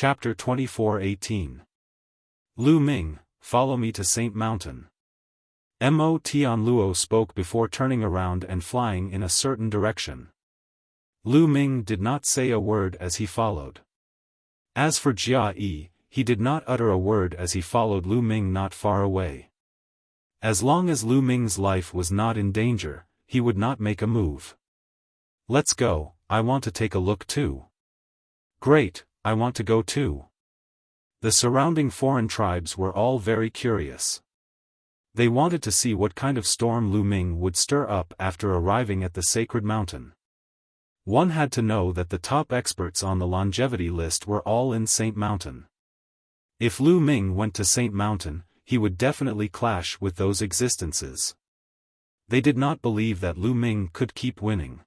Chapter 24:18. Lu Ming, follow me to Saint Mountain. Mo Tian Luo spoke before turning around and flying in a certain direction. Lu Ming did not say a word as he followed. As for Jia Yi, he did not utter a word as he followed Lu Ming not far away. As long as Lu Ming's life was not in danger, he would not make a move. Let's go, I want to take a look too. Great, I want to go too. The surrounding foreign tribes were all very curious. They wanted to see what kind of storm Lu Ming would stir up after arriving at the sacred mountain. One had to know that the top experts on the longevity list were all in Saint Mountain. If Lu Ming went to Saint Mountain, he would definitely clash with those existences. They did not believe that Lu Ming could keep winning.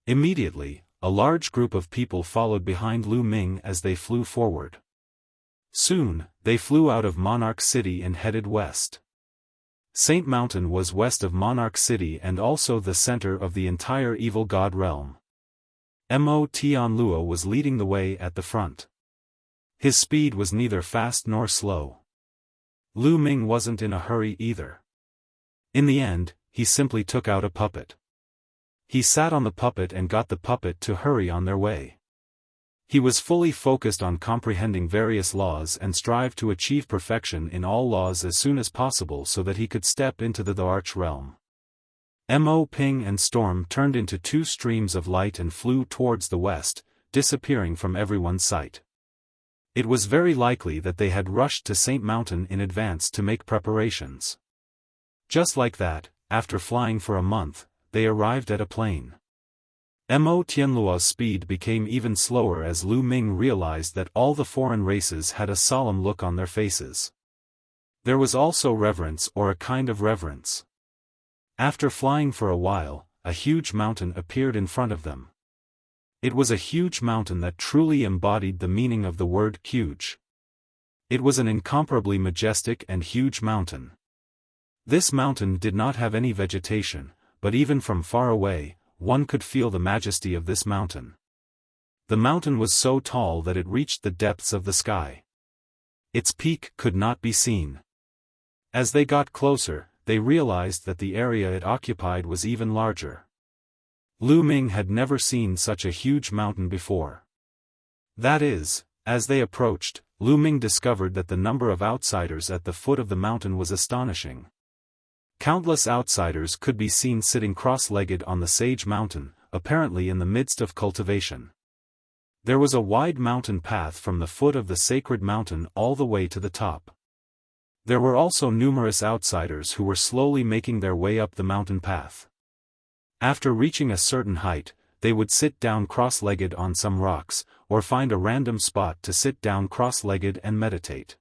Immediately, a large group of people followed behind Lu Ming as they flew forward. Soon, they flew out of Monarch City and headed west. Saint Mountain was west of Monarch City and also the center of the entire evil god realm. Mo Tian Luo was leading the way at the front. His speed was neither fast nor slow. Lu Ming wasn't in a hurry either. In the end, he simply took out a puppet. He sat on the puppet and got the puppet to hurry on their way. He was fully focused on comprehending various laws and strived to achieve perfection in all laws as soon as possible so that he could step into the arch realm. Mo Ping and Storm turned into two streams of light and flew towards the west, disappearing from everyone's sight. It was very likely that they had rushed to Saint Mountain in advance to make preparations. Just like that, after flying for a month, they arrived at a plain. Mo Tianluo's speed became even slower as Lu Ming realized that all the foreign races had a solemn look on their faces. There was also reverence or a kind of reverence. After flying for a while, a huge mountain appeared in front of them. It was a huge mountain that truly embodied the meaning of the word huge. It was an incomparably majestic and huge mountain. This mountain did not have any vegetation, but even from far away, one could feel the majesty of this mountain. The mountain was so tall that it reached the depths of the sky. Its peak could not be seen. As they got closer, they realized that the area it occupied was even larger. Lu Ming had never seen such a huge mountain before. That is, as they approached, Lu Ming discovered that the number of outsiders at the foot of the mountain was astonishing. Countless outsiders could be seen sitting cross-legged on the sage mountain, apparently in the midst of cultivation. There was a wide mountain path from the foot of the sacred mountain all the way to the top. There were also numerous outsiders who were slowly making their way up the mountain path. After reaching a certain height, they would sit down cross-legged on some rocks, or find a random spot to sit down cross-legged and meditate.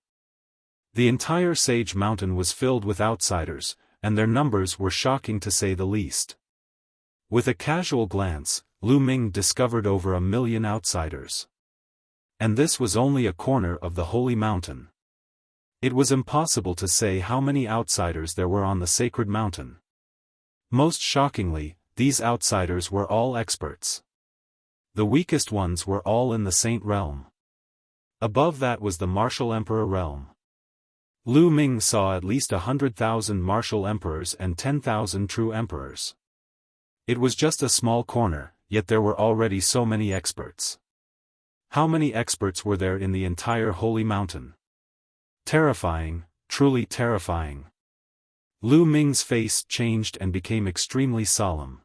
The entire sage mountain was filled with outsiders, and their numbers were shocking to say the least. With a casual glance, Lu Ming discovered over 1 million outsiders. And this was only a corner of the holy mountain. It was impossible to say how many outsiders there were on the sacred mountain. Most shockingly, these outsiders were all experts. The weakest ones were all in the Saint realm. Above that was the martial emperor realm. Lu Ming saw at least 100,000 martial emperors and 10,000 true emperors. It was just a small corner, yet there were already so many experts. How many experts were there in the entire holy mountain? Terrifying, truly terrifying. Lu Ming's face changed and became extremely solemn.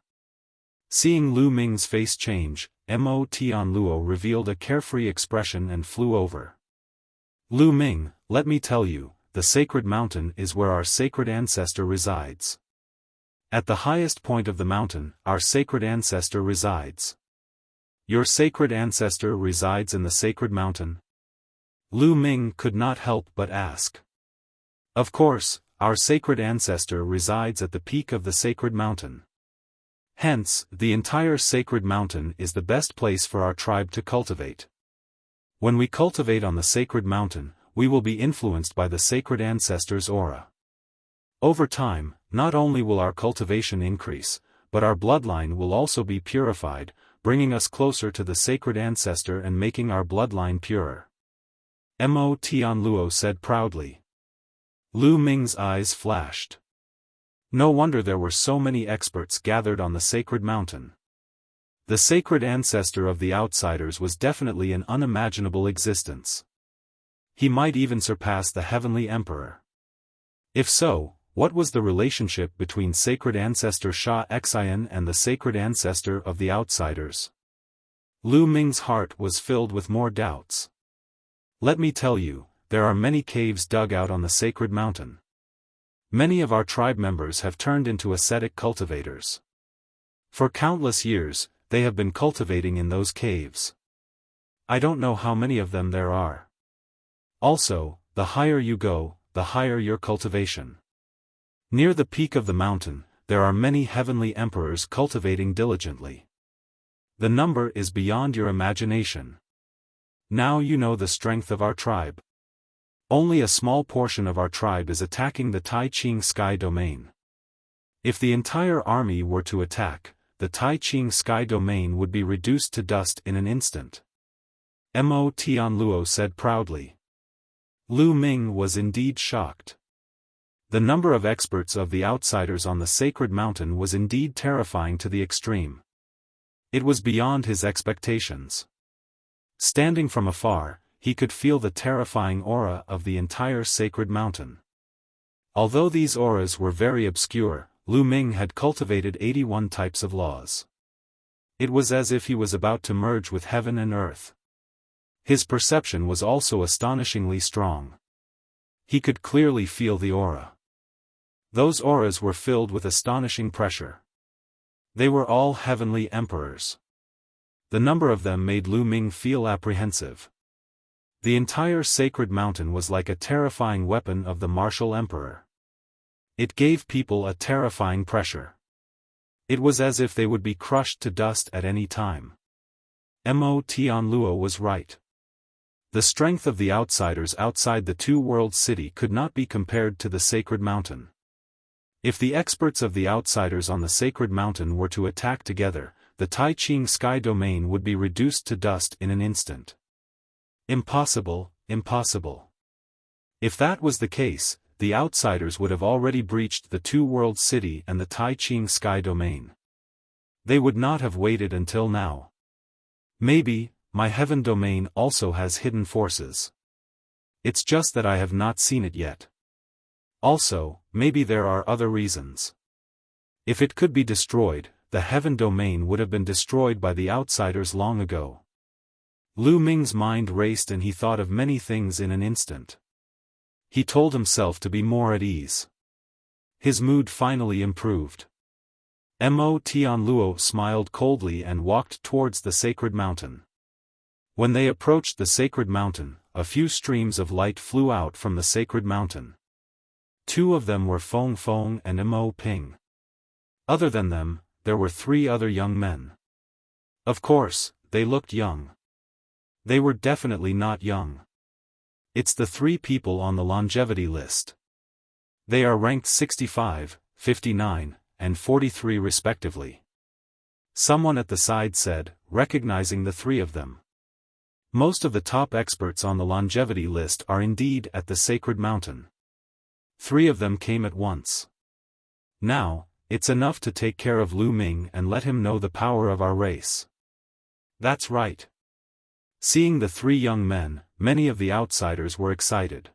Seeing Lu Ming's face change, Mo Tian Luo revealed a carefree expression and flew over. Lu Ming, let me tell you, the sacred mountain is where our sacred ancestor resides. At the highest point of the mountain, our sacred ancestor resides. Your sacred ancestor resides in the sacred mountain? Lu Ming could not help but ask. Of course, our sacred ancestor resides at the peak of the sacred mountain. Hence, the entire sacred mountain is the best place for our tribe to cultivate. When we cultivate on the sacred mountain, we will be influenced by the sacred ancestor's aura. Over time, not only will our cultivation increase, but our bloodline will also be purified, bringing us closer to the sacred ancestor and making our bloodline purer. Mo Tianluo said proudly. Lu Ming's eyes flashed. No wonder there were so many experts gathered on the sacred mountain. The sacred ancestor of the outsiders was definitely an unimaginable existence. He might even surpass the heavenly emperor. If so, what was the relationship between sacred ancestor Xiaofan and the sacred ancestor of the outsiders? Lu Ming's heart was filled with more doubts. Let me tell you, there are many caves dug out on the sacred mountain. Many of our tribe members have turned into ascetic cultivators. For countless years, they have been cultivating in those caves. I don't know how many of them there are. Also, the higher you go, the higher your cultivation. Near the peak of the mountain, there are many heavenly emperors cultivating diligently. The number is beyond your imagination. Now you know the strength of our tribe. Only a small portion of our tribe is attacking the Tai Ching Sky Domain. If the entire army were to attack, the Tai Ching Sky Domain would be reduced to dust in an instant. Mo Tianluo said proudly. Lu Ming was indeed shocked. The number of experts of the outsiders on the sacred mountain was indeed terrifying to the extreme. It was beyond his expectations. Standing from afar, he could feel the terrifying aura of the entire sacred mountain. Although these auras were very obscure, Lu Ming had cultivated 81 types of laws. It was as if he was about to merge with heaven and earth. His perception was also astonishingly strong. He could clearly feel the aura. Those auras were filled with astonishing pressure. They were all heavenly emperors. The number of them made Lu Ming feel apprehensive. The entire sacred mountain was like a terrifying weapon of the martial emperor. It gave people a terrifying pressure. It was as if they would be crushed to dust at any time. Mo Tianluo was right. The strength of the outsiders outside the two-world city could not be compared to the sacred mountain. If the experts of the outsiders on the sacred mountain were to attack together, the Tai Ching Sky Domain would be reduced to dust in an instant. Impossible, impossible. If that was the case, the outsiders would have already breached the two-world city and the Tai Ching Sky Domain. They would not have waited until now. Maybe, my heaven domain also has hidden forces. It's just that I have not seen it yet. Also, maybe there are other reasons. If it could be destroyed, the heaven domain would have been destroyed by the outsiders long ago. Lu Ming's mind raced and he thought of many things in an instant. He told himself to be more at ease. His mood finally improved. Mo Tianluo smiled coldly and walked towards the sacred mountain. When they approached the sacred mountain, a few streams of light flew out from the sacred mountain. Two of them were Feng Feng and Mo Ping. Other than them, there were three other young men. Of course, they looked young. They were definitely not young. It's the three people on the longevity list. They are ranked 65, 59, and 43 respectively. Someone at the side said, recognizing the three of them. Most of the top experts on the longevity list are indeed at the sacred mountain. Three of them came at once. Now, it's enough to take care of Lu Ming and let him know the power of our race. That's right. Seeing the three young men, many of the outsiders were excited.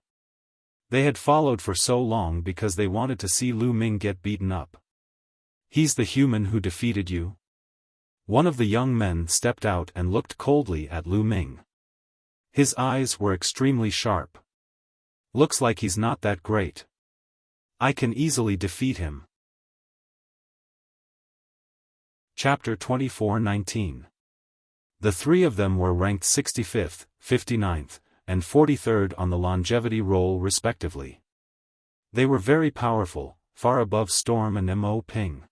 They had followed for so long because they wanted to see Lu Ming get beaten up. He's the human who defeated you? One of the young men stepped out and looked coldly at Lu Ming. His eyes were extremely sharp. Looks like he's not that great. I can easily defeat him. Chapter 24:19. The three of them were ranked 65th, 59th, and 43rd on the longevity roll respectively. They were very powerful, far above Storm and Mo Ping.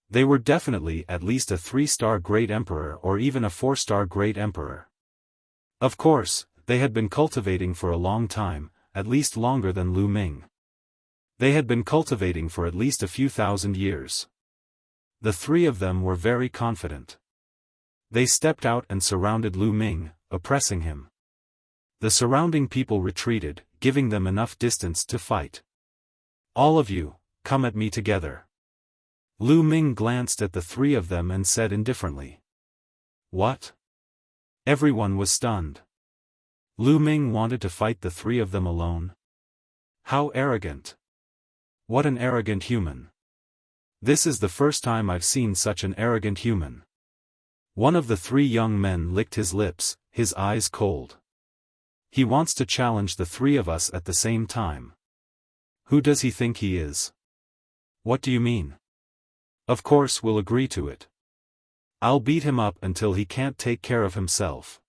They were definitely at least a 3-star Great Emperor or even a 4-star Great Emperor. Of course, they had been cultivating for a long time, at least longer than Lu Ming. They had been cultivating for at least a few thousand years. The three of them were very confident. They stepped out and surrounded Lu Ming, oppressing him. The surrounding people retreated, giving them enough distance to fight. "All of you, come at me together." Lu Ming glanced at the three of them and said indifferently. "What?" Everyone was stunned. Lu Ming wanted to fight the three of them alone? How arrogant. What an arrogant human. This is the first time I've seen such an arrogant human. One of the three young men licked his lips, his eyes cold. He wants to challenge the three of us at the same time. Who does he think he is? What do you mean? Of course we'll agree to it. I'll beat him up until he can't take care of himself.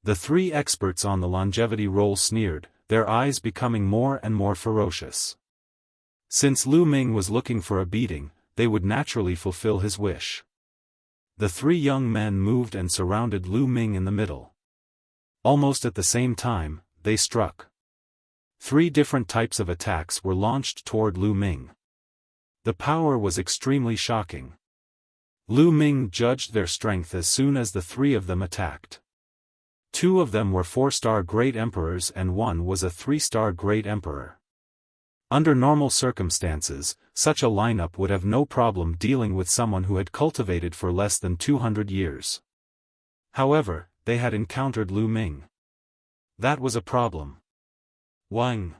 The three experts on the longevity roll sneered, their eyes becoming more and more ferocious. Since Lu Ming was looking for a beating, they would naturally fulfill his wish. The three young men moved and surrounded Lu Ming in the middle. Almost at the same time, they struck. Three different types of attacks were launched toward Lu Ming. The power was extremely shocking. Lu Ming judged their strength as soon as the three of them attacked. Two of them were 4-star Great Emperors and one was a 3-star Great Emperor. Under normal circumstances, such a lineup would have no problem dealing with someone who had cultivated for less than 200 years. However, they had encountered Lu Ming. That was a problem. Wang!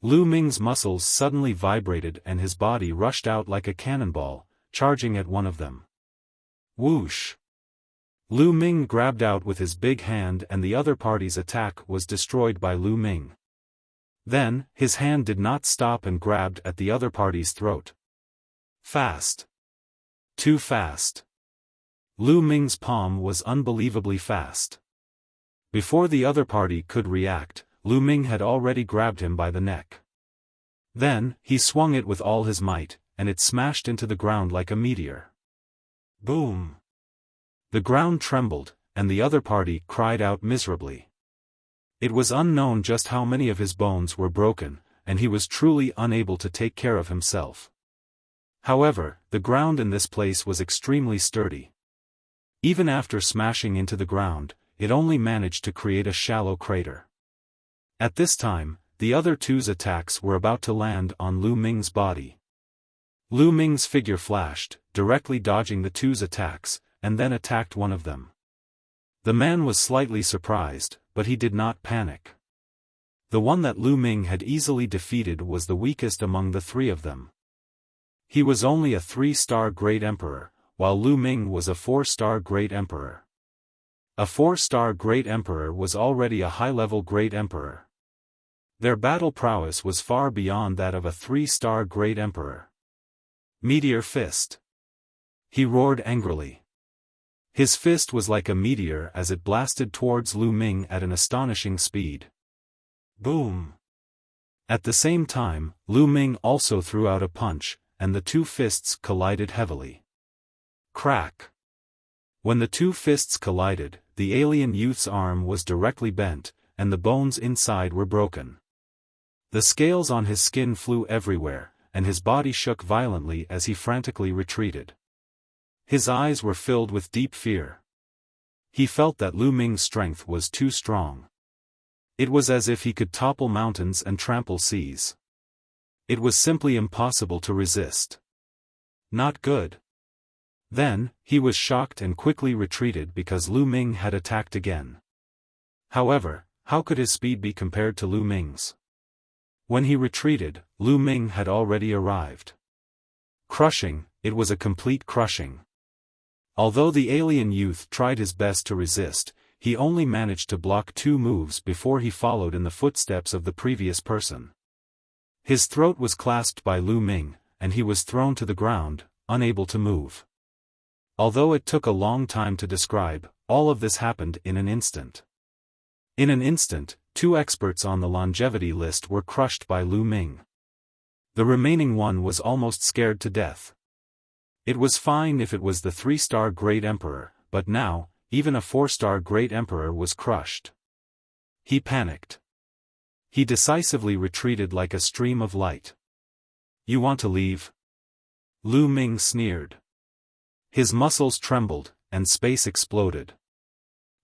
Lu Ming's muscles suddenly vibrated and his body rushed out like a cannonball, charging at one of them. Whoosh! Lu Ming grabbed out with his big hand and the other party's attack was destroyed by Lu Ming. Then, his hand did not stop and grabbed at the other party's throat. Fast. Too fast. Lu Ming's palm was unbelievably fast. Before the other party could react, Lu Ming had already grabbed him by the neck. Then, he swung it with all his might, and it smashed into the ground like a meteor. Boom! The ground trembled, and the other party cried out miserably. It was unknown just how many of his bones were broken, and he was truly unable to take care of himself. However, the ground in this place was extremely sturdy. Even after smashing into the ground, it only managed to create a shallow crater. At this time, the other two's attacks were about to land on Lu Ming's body. Lu Ming's figure flashed, directly dodging the two's attacks, and then attacked one of them. The man was slightly surprised, but he did not panic. The one that Lu Ming had easily defeated was the weakest among the three of them. He was only a 3-star Great Emperor, while Lu Ming was a 4-star Great Emperor. A 4-star Great Emperor was already a high-level Great Emperor. Their battle prowess was far beyond that of a 3-star Great Emperor. Meteor Fist. He roared angrily. His fist was like a meteor as it blasted towards Lu Ming at an astonishing speed. Boom! At the same time, Lu Ming also threw out a punch, and the two fists collided heavily. Crack! When the two fists collided, the alien youth's arm was directly bent, and the bones inside were broken. The scales on his skin flew everywhere, and his body shook violently as he frantically retreated. His eyes were filled with deep fear. He felt that Lu Ming's strength was too strong. It was as if he could topple mountains and trample seas. It was simply impossible to resist. Not good. Then, he was shocked and quickly retreated because Lu Ming had attacked again. However, how could his speed be compared to Lu Ming's? When he retreated, Lu Ming had already arrived. Crushing, it was a complete crushing. Although the alien youth tried his best to resist, he only managed to block 2 moves before he followed in the footsteps of the previous person. His throat was clasped by Lu Ming, and he was thrown to the ground, unable to move. Although it took a long time to describe, all of this happened in an instant. In an instant, 2 experts on the longevity list were crushed by Lu Ming. The remaining one was almost scared to death. It was fine if it was the 3-star Great Emperor, but now, even a 4-star Great Emperor was crushed. He panicked. He decisively retreated like a stream of light. "You want to leave?" Lu Ming sneered. His muscles trembled, and space exploded.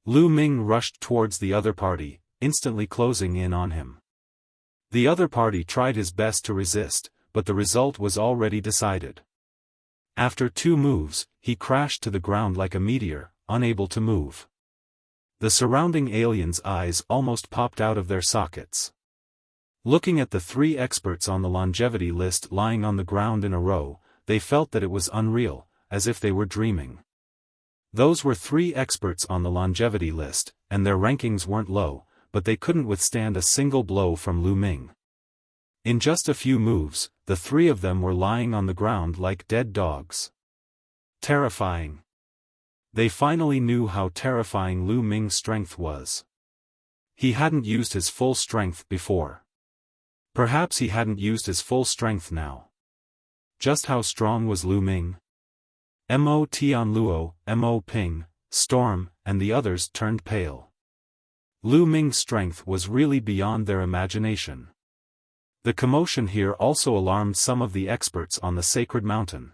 Lu Ming rushed towards the other party, instantly closing in on him. The other party tried his best to resist, but the result was already decided. After 2 moves, he crashed to the ground like a meteor, unable to move. The surrounding aliens' eyes almost popped out of their sockets. Looking at the 3 experts on the longevity list lying on the ground in a row, they felt that it was unreal, as if they were dreaming. Those were 3 experts on the longevity list, and their rankings weren't low, but they couldn't withstand a single blow from Lu Ming. In just a few moves, the 3 of them were lying on the ground like dead dogs. Terrifying. They finally knew how terrifying Lu Ming's strength was. He hadn't used his full strength before. Perhaps he hadn't used his full strength now. Just how strong was Lu Ming? Mo Tianluo, Mo Ping, Storm, and the others turned pale. Lu Ming's strength was really beyond their imagination. The commotion here also alarmed some of the experts on the sacred mountain.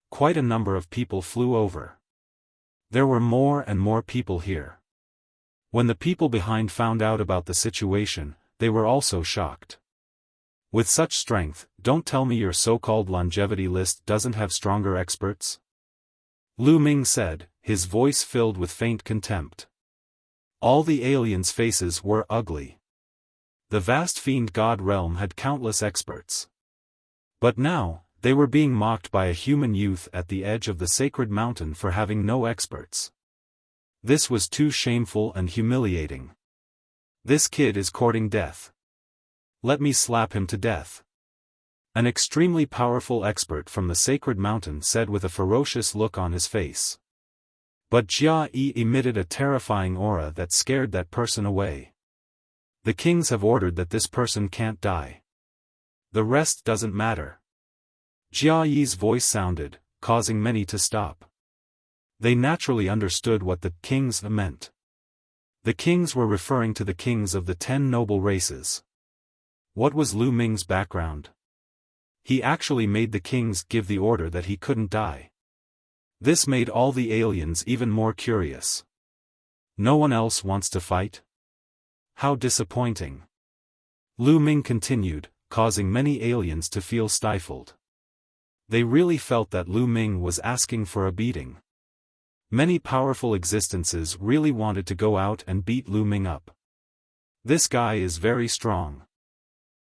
Quite a number of people flew over. There were more and more people here. When the people behind found out about the situation, they were also shocked. With such strength, don't tell me your so-called longevity list doesn't have stronger experts? Lu Ming said, his voice filled with faint contempt. All the aliens' faces were ugly. The vast fiend god realm had countless experts. But now, they were being mocked by a human youth at the edge of the sacred mountain for having no experts. This was too shameful and humiliating. This kid is courting death. Let me slap him to death. An extremely powerful expert from the sacred mountain said with a ferocious look on his face. But Jia Yi emitted a terrifying aura that scared that person away. The kings have ordered that this person can't die. The rest doesn't matter. Jia Yi's voice sounded, causing many to stop. They naturally understood what the kings meant. The kings were referring to the kings of the 10 noble races. What was Lu Ming's background? He actually made the kings give the order that he couldn't die. This made all the aliens even more curious. No one else wants to fight? How disappointing. Lu Ming continued, causing many aliens to feel stifled. They really felt that Lu Ming was asking for a beating. Many powerful existences really wanted to go out and beat Lu Ming up. This guy is very strong.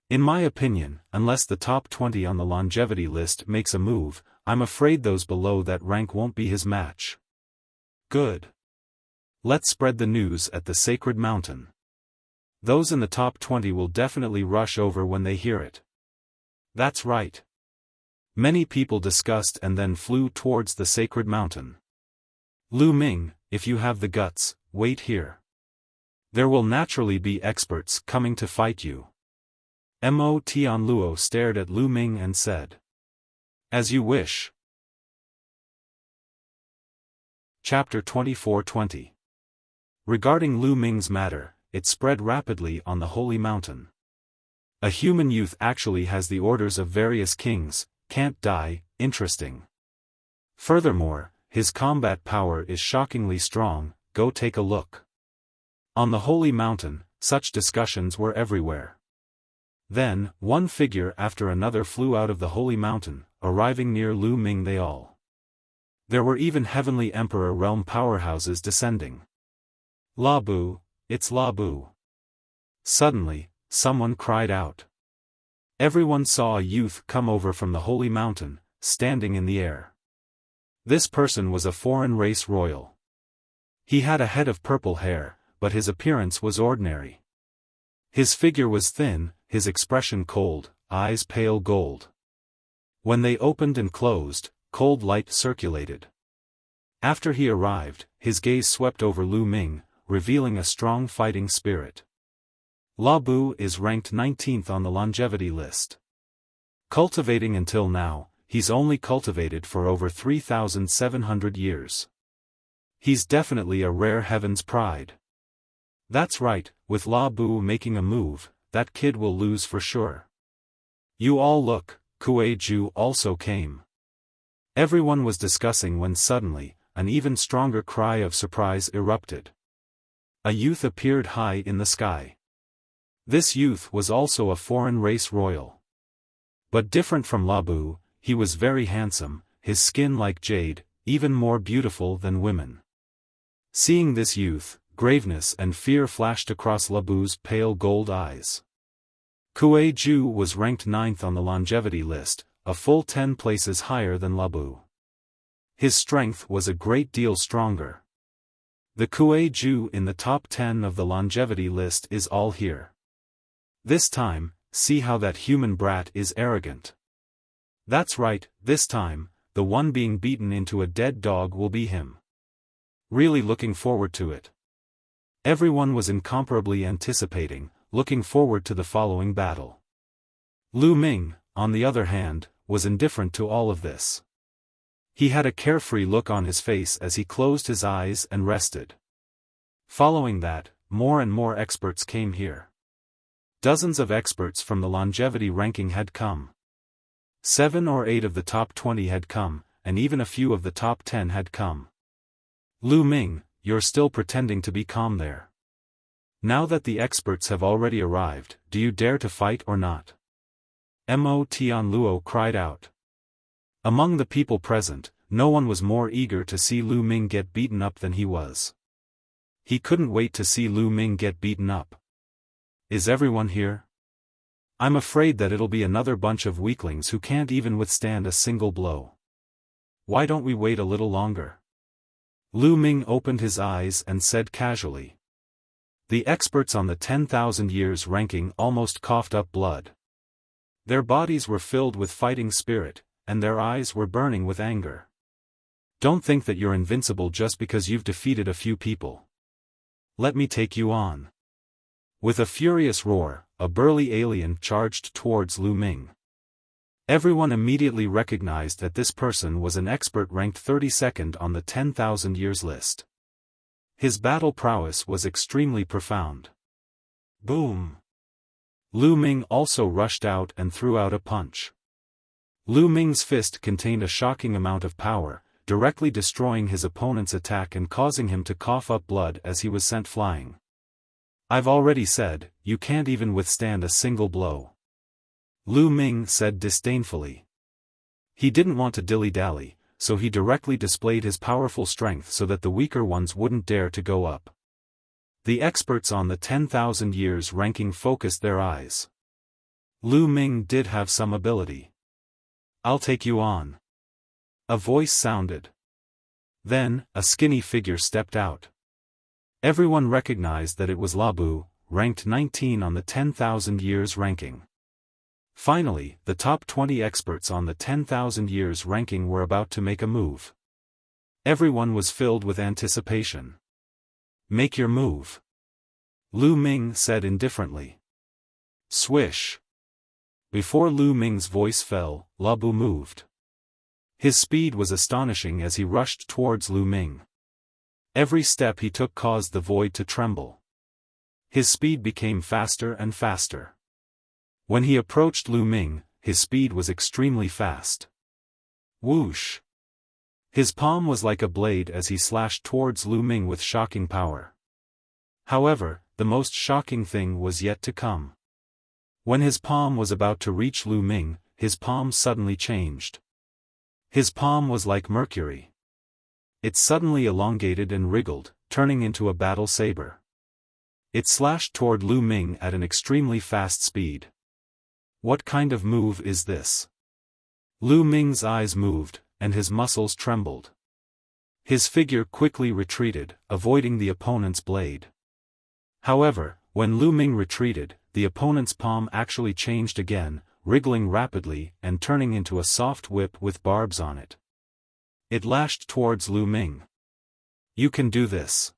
In my opinion, unless the top 20 on the longevity list makes a move, I'm afraid those below that rank won't be his match. Good. Let's spread the news at the sacred mountain. Those in the top 20 will definitely rush over when they hear it. That's right. Many people discussed and then flew towards the sacred mountain. Lu Ming, if you have the guts, wait here. There will naturally be experts coming to fight you. Mo Tianluo stared at Lu Ming and said. As you wish. Chapter 24-20. Regarding Lu Ming's matter, it spread rapidly on the holy mountain. A human youth actually has the orders of various kings, can't die, interesting. Furthermore, his combat power is shockingly strong, go take a look. On the holy mountain, such discussions were everywhere. Then, one figure after another flew out of the holy mountain, arriving near Lu Ming. There were even heavenly emperor realm powerhouses descending. La Bu, it's La Bu. Suddenly, someone cried out. Everyone saw a youth come over from the holy mountain, standing in the air. This person was a foreign race royal. He had a head of purple hair, but his appearance was ordinary. His figure was thin, his expression cold, eyes pale gold. When they opened and closed, cold light circulated. After he arrived, his gaze swept over Lu Ming, revealing a strong fighting spirit. La Bu is ranked 19th on the longevity list. Cultivating until now, he's only cultivated for over 3,700 years. He's definitely a rare heaven's pride. That's right, with La Bu making a move, that kid will lose for sure. You all look, Kuei Ju also came. Everyone was discussing when suddenly, an even stronger cry of surprise erupted. A youth appeared high in the sky. This youth was also a foreign race royal. But different from Labu, he was very handsome, his skin like jade, even more beautiful than women. Seeing this youth, graveness and fear flashed across Labu's pale gold eyes. Kuei Ju was ranked 9th on the longevity list, a full 10 places higher than Labu. His strength was a great deal stronger. The Kuei Ju in the top 10 of the longevity list is all here. This time, see how that human brat is arrogant. That's right, this time, the one being beaten into a dead dog will be him. Really looking forward to it. Everyone was incomparably anticipating, looking forward to the following battle. Lu Ming, on the other hand, was indifferent to all of this. He had a carefree look on his face as he closed his eyes and rested. Following that, more and more experts came here. Dozens of experts from the longevity ranking had come. 7 or 8 of the top 20 had come, and even a few of the top 10 had come. Lu Ming, you're still pretending to be calm there. Now that the experts have already arrived, do you dare to fight or not? Mo Tianluo cried out. Among the people present, no one was more eager to see Lu Ming get beaten up than he was. He couldn't wait to see Lu Ming get beaten up. Is everyone here? I'm afraid that it'll be another bunch of weaklings who can't even withstand a single blow. Why don't we wait a little longer? Lu Ming opened his eyes and said casually. The experts on the 10,000 years ranking almost coughed up blood. Their bodies were filled with fighting spirit, and their eyes were burning with anger. Don't think that you're invincible just because you've defeated a few people. Let me take you on. With a furious roar, a burly alien charged towards Lu Ming. Everyone immediately recognized that this person was an expert ranked 32nd on the 10,000 years list. His battle prowess was extremely profound. Boom! Lu Ming also rushed out and threw out a punch. Lu Ming's fist contained a shocking amount of power, directly destroying his opponent's attack and causing him to cough up blood as he was sent flying. I've already said, you can't even withstand a single blow. Lu Ming said disdainfully. He didn't want to dilly-dally, so he directly displayed his powerful strength so that the weaker ones wouldn't dare to go up. The experts on the 10,000 years ranking focused their eyes. Lu Ming did have some ability. I'll take you on. A voice sounded. Then, a skinny figure stepped out. Everyone recognized that it was Labu, ranked 19 on the 10,000 years ranking. Finally, the top 20 experts on the 10,000 years ranking were about to make a move. Everyone was filled with anticipation. Make your move. Lu Ming said indifferently. Swish. Before Lu Ming's voice fell, Labu moved. His speed was astonishing as he rushed towards Lu Ming. Every step he took caused the void to tremble. His speed became faster and faster. When he approached Lu Ming, his speed was extremely fast. Whoosh! His palm was like a blade as he slashed towards Lu Ming with shocking power. However, the most shocking thing was yet to come. When his palm was about to reach Lu Ming, his palm suddenly changed. His palm was like mercury. It suddenly elongated and wriggled, turning into a battle saber. It slashed toward Lu Ming at an extremely fast speed. What kind of move is this? Lu Ming's eyes moved, and his muscles trembled. His figure quickly retreated, avoiding the opponent's blade. However, when Lu Ming retreated, the opponent's palm actually changed again, wriggling rapidly and turning into a soft whip with barbs on it. It lashed towards Lu Ming. You can do this.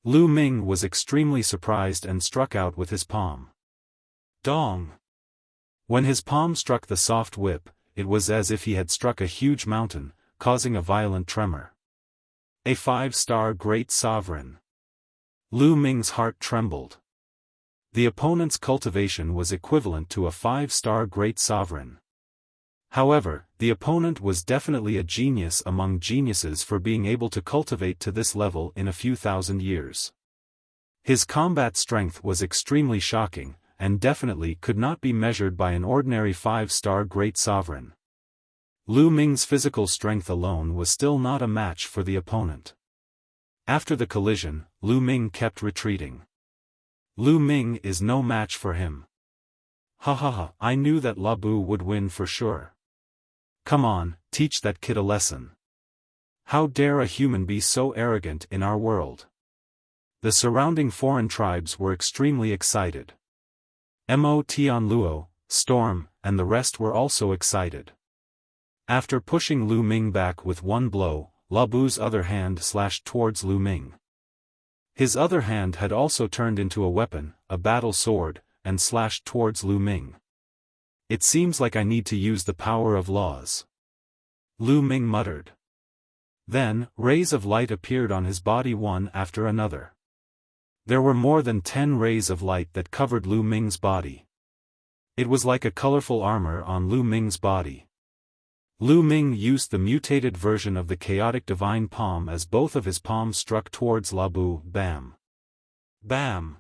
Lu Ming was extremely surprised and struck out with his palm. Dong! When his palm struck the soft whip, it was as if he had struck a huge mountain, causing a violent tremor. A 5-star great sovereign. Lu Ming's heart trembled. The opponent's cultivation was equivalent to a 5-star great sovereign. However, the opponent was definitely a genius among geniuses for being able to cultivate to this level in a few thousand years. His combat strength was extremely shocking, and definitely could not be measured by an ordinary 5-star great sovereign. Lu Ming's physical strength alone was still not a match for the opponent. After the collision, Lu Ming kept retreating. Lu Ming is no match for him. Ha ha ha, I knew that La Bu would win for sure. Come on, teach that kid a lesson. How dare a human be so arrogant in our world? The surrounding foreign tribes were extremely excited. Mo Tian Luo, Storm, and the rest were also excited. After pushing Lu Ming back with one blow, La Bu's other hand slashed towards Lu Ming. His other hand had also turned into a weapon, a battle sword, and slashed towards Lu Ming. It seems like I need to use the power of laws. Lu Ming muttered. Then, rays of light appeared on his body one after another. There were more than 10 rays of light that covered Lu Ming's body. It was like a colorful armor on Lu Ming's body. Lu Ming used the mutated version of the chaotic divine palm as both of his palms struck towards La Bu. Bam! Bam!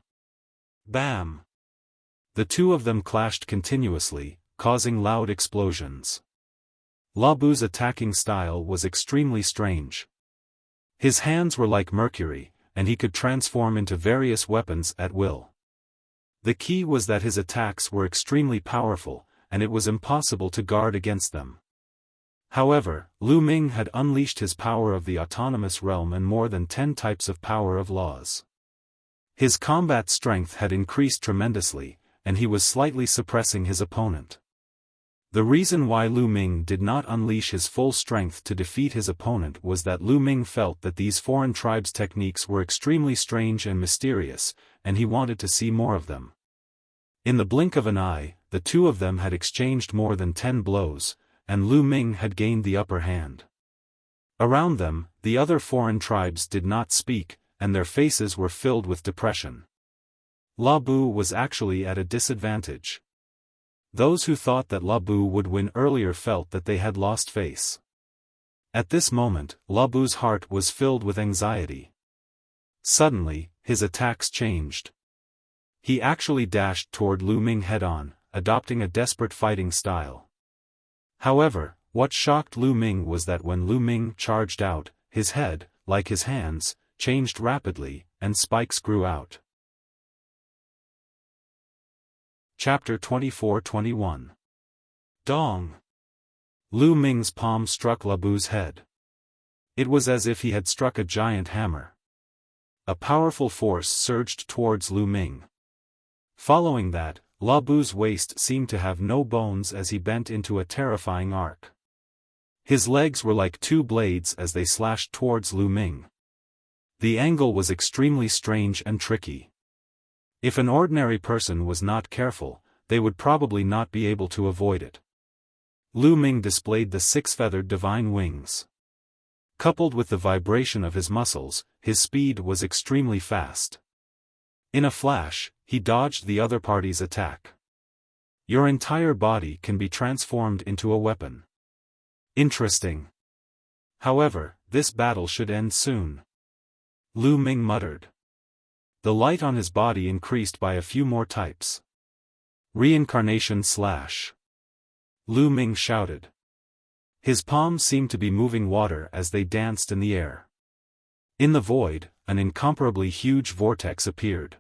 Bam! The two of them clashed continuously, causing loud explosions. La Bu's attacking style was extremely strange. His hands were like mercury, and he could transform into various weapons at will. The key was that his attacks were extremely powerful, and it was impossible to guard against them. However, Lu Ming had unleashed his power of the autonomous realm and more than 10 types of power of laws. His combat strength had increased tremendously, and he was slightly suppressing his opponent. The reason why Lu Ming did not unleash his full strength to defeat his opponent was that Lu Ming felt that these foreign tribes' techniques were extremely strange and mysterious, and he wanted to see more of them. In the blink of an eye, the two of them had exchanged more than 10 blows, and Lu Ming had gained the upper hand. Around them, the other foreign tribes did not speak, and their faces were filled with depression. La Bu was actually at a disadvantage. Those who thought that La Bu would win earlier felt that they had lost face. At this moment, La Bu's heart was filled with anxiety. Suddenly, his attacks changed. He actually dashed toward Lu Ming head-on, adopting a desperate fighting style. However, what shocked Lu Ming was that when Lu Ming charged out, his head, like his hands, changed rapidly, and spikes grew out. Chapter 24-21. Dong! Lu Ming's palm struck La Bu's head. It was as if he had struck a giant hammer. A powerful force surged towards Lu Ming. Following that, La Bu's waist seemed to have no bones as he bent into a terrifying arc. His legs were like two blades as they slashed towards Lu Ming. The angle was extremely strange and tricky. If an ordinary person was not careful, they would probably not be able to avoid it. Lu Ming displayed the 6-feathered divine wings. Coupled with the vibration of his muscles, his speed was extremely fast. In a flash, he dodged the other party's attack. Your entire body can be transformed into a weapon. Interesting. However, this battle should end soon. Lu Ming muttered. The light on his body increased by a few more types. Reincarnation slash. Lu Ming shouted. His palms seemed to be moving water as they danced in the air. In the void, an incomparably huge vortex appeared.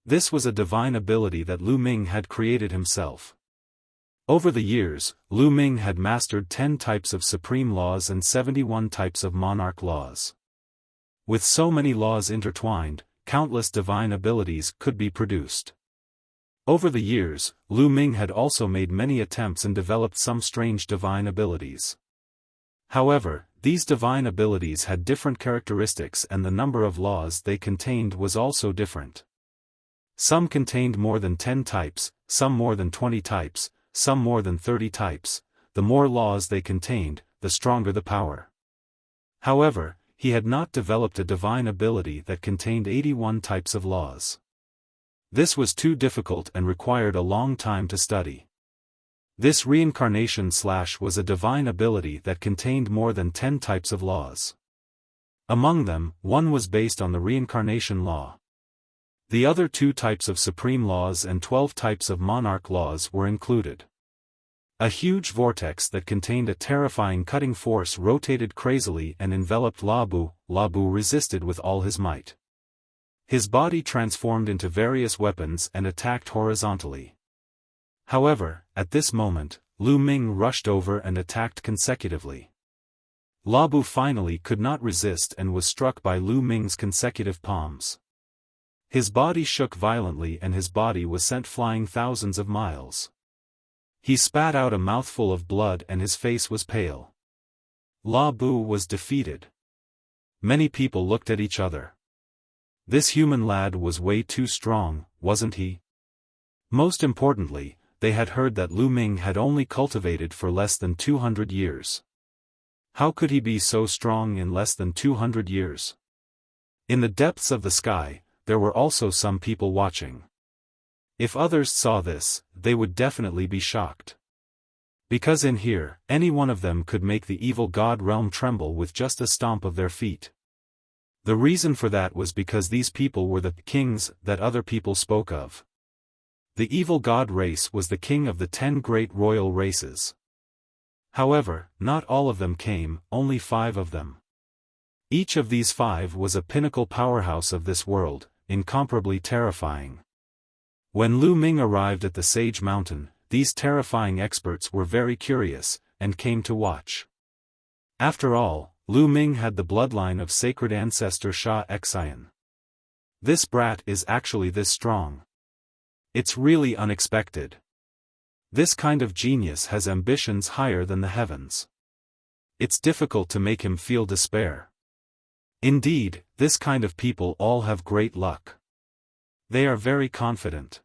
This was a divine ability that Lu Ming had created himself. Over the years, Lu Ming had mastered 10 types of supreme laws and 71 types of monarch laws. With so many laws intertwined, countless divine abilities could be produced. Over the years, Lu Ming had also made many attempts and developed some strange divine abilities. However, these divine abilities had different characteristics and the number of laws they contained was also different. Some contained more than 10 types, some more than 20 types, some more than 30 types. The more laws they contained, the stronger the power. However, he had not developed a divine ability that contained 81 types of laws. This was too difficult and required a long time to study. This reincarnation slash was a divine ability that contained more than 10 types of laws. Among them, one was based on the reincarnation law. The other 2 types of supreme laws and 12 types of monarch laws were included. A huge vortex that contained a terrifying cutting force rotated crazily and enveloped Labu. Labu resisted with all his might. His body transformed into various weapons and attacked horizontally. However, at this moment, Lu Ming rushed over and attacked consecutively. Labu finally could not resist and was struck by Lu Ming's consecutive palms. His body shook violently and his body was sent flying thousands of miles. He spat out a mouthful of blood and his face was pale. Labu was defeated. Many people looked at each other. This human lad was way too strong, wasn't he? Most importantly, they had heard that Lu Ming had only cultivated for less than 200 years. How could he be so strong in less than 200 years? In the depths of the sky, there were also some people watching. If others saw this, they would definitely be shocked. Because in here, any one of them could make the evil god realm tremble with just a stomp of their feet. The reason for that was because these people were the kings that other people spoke of. The evil god race was the king of the 10 great royal races. However, not all of them came, only 5 of them. Each of these 5 was a pinnacle powerhouse of this world, incomparably terrifying. When Lu Ming arrived at the Sage Mountain, these terrifying experts were very curious, and came to watch. After all, Lu Ming had the bloodline of sacred ancestor Sha Xian. This brat is actually this strong. It's really unexpected. This kind of genius has ambitions higher than the heavens. It's difficult to make him feel despair. Indeed, this kind of people all have great luck. They are very confident.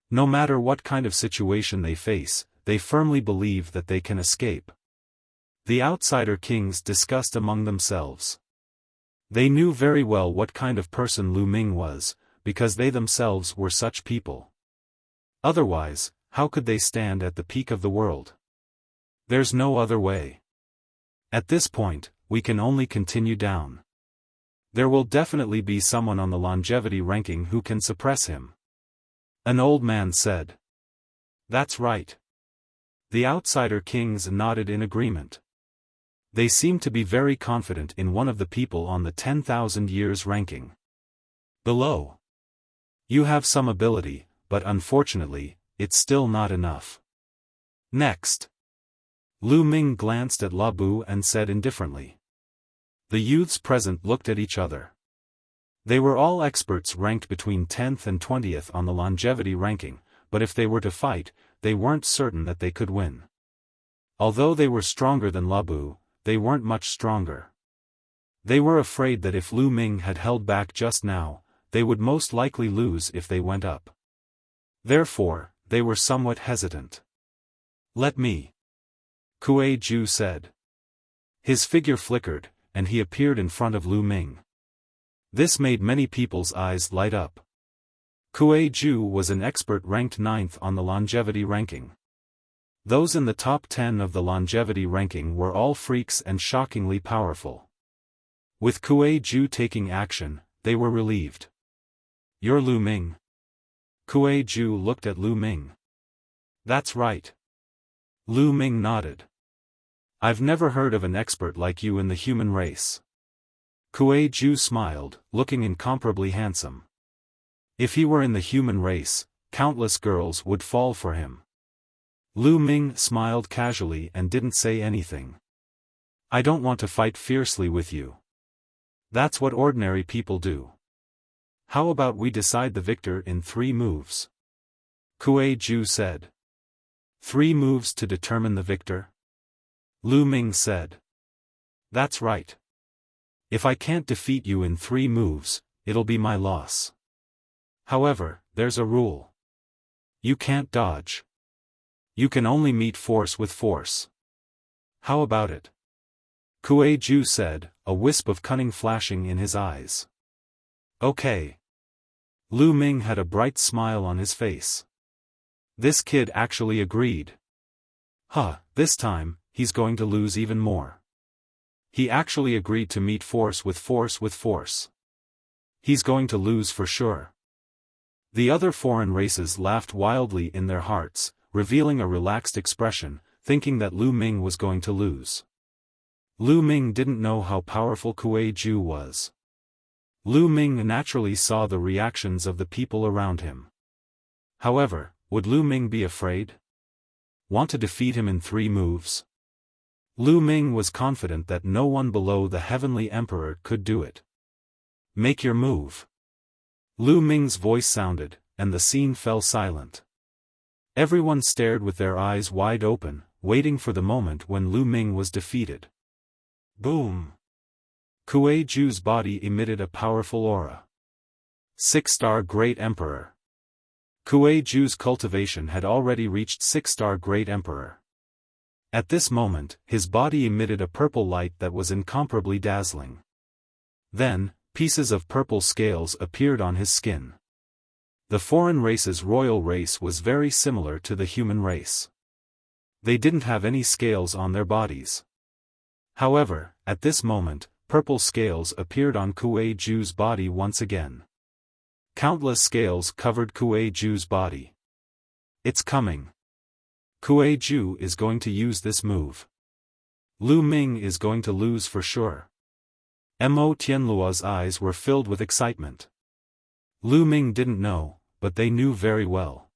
No matter what kind of situation they face, they firmly believe that they can escape. The outsider kings discussed among themselves. They knew very well what kind of person Lu Ming was, because they themselves were such people. Otherwise, how could they stand at the peak of the world? There's no other way. At this point, we can only continue down. There will definitely be someone on the longevity ranking who can suppress him. An old man said. That's right. The outsider kings nodded in agreement. They seemed to be very confident in one of the people on the 10,000 years ranking. Below. You have some ability, but unfortunately, it's still not enough. Next. Lu Ming glanced at Labu and said indifferently. The youths present looked at each other. They were all experts ranked between 10th and 20th on the longevity ranking, but if they were to fight, they weren't certain that they could win. Although they were stronger than Labu, they weren't much stronger. They were afraid that if Lu Ming had held back just now, they would most likely lose if they went up. Therefore, they were somewhat hesitant. Let me. Kuei Ju said. His figure flickered, and he appeared in front of Lu Ming. This made many people's eyes light up. Kuei Ju was an expert ranked 9th on the longevity ranking. Those in the top 10 of the longevity ranking were all freaks and shockingly powerful. With Kuei Ju taking action, they were relieved. You're Lu Ming. Kuei Ju looked at Lu Ming. That's right. Lu Ming nodded. I've never heard of an expert like you in the human race. Kuei Ju smiled, looking incomparably handsome. If he were in the human race, countless girls would fall for him. Lu Ming smiled casually and didn't say anything. I don't want to fight fiercely with you. That's what ordinary people do. How about we decide the victor in 3 moves? Kuei Ju said. 3 moves to determine the victor? Lu Ming said. That's right. If I can't defeat you in 3 moves, it'll be my loss. However, there's a rule. You can't dodge. You can only meet force with force. How about it? Kuei Ju said, a wisp of cunning flashing in his eyes. Okay. Lu Ming had a bright smile on his face. This kid actually agreed. This time, he's going to lose even more. He actually agreed to meet force with force with force. He's going to lose for sure. The other foreign races laughed wildly in their hearts, revealing a relaxed expression, thinking that Lu Ming was going to lose. Lu Ming didn't know how powerful Kuei Ju was. Lu Ming naturally saw the reactions of the people around him. However, would Lu Ming be afraid? Want to defeat him in 3 moves? Lu Ming was confident that no one below the Heavenly Emperor could do it. Make your move. Lu Ming's voice sounded, and the scene fell silent. Everyone stared with their eyes wide open, waiting for the moment when Lu Ming was defeated. Boom! Kuei Ju's body emitted a powerful aura. 6-star Great Emperor. Kuei Ju's cultivation had already reached 6-star Great Emperor. At this moment, his body emitted a purple light that was incomparably dazzling. Then, pieces of purple scales appeared on his skin. The foreign race's royal race was very similar to the human race. They didn't have any scales on their bodies. However, at this moment, purple scales appeared on Kuei Ju's body once again. Countless scales covered Kuei Ju's body. It's coming. Kuei Ju is going to use this move. Lu Ming is going to lose for sure. Mo Tianluo's eyes were filled with excitement. Lu Ming didn't know, but they knew very well.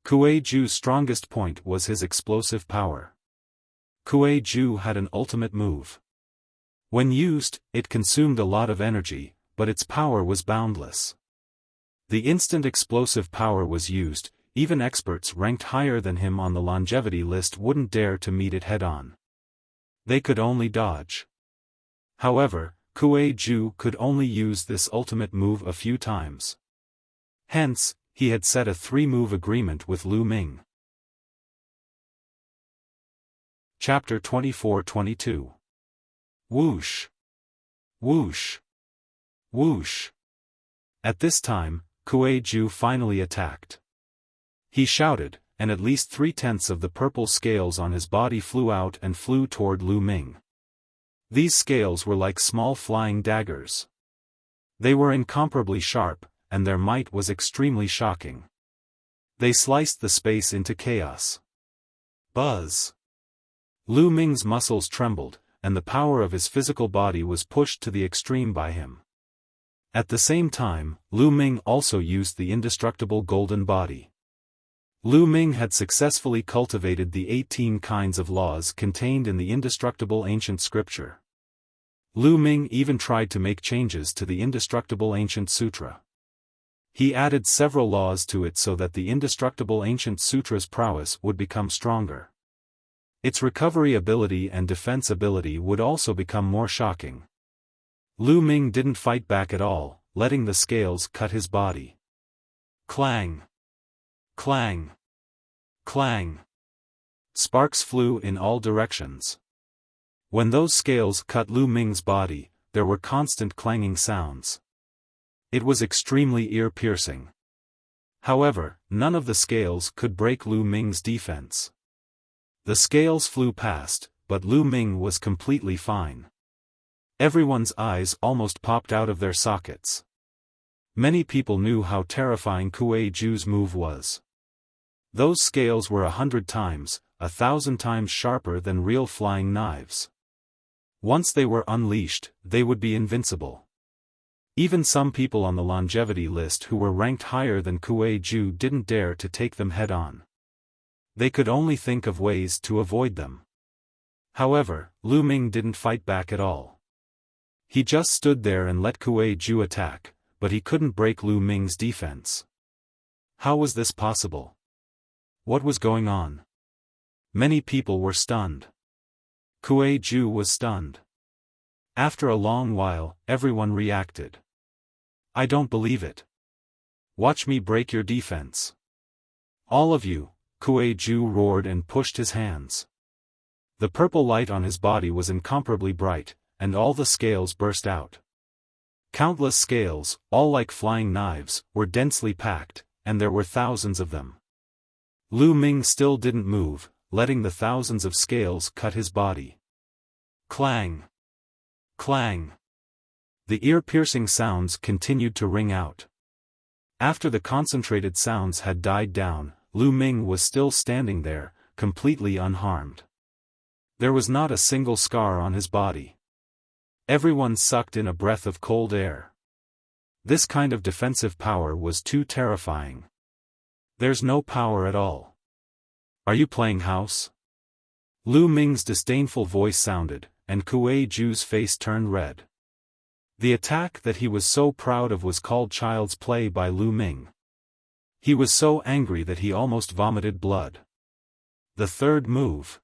Kuei Ju's strongest point was his explosive power. Kuei Ju had an ultimate move. When used, it consumed a lot of energy, but its power was boundless. The instant explosive power was used, even experts ranked higher than him on the longevity list wouldn't dare to meet it head-on. They could only dodge. However, Kuei Ju could only use this ultimate move a few times. Hence, he had set a 3-move agreement with Lu Ming. Chapter 24-22. Whoosh! Whoosh! Whoosh! At this time, Kuei Ju finally attacked. He shouted, and at least 3/10 of the purple scales on his body flew out and flew toward Lu Ming. These scales were like small flying daggers. They were incomparably sharp, and their might was extremely shocking. They sliced the space into chaos. Buzz! Lu Ming's muscles trembled, and the power of his physical body was pushed to the extreme by him. At the same time, Lu Ming also used the indestructible golden body. Lu Ming had successfully cultivated the 18 kinds of laws contained in the indestructible ancient scripture. Lu Ming even tried to make changes to the indestructible ancient sutra. He added several laws to it so that the indestructible ancient sutra's prowess would become stronger. Its recovery ability and defense ability would also become more shocking. Lu Ming didn't fight back at all, letting the scales cut his body. Clang! Clang! Clang! Sparks flew in all directions. When those scales cut Lu Ming's body, there were constant clanging sounds. It was extremely ear-piercing. However, none of the scales could break Lu Ming's defense. The scales flew past, but Lu Ming was completely fine. Everyone's eyes almost popped out of their sockets. Many people knew how terrifying Kuei Ju's move was. Those scales were 100 times, 1,000 times sharper than real flying knives. Once they were unleashed, they would be invincible. Even some people on the longevity list who were ranked higher than Kuei Ju didn't dare to take them head-on. They could only think of ways to avoid them. However, Lu Ming didn't fight back at all. He just stood there and let Kuei Ju attack, but he couldn't break Lu Ming's defense. How was this possible? What was going on? Many people were stunned. Kuei Ju was stunned. After a long while, everyone reacted. I don't believe it. Watch me break your defense. All of you, Kuei Ju roared and pushed his hands. The purple light on his body was incomparably bright, and all the scales burst out. Countless scales, all like flying knives, were densely packed, and there were thousands of them. Lu Ming still didn't move, letting the thousands of scales cut his body. Clang! Clang! The ear-piercing sounds continued to ring out. After the concentrated sounds had died down, Lu Ming was still standing there, completely unharmed. There was not a single scar on his body. Everyone sucked in a breath of cold air. This kind of defensive power was too terrifying. There's no power at all. Are you playing house? Lu Ming's disdainful voice sounded, and Kuei Ju's face turned red. The attack that he was so proud of was called child's play by Lu Ming. He was so angry that he almost vomited blood. The third move.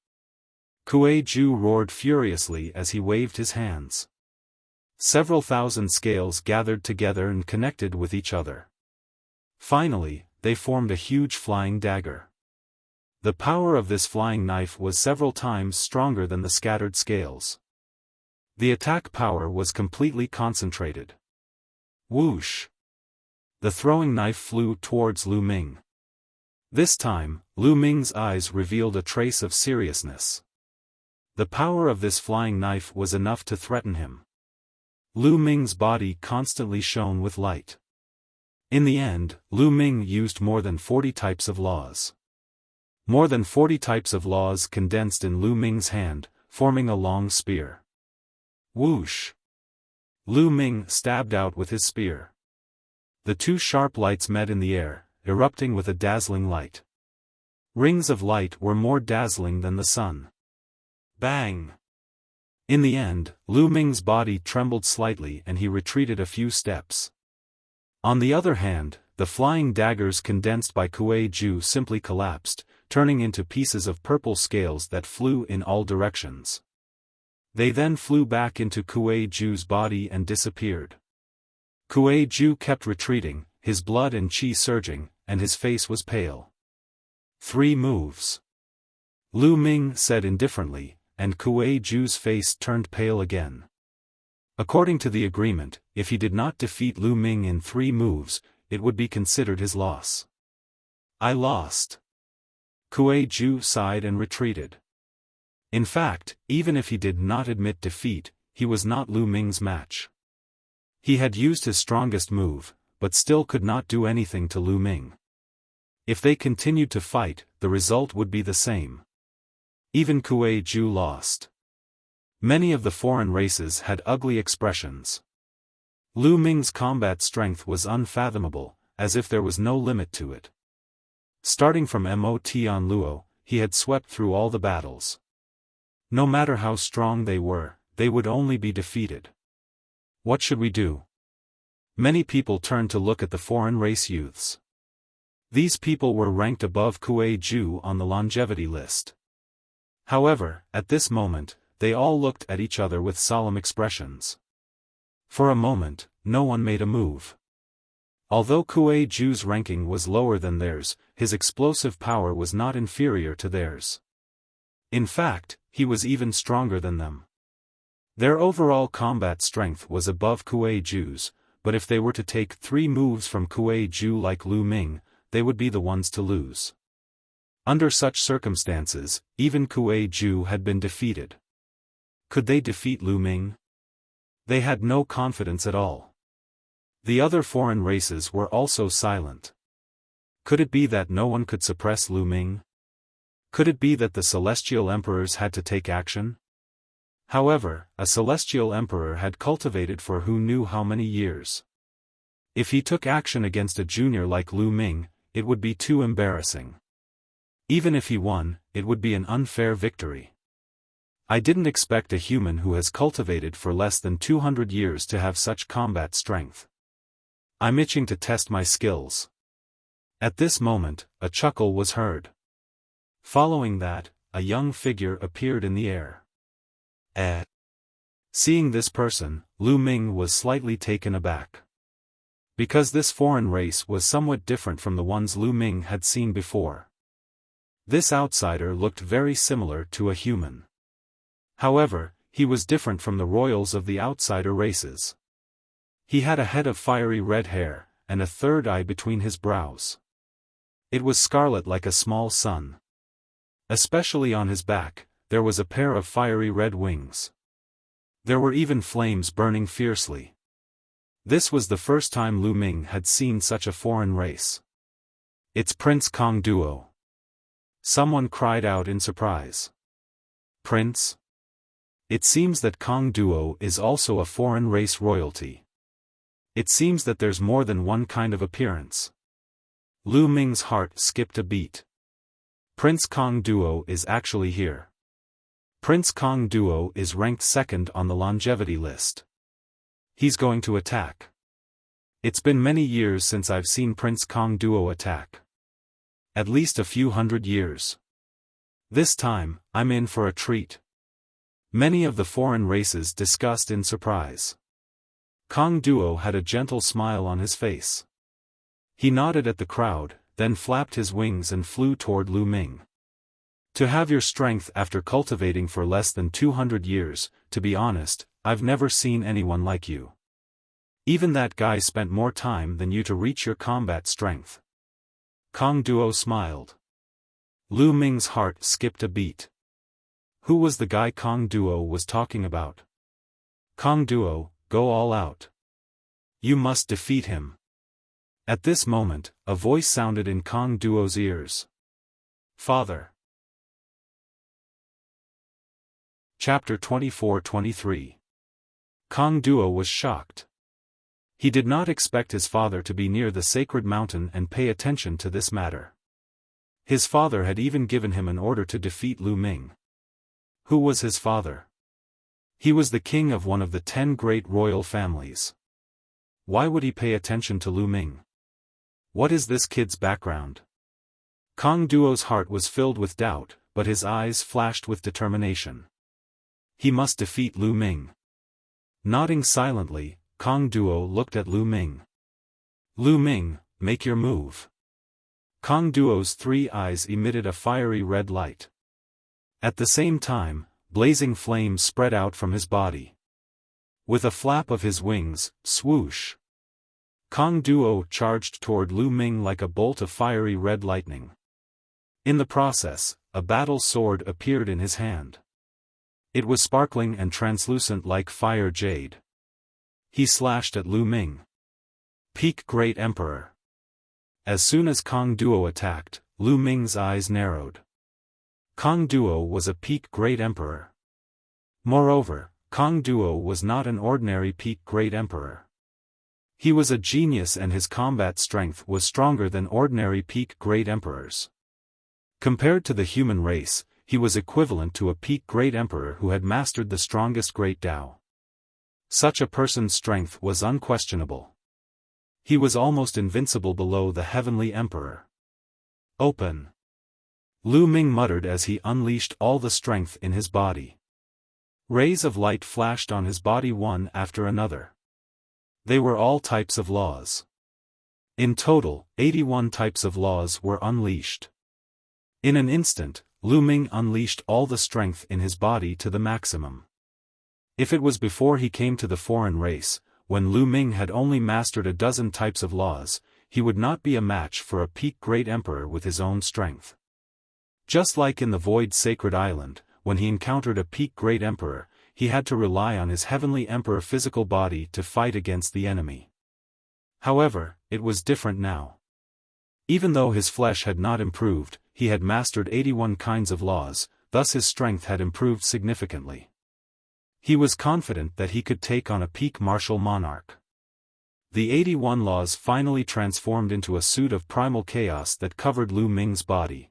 Kuei Ju roared furiously as he waved his hands. Several thousand scales gathered together and connected with each other. Finally, they formed a huge flying dagger. The power of this flying knife was several times stronger than the scattered scales. The attack power was completely concentrated. Whoosh! The throwing knife flew towards Lu Ming. This time, Lu Ming's eyes revealed a trace of seriousness. The power of this flying knife was enough to threaten him. Lu Ming's body constantly shone with light. In the end, Lu Ming used more than 40 types of laws. More than 40 types of laws condensed in Lu Ming's hand, forming a long spear. Whoosh! Lu Ming stabbed out with his spear. The two sharp lights met in the air, erupting with a dazzling light. Rings of light were more dazzling than the sun. Bang! In the end, Lu Ming's body trembled slightly and he retreated a few steps. On the other hand, the flying daggers condensed by Kuei Ju simply collapsed, turning into pieces of purple scales that flew in all directions. They then flew back into Kuei Ju's body and disappeared. Kuei Ju kept retreating, his blood and qi surging, and his face was pale. 3 moves. Lu Ming said indifferently, and Kuei Ju's face turned pale again. According to the agreement, if he did not defeat Lu Ming in 3 moves, it would be considered his loss. I lost. Kuei Ju sighed and retreated. In fact, even if he did not admit defeat, he was not Lu Ming's match. He had used his strongest move, but still could not do anything to Lu Ming. If they continued to fight, the result would be the same. Even Kuei Ju lost. Many of the foreign races had ugly expressions. Lu Ming's combat strength was unfathomable, as if there was no limit to it. Starting from Mot on Luo, he had swept through all the battles. No matter how strong they were, they would only be defeated. What should we do? Many people turned to look at the foreign race youths. These people were ranked above Kuei Ju on the longevity list. However, at this moment, they all looked at each other with solemn expressions. For a moment, no one made a move. Although Kuei Ju's ranking was lower than theirs, his explosive power was not inferior to theirs. In fact, he was even stronger than them. Their overall combat strength was above Kuei Ju's, but if they were to take 3 moves from Kuei Ju like Lu Ming, they would be the ones to lose. Under such circumstances, even Kuei Ju had been defeated. Could they defeat Lu Ming? They had no confidence at all. The other foreign races were also silent. Could it be that no one could suppress Lu Ming? Could it be that the celestial emperors had to take action? However, a celestial emperor had cultivated for who knew how many years. If he took action against a junior like Lu Ming, it would be too embarrassing. Even if he won, it would be an unfair victory. I didn't expect a human who has cultivated for less than 200 years to have such combat strength. I'm itching to test my skills. At this moment, a chuckle was heard. Following that, a young figure appeared in the air. Seeing this person, Lu Ming was slightly taken aback. Because this foreign race was somewhat different from the ones Lu Ming had seen before. This outsider looked very similar to a human. However, he was different from the royals of the outsider races. He had a head of fiery red hair, and a third eye between his brows. It was scarlet like a small sun. Especially on his back, there was a pair of fiery red wings. There were even flames burning fiercely. This was the first time Lu Ming had seen such a foreign race. "It's Prince Kong Duo!" Someone cried out in surprise. "Prince?" It seems that Kong Duo is also a foreign race royalty. It seems that there's more than one kind of appearance. Lu Ming's heart skipped a beat. Prince Kong Duo is actually here. Prince Kong Duo is ranked second on the longevity list. He's going to attack. It's been many years since I've seen Prince Kong Duo attack. At least a few hundred years. This time, I'm in for a treat. Many of the foreign races discussed in surprise. Kong Duo had a gentle smile on his face. He nodded at the crowd, then flapped his wings and flew toward Lu Ming. "To have your strength after cultivating for less than 200 years, to be honest, I've never seen anyone like you. Even that guy spent more time than you to reach your combat strength." Kong Duo smiled. Lu Ming's heart skipped a beat. Who was the guy Kong Duo was talking about? "Kong Duo, go all out. You must defeat him." At this moment, a voice sounded in Kong Duo's ears. "Father." Chapter 24-23. Kong Duo was shocked. He did not expect his father to be near the sacred mountain and pay attention to this matter. His father had even given him an order to defeat Lu Ming. Who was his father? He was the king of one of the 10 great royal families. Why would he pay attention to Lu Ming? What is this kid's background? Kong Duo's heart was filled with doubt, but his eyes flashed with determination. He must defeat Lu Ming. Nodding silently, Kong Duo looked at Lu Ming. "Lu Ming, make your move." Kong Duo's 3 eyes emitted a fiery red light. At the same time, blazing flames spread out from his body. With a flap of his wings, swoosh! Kong Duo charged toward Lu Ming like a bolt of fiery red lightning. In the process, a battle sword appeared in his hand. It was sparkling and translucent like fire jade. He slashed at Lu Ming. Peak Great Emperor. As soon as Kong Duo attacked, Lu Ming's eyes narrowed. Kong Duo was a peak Great Emperor. Moreover, Kong Duo was not an ordinary peak Great Emperor. He was a genius and his combat strength was stronger than ordinary peak Great Emperors. Compared to the human race, he was equivalent to a peak Great Emperor who had mastered the strongest Great Tao. Such a person's strength was unquestionable. He was almost invincible below the Heavenly Emperor. "Open!" Lu Ming muttered as he unleashed all the strength in his body. Rays of light flashed on his body one after another. They were all types of laws. In total, 81 types of laws were unleashed. In an instant, Lu Ming unleashed all the strength in his body to the maximum. If it was before he came to the foreign race, when Lu Ming had only mastered a dozen types of laws, he would not be a match for a peak Great Emperor with his own strength. Just like in the Void Sacred Island, when he encountered a peak Great Emperor, he had to rely on his Heavenly Emperor physical body to fight against the enemy. However, it was different now. Even though his flesh had not improved, he had mastered 81 kinds of laws, thus his strength had improved significantly. He was confident that he could take on a peak martial monarch. The 81 laws finally transformed into a suit of primal chaos that covered Lu Ming's body.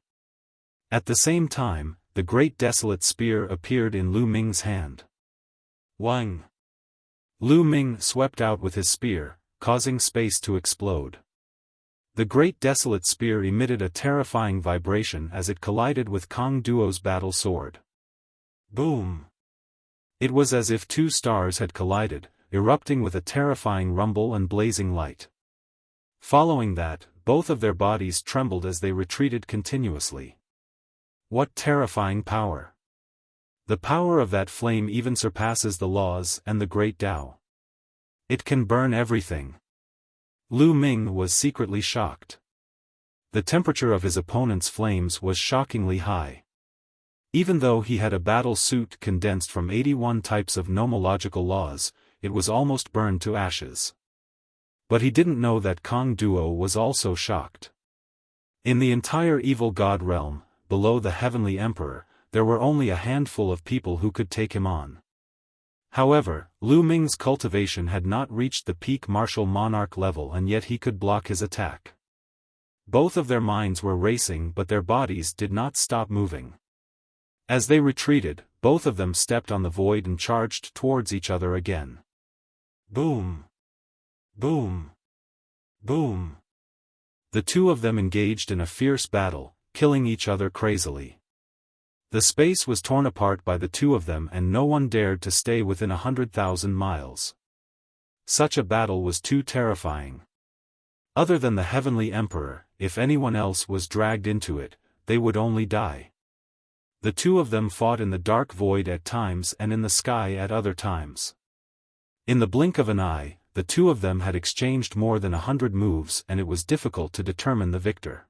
At the same time, the Great Desolate Spear appeared in Lu Ming's hand. Wang! Lu Ming swept out with his spear, causing space to explode. The Great Desolate Spear emitted a terrifying vibration as it collided with Kong Duo's battle sword. Boom! It was as if 2 stars had collided, erupting with a terrifying rumble and blazing light. Following that, both of their bodies trembled as they retreated continuously. What terrifying power! The power of that flame even surpasses the laws and the Great Tao. It can burn everything. Lu Ming was secretly shocked. The temperature of his opponent's flames was shockingly high. Even though he had a battle suit condensed from 81 types of nomological laws, it was almost burned to ashes. But he didn't know that Kong Duo was also shocked. In the entire evil god realm, below the Heavenly Emperor, there were only a handful of people who could take him on. However, Lu Ming's cultivation had not reached the peak martial monarch level, and yet he could block his attack. Both of their minds were racing, but their bodies did not stop moving. As they retreated, both of them stepped on the void and charged towards each other again. Boom! Boom! Boom! The two of them engaged in a fierce battle, killing each other crazily. The space was torn apart by the two of them, and no one dared to stay within 100,000 miles. Such a battle was too terrifying. Other than the Heavenly Emperor, if anyone else was dragged into it, they would only die. The two of them fought in the dark void at times and in the sky at other times. In the blink of an eye, the two of them had exchanged more than 100 moves, and it was difficult to determine the victor.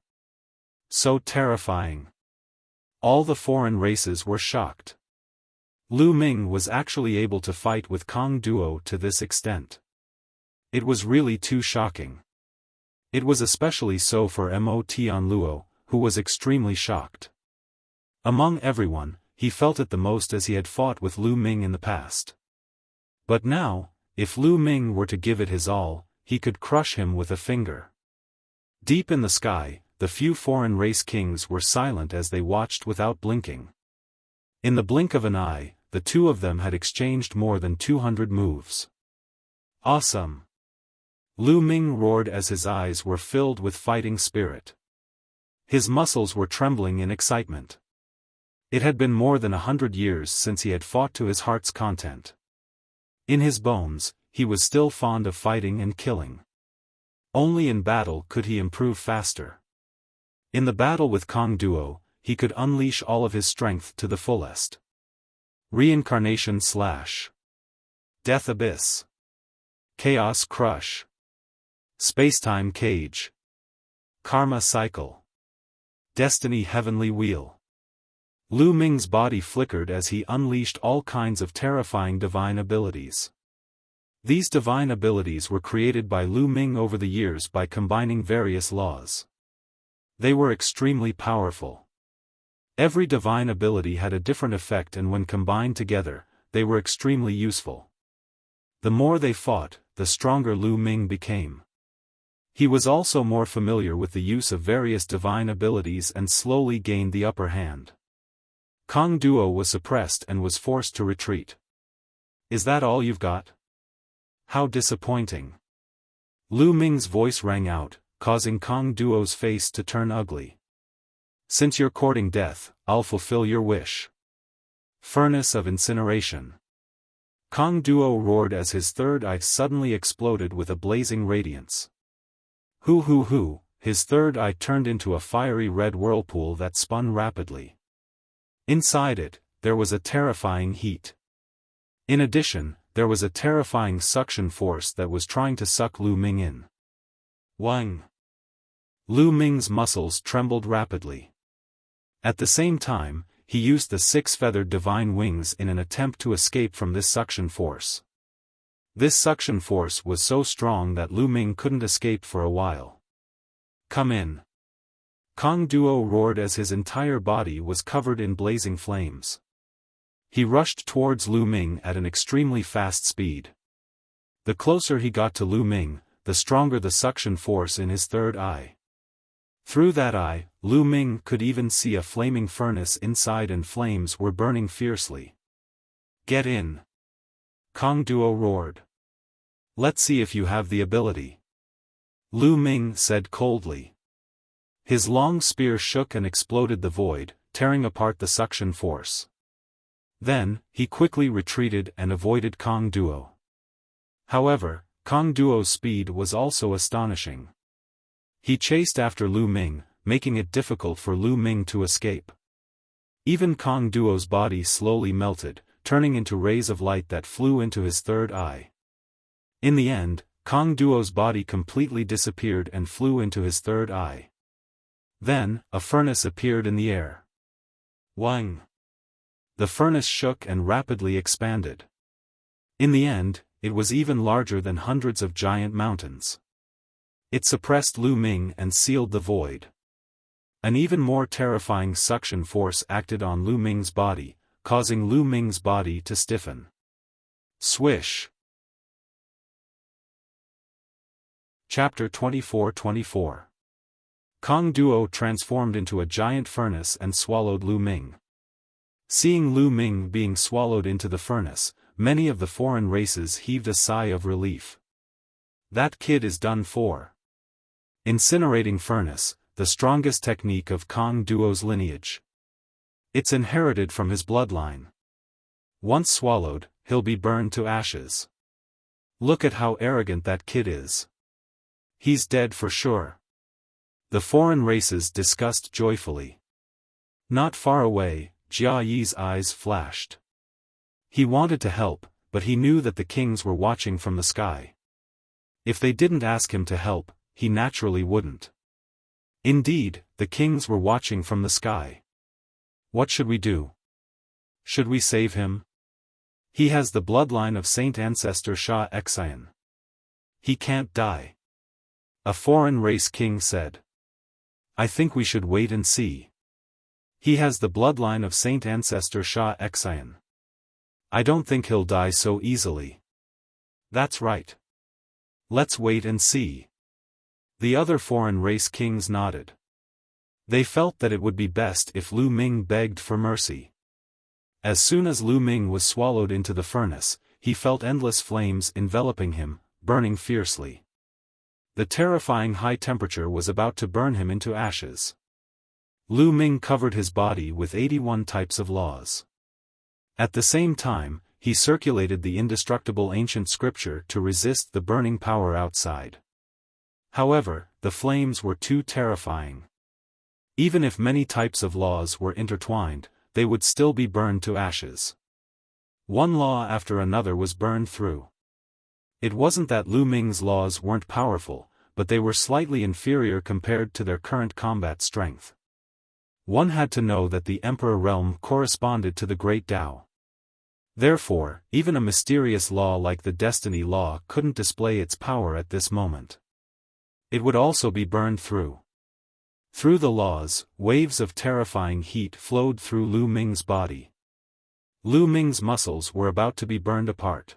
So terrifying. All the foreign races were shocked. Lu Ming was actually able to fight with Kong Duo to this extent. It was really too shocking. It was especially so for Mot Luo, who was extremely shocked. Among everyone, he felt it the most as he had fought with Lu Ming in the past. But now, if Lu Ming were to give it his all, he could crush him with a finger. Deep in the sky, the few foreign race kings were silent as they watched without blinking. In the blink of an eye, the two of them had exchanged more than 200 moves. Awesome! Lu Ming roared as his eyes were filled with fighting spirit. His muscles were trembling in excitement. It had been more than 100 years since he had fought to his heart's content. In his bones, he was still fond of fighting and killing. Only in battle could he improve faster. In the battle with Kong Duo, he could unleash all of his strength to the fullest. Reincarnation / Death Abyss. Chaos Crush. Spacetime Cage. Karma Cycle. Destiny Heavenly Wheel. Lu Ming's body flickered as he unleashed all kinds of terrifying divine abilities. These divine abilities were created by Lu Ming over the years by combining various laws. They were extremely powerful. Every divine ability had a different effect, and when combined together, they were extremely useful. The more they fought, the stronger Lu Ming became. He was also more familiar with the use of various divine abilities and slowly gained the upper hand. Kong Duo was suppressed and was forced to retreat. Is that all you've got? How disappointing. Lu Ming's voice rang out, causing Kong Duo's face to turn ugly. Since you're courting death, I'll fulfill your wish. Furnace of Incineration. Kong Duo roared as his third eye suddenly exploded with a blazing radiance. Hoo! His third eye turned into a fiery red whirlpool that spun rapidly. Inside it, there was a terrifying heat. In addition, there was a terrifying suction force that was trying to suck Lu Ming in. Wang! Lu Ming's muscles trembled rapidly. At the same time, he used the 6-feathered divine wings in an attempt to escape from this suction force. This suction force was so strong that Lu Ming couldn't escape for a while. Come in! Kong Duo roared as his entire body was covered in blazing flames. He rushed towards Lu Ming at an extremely fast speed. The closer he got to Lu Ming, the stronger the suction force in his third eye. Through that eye, Lu Ming could even see a flaming furnace inside, and flames were burning fiercely. Get in! Kong Duo roared. Let's see if you have the ability. Lu Ming said coldly. His long spear shook and exploded the void, tearing apart the suction force. Then, he quickly retreated and avoided Kong Duo. However, Kong Duo's speed was also astonishing. He chased after Lu Ming, making it difficult for Lu Ming to escape. Even Kong Duo's body slowly melted, turning into rays of light that flew into his third eye. In the end, Kong Duo's body completely disappeared and flew into his third eye. Then, a furnace appeared in the air. Wang! The furnace shook and rapidly expanded. In the end, it was even larger than hundreds of giant mountains. It suppressed Lu Ming and sealed the void. An even more terrifying suction force acted on Lu Ming's body, causing Lu Ming's body to stiffen. Swish. Chapter 24-24. Kong Duo transformed into a giant furnace and swallowed Lu Ming. Seeing Lu Ming being swallowed into the furnace, many of the foreign races heaved a sigh of relief. That kid is done for. Incinerating furnace, the strongest technique of Kong Duo's lineage. It's inherited from his bloodline. Once swallowed, he'll be burned to ashes. Look at how arrogant that kid is. He's dead for sure. The foreign races discussed joyfully. Not far away, Jia Yi's eyes flashed. He wanted to help, but he knew that the kings were watching from the sky. If they didn't ask him to help, he naturally wouldn't. Indeed, the kings were watching from the sky. What should we do? Should we save him? He has the bloodline of Saint Ancestor Xiaofan. He can't die. A foreign race king said. I think we should wait and see. He has the bloodline of Saint Ancestor Xiaofan. I don't think he'll die so easily. That's right. Let's wait and see. The other foreign race kings nodded. They felt that it would be best if Lu Ming begged for mercy. As soon as Lu Ming was swallowed into the furnace, he felt endless flames enveloping him, burning fiercely. The terrifying high temperature was about to burn him into ashes. Lu Ming covered his body with 81 types of laws. At the same time, he circulated the indestructible ancient scripture to resist the burning power outside. However, the flames were too terrifying. Even if many types of laws were intertwined, they would still be burned to ashes. One law after another was burned through. It wasn't that Lu Ming's laws weren't powerful, but they were slightly inferior compared to their current combat strength. One had to know that the Emperor realm corresponded to the Great Tao. Therefore, even a mysterious law like the Destiny Law couldn't display its power at this moment. It would also be burned through. Through the laws, waves of terrifying heat flowed through Lu Ming's body. Lu Ming's muscles were about to be burned apart.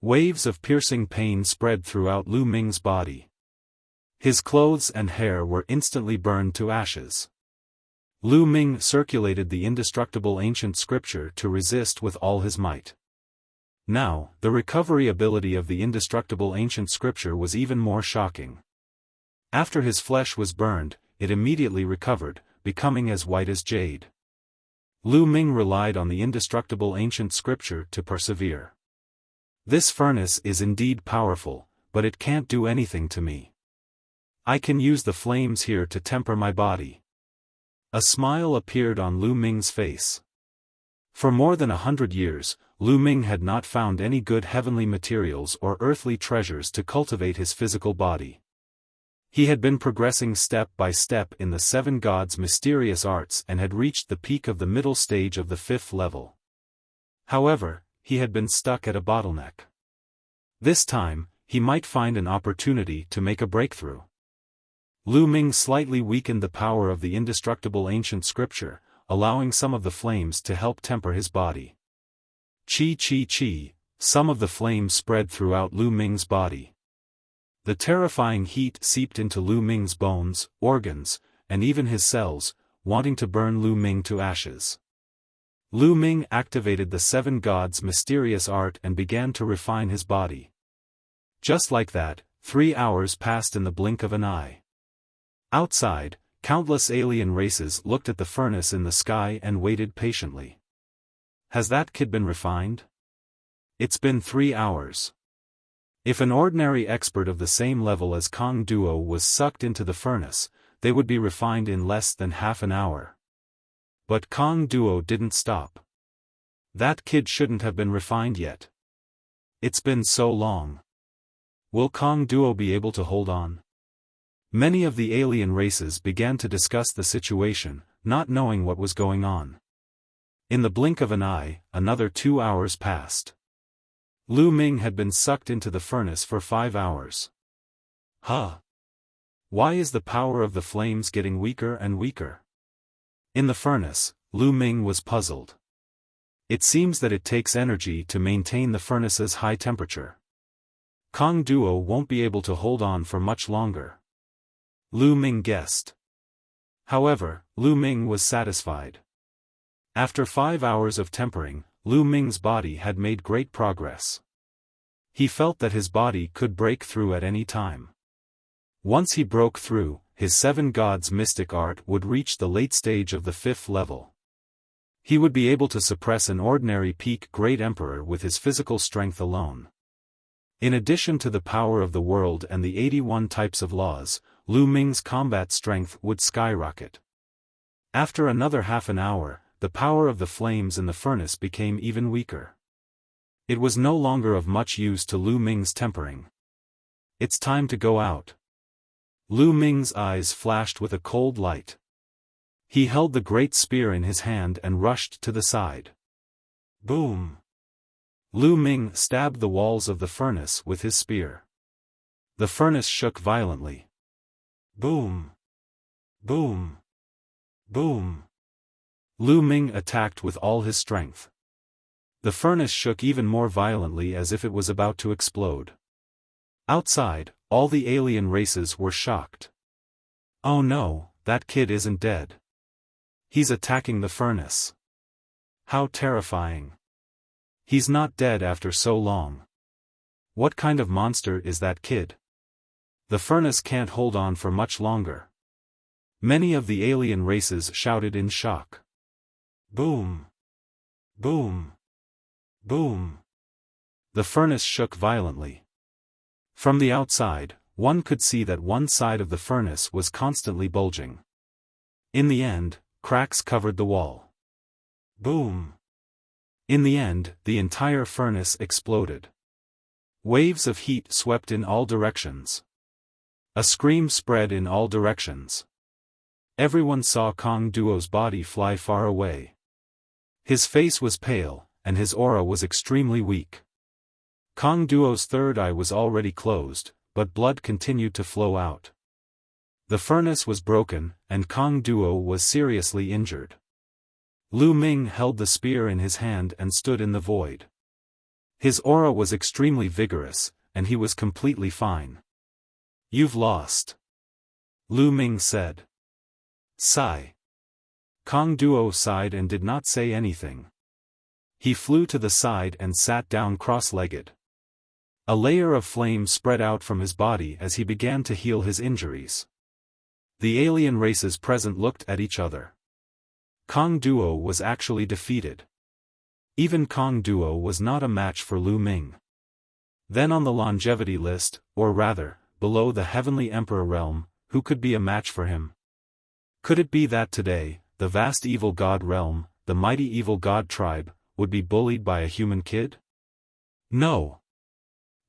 Waves of piercing pain spread throughout Lu Ming's body. His clothes and hair were instantly burned to ashes. Lu Ming circulated the indestructible ancient scripture to resist with all his might. Now, the recovery ability of the indestructible ancient scripture was even more shocking. After his flesh was burned, it immediately recovered, becoming as white as jade. Lu Ming relied on the indestructible ancient scripture to persevere. This furnace is indeed powerful, but it can't do anything to me. I can use the flames here to temper my body. A smile appeared on Lu Ming's face. For more than 100 years, Lu Ming had not found any good heavenly materials or earthly treasures to cultivate his physical body. He had been progressing step by step in the 7 gods' mysterious arts and had reached the peak of the middle stage of the 5th level. However, he had been stuck at a bottleneck. This time, he might find an opportunity to make a breakthrough. Lu Ming slightly weakened the power of the indestructible ancient scripture, allowing some of the flames to help temper his body. Chi chi chi, some of the flames spread throughout Lu Ming's body. The terrifying heat seeped into Lu Ming's bones, organs, and even his cells, wanting to burn Lu Ming to ashes. Lu Ming activated the 7 gods' mysterious art and began to refine his body. Just like that, 3 hours passed in the blink of an eye. Outside, countless alien races looked at the furnace in the sky and waited patiently. Has that kid been refined? It's been 3 hours. If an ordinary expert of the same level as Kong Duo was sucked into the furnace, they would be refined in less than half an hour. But Kong Duo didn't stop. That kid shouldn't have been refined yet. It's been so long. Will Kong Duo be able to hold on? Many of the alien races began to discuss the situation, not knowing what was going on. In the blink of an eye, another 2 hours passed. Lu Ming had been sucked into the furnace for 5 hours. Huh. Why is the power of the flames getting weaker and weaker? In the furnace, Lu Ming was puzzled. It seems that it takes energy to maintain the furnace's high temperature. Kong Duo won't be able to hold on for much longer. Lu Ming guessed. However, Lu Ming was satisfied. After 5 hours of tempering, Lu Ming's body had made great progress. He felt that his body could break through at any time. Once he broke through, his 7 gods' mystic art would reach the late stage of the 5th level. He would be able to suppress an ordinary peak Great Emperor with his physical strength alone. In addition to the power of the world and the 81 types of laws, Lu Ming's combat strength would skyrocket. After another half an hour, the power of the flames in the furnace became even weaker. It was no longer of much use to Lu Ming's tempering. It's time to go out. Lu Ming's eyes flashed with a cold light. He held the great spear in his hand and rushed to the side. Boom! Lu Ming stabbed the walls of the furnace with his spear. The furnace shook violently. Boom! Boom! Boom! Lu Ming attacked with all his strength. The furnace shook even more violently as if it was about to explode. Outside, all the alien races were shocked. Oh no, that kid isn't dead. He's attacking the furnace. How terrifying. He's not dead after so long. What kind of monster is that kid? The furnace can't hold on for much longer. Many of the alien races shouted in shock. Boom! Boom! Boom! The furnace shook violently. From the outside, one could see that one side of the furnace was constantly bulging. In the end, cracks covered the wall. Boom! In the end, the entire furnace exploded. Waves of heat swept in all directions. A scream spread in all directions. Everyone saw Kong Duo's body fly far away. His face was pale, and his aura was extremely weak. Kong Duo's third eye was already closed, but blood continued to flow out. The furnace was broken, and Kong Duo was seriously injured. Lu Ming held the spear in his hand and stood in the void. His aura was extremely vigorous, and he was completely fine. You've lost. Lu Ming said. Sigh. Kong Duo sighed and did not say anything. He flew to the side and sat down cross-legged. A layer of flame spread out from his body as he began to heal his injuries. The alien races present looked at each other. Kong Duo was actually defeated. Even Kong Duo was not a match for Lu Ming. Then on the longevity list, or rather, below the Heavenly Emperor realm, who could be a match for him? Could it be that today, the vast evil god realm, the mighty evil god tribe, would be bullied by a human kid? No.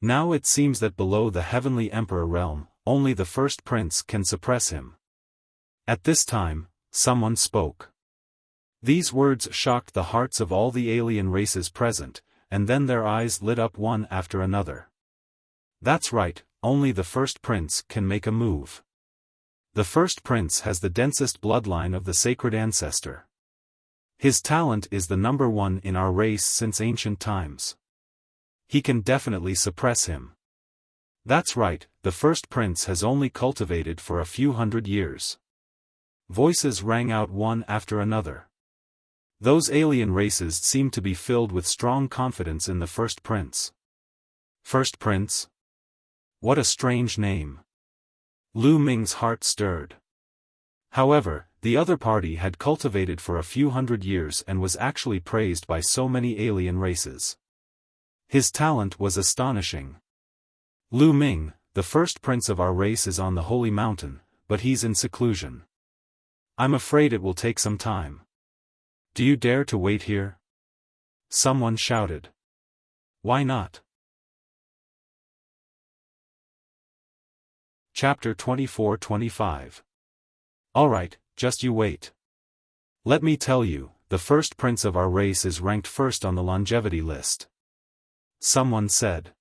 Now it seems that below the Heavenly Emperor realm, only the first prince can suppress him. At this time, someone spoke. These words shocked the hearts of all the alien races present, and then their eyes lit up one after another. That's right, only the first prince can make a move. The first prince has the densest bloodline of the sacred ancestor. His talent is the number one in our race since ancient times. He can definitely suppress him. That's right, the first prince has only cultivated for a few hundred years. Voices rang out one after another. Those alien races seemed to be filled with strong confidence in the first prince. First prince? What a strange name. Lu Ming's heart stirred. However, the other party had cultivated for a few hundred years and was actually praised by so many alien races. His talent was astonishing. Lu Ming, the first prince of our race, is on the holy mountain, but he's in seclusion. I'm afraid it will take some time. Do you dare to wait here? Someone shouted. Why not? Chapter 24-25. Alright, just you wait. Let me tell you, the first prince of our race is ranked first on the longevity list. Someone said.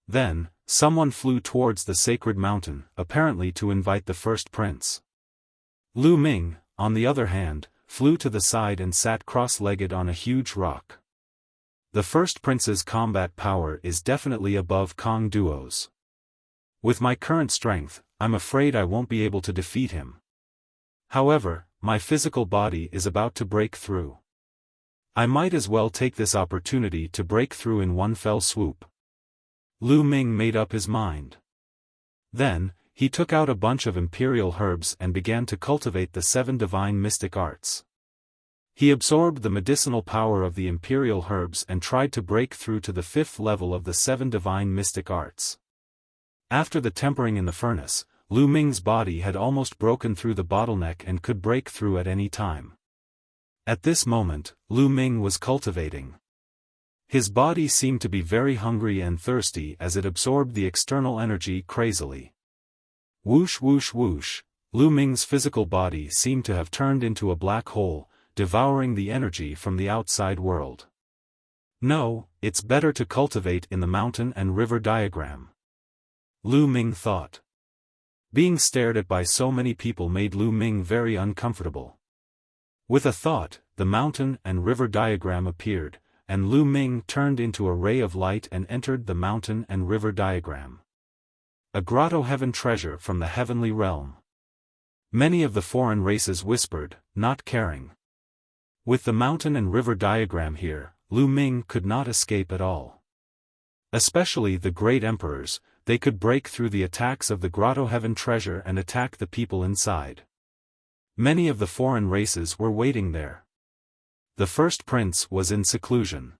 Then, someone flew towards the sacred mountain, apparently to invite the first prince. Lu Ming, on the other hand, flew to the side and sat cross-legged on a huge rock. The first prince's combat power is definitely above Kong Duo's. With my current strength, I'm afraid I won't be able to defeat him. However, my physical body is about to break through. I might as well take this opportunity to break through in one fell swoop. Lu Ming made up his mind. Then, he took out a bunch of imperial herbs and began to cultivate the 7 divine mystic arts. He absorbed the medicinal power of the imperial herbs and tried to break through to the 5th level of the 7 divine mystic arts. After the tempering in the furnace, Lu Ming's body had almost broken through the bottleneck and could break through at any time. At this moment, Lu Ming was cultivating. His body seemed to be very hungry and thirsty as it absorbed the external energy crazily. Whoosh whoosh whoosh, Lu Ming's physical body seemed to have turned into a black hole, devouring the energy from the outside world. No, it's better to cultivate in the mountain and river diagram. Lu Ming thought. Being stared at by so many people made Lu Ming very uncomfortable. With a thought, the mountain and river diagram appeared, and Lu Ming turned into a ray of light and entered the mountain and river diagram. A grotto heaven treasure from the heavenly realm. Many of the foreign races whispered, not caring. With the mountain and river diagram here, Lu Ming could not escape at all. Especially the great emperors, they could break through the attacks of the grotto heaven treasure and attack the people inside. Many of the foreign races were waiting there. The first prince was in seclusion.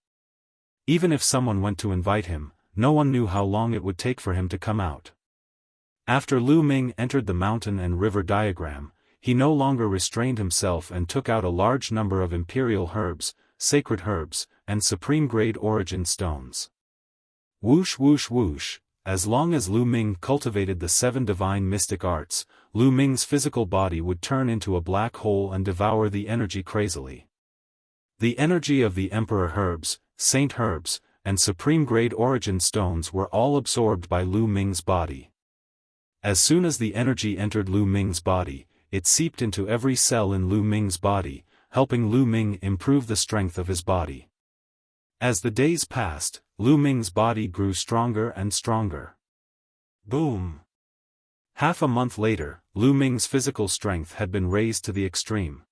Even if someone went to invite him, no one knew how long it would take for him to come out. After Lu Ming entered the mountain and river diagram, he no longer restrained himself and took out a large number of imperial herbs, sacred herbs, and supreme-grade origin stones. Whoosh whoosh whoosh, as long as Lu Ming cultivated the 7 divine mystic arts, Lu Ming's physical body would turn into a black hole and devour the energy crazily. The energy of the emperor herbs, saint herbs, and supreme-grade origin stones were all absorbed by Lu Ming's body. As soon as the energy entered Lu Ming's body, it seeped into every cell in Lu Ming's body, helping Lu Ming improve the strength of his body. As the days passed, Lu Ming's body grew stronger and stronger. Boom! Half a month later, Lu Ming's physical strength had been raised to the extreme.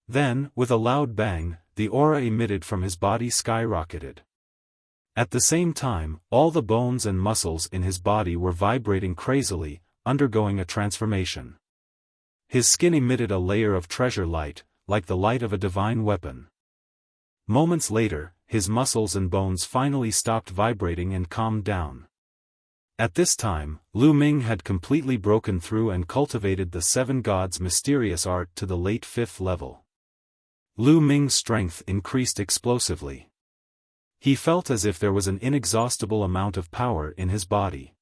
Then, with a loud bang, the aura emitted from his body skyrocketed. At the same time, all the bones and muscles in his body were vibrating crazily, undergoing a transformation. His skin emitted a layer of treasure light, like the light of a divine weapon. Moments later, his muscles and bones finally stopped vibrating and calmed down. At this time, Lu Ming had completely broken through and cultivated the 7 gods' mysterious art to the late 5th level. Lu Ming's strength increased explosively. He felt as if there was an inexhaustible amount of power in his body.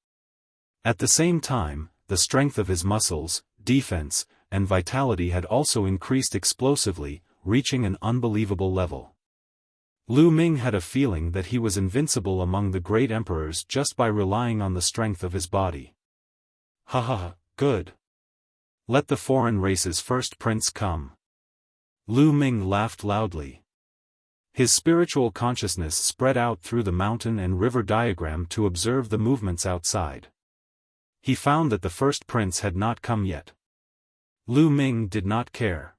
At the same time, the strength of his muscles, defense, and vitality had also increased explosively, reaching an unbelievable level. Lu Ming had a feeling that he was invincible among the great emperors just by relying on the strength of his body. Ha ha, good. Let the foreign race's first prince come. Lu Ming laughed loudly. His spiritual consciousness spread out through the mountain and river diagram to observe the movements outside. He found that the first prince had not come yet. Lu Ming did not care.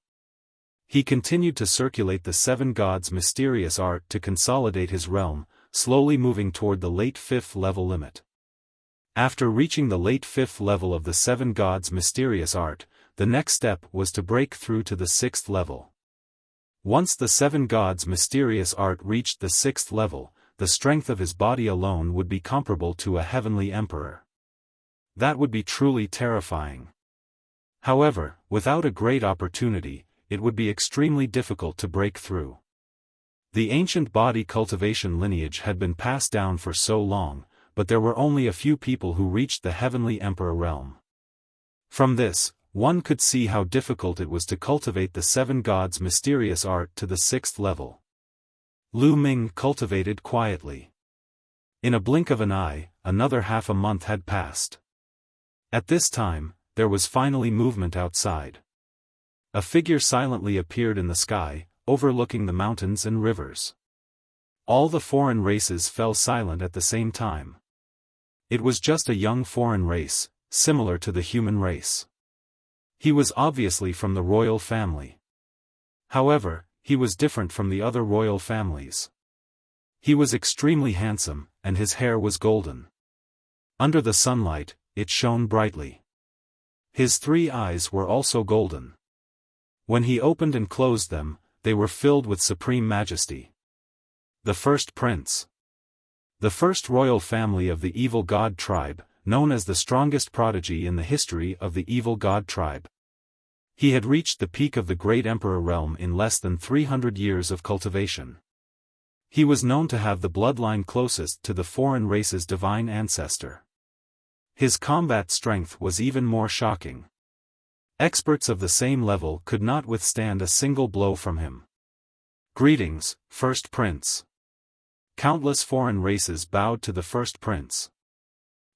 He continued to circulate the 7 gods' mysterious art to consolidate his realm, slowly moving toward the late 5th level limit. After reaching the late 5th level of the 7 gods' mysterious art, the next step was to break through to the 6th level. Once the 7 gods' mysterious art reached the 6th level, the strength of his body alone would be comparable to a heavenly emperor. That would be truly terrifying. However, without a great opportunity, it would be extremely difficult to break through. The ancient body cultivation lineage had been passed down for so long, but there were only a few people who reached the heavenly emperor realm. From this, one could see how difficult it was to cultivate the 7 gods' mysterious art to the 6th level. Lu Ming cultivated quietly. In a blink of an eye, another half a month had passed. At this time, there was finally movement outside. A figure silently appeared in the sky, overlooking the mountains and rivers. All the foreign races fell silent at the same time. It was just a young foreign race, similar to the human race. He was obviously from the royal family. However, he was different from the other royal families. He was extremely handsome, and his hair was golden. Under the sunlight, it shone brightly. His 3 eyes were also golden. When he opened and closed them, they were filled with supreme majesty. The first prince. The first royal family of the evil god tribe, known as the strongest prodigy in the history of the evil god tribe. He had reached the peak of the great emperor realm in less than 300 years of cultivation. He was known to have the bloodline closest to the foreign race's divine ancestor. His combat strength was even more shocking. Experts of the same level could not withstand a single blow from him. Greetings, First Prince. Countless foreign races bowed to the first prince.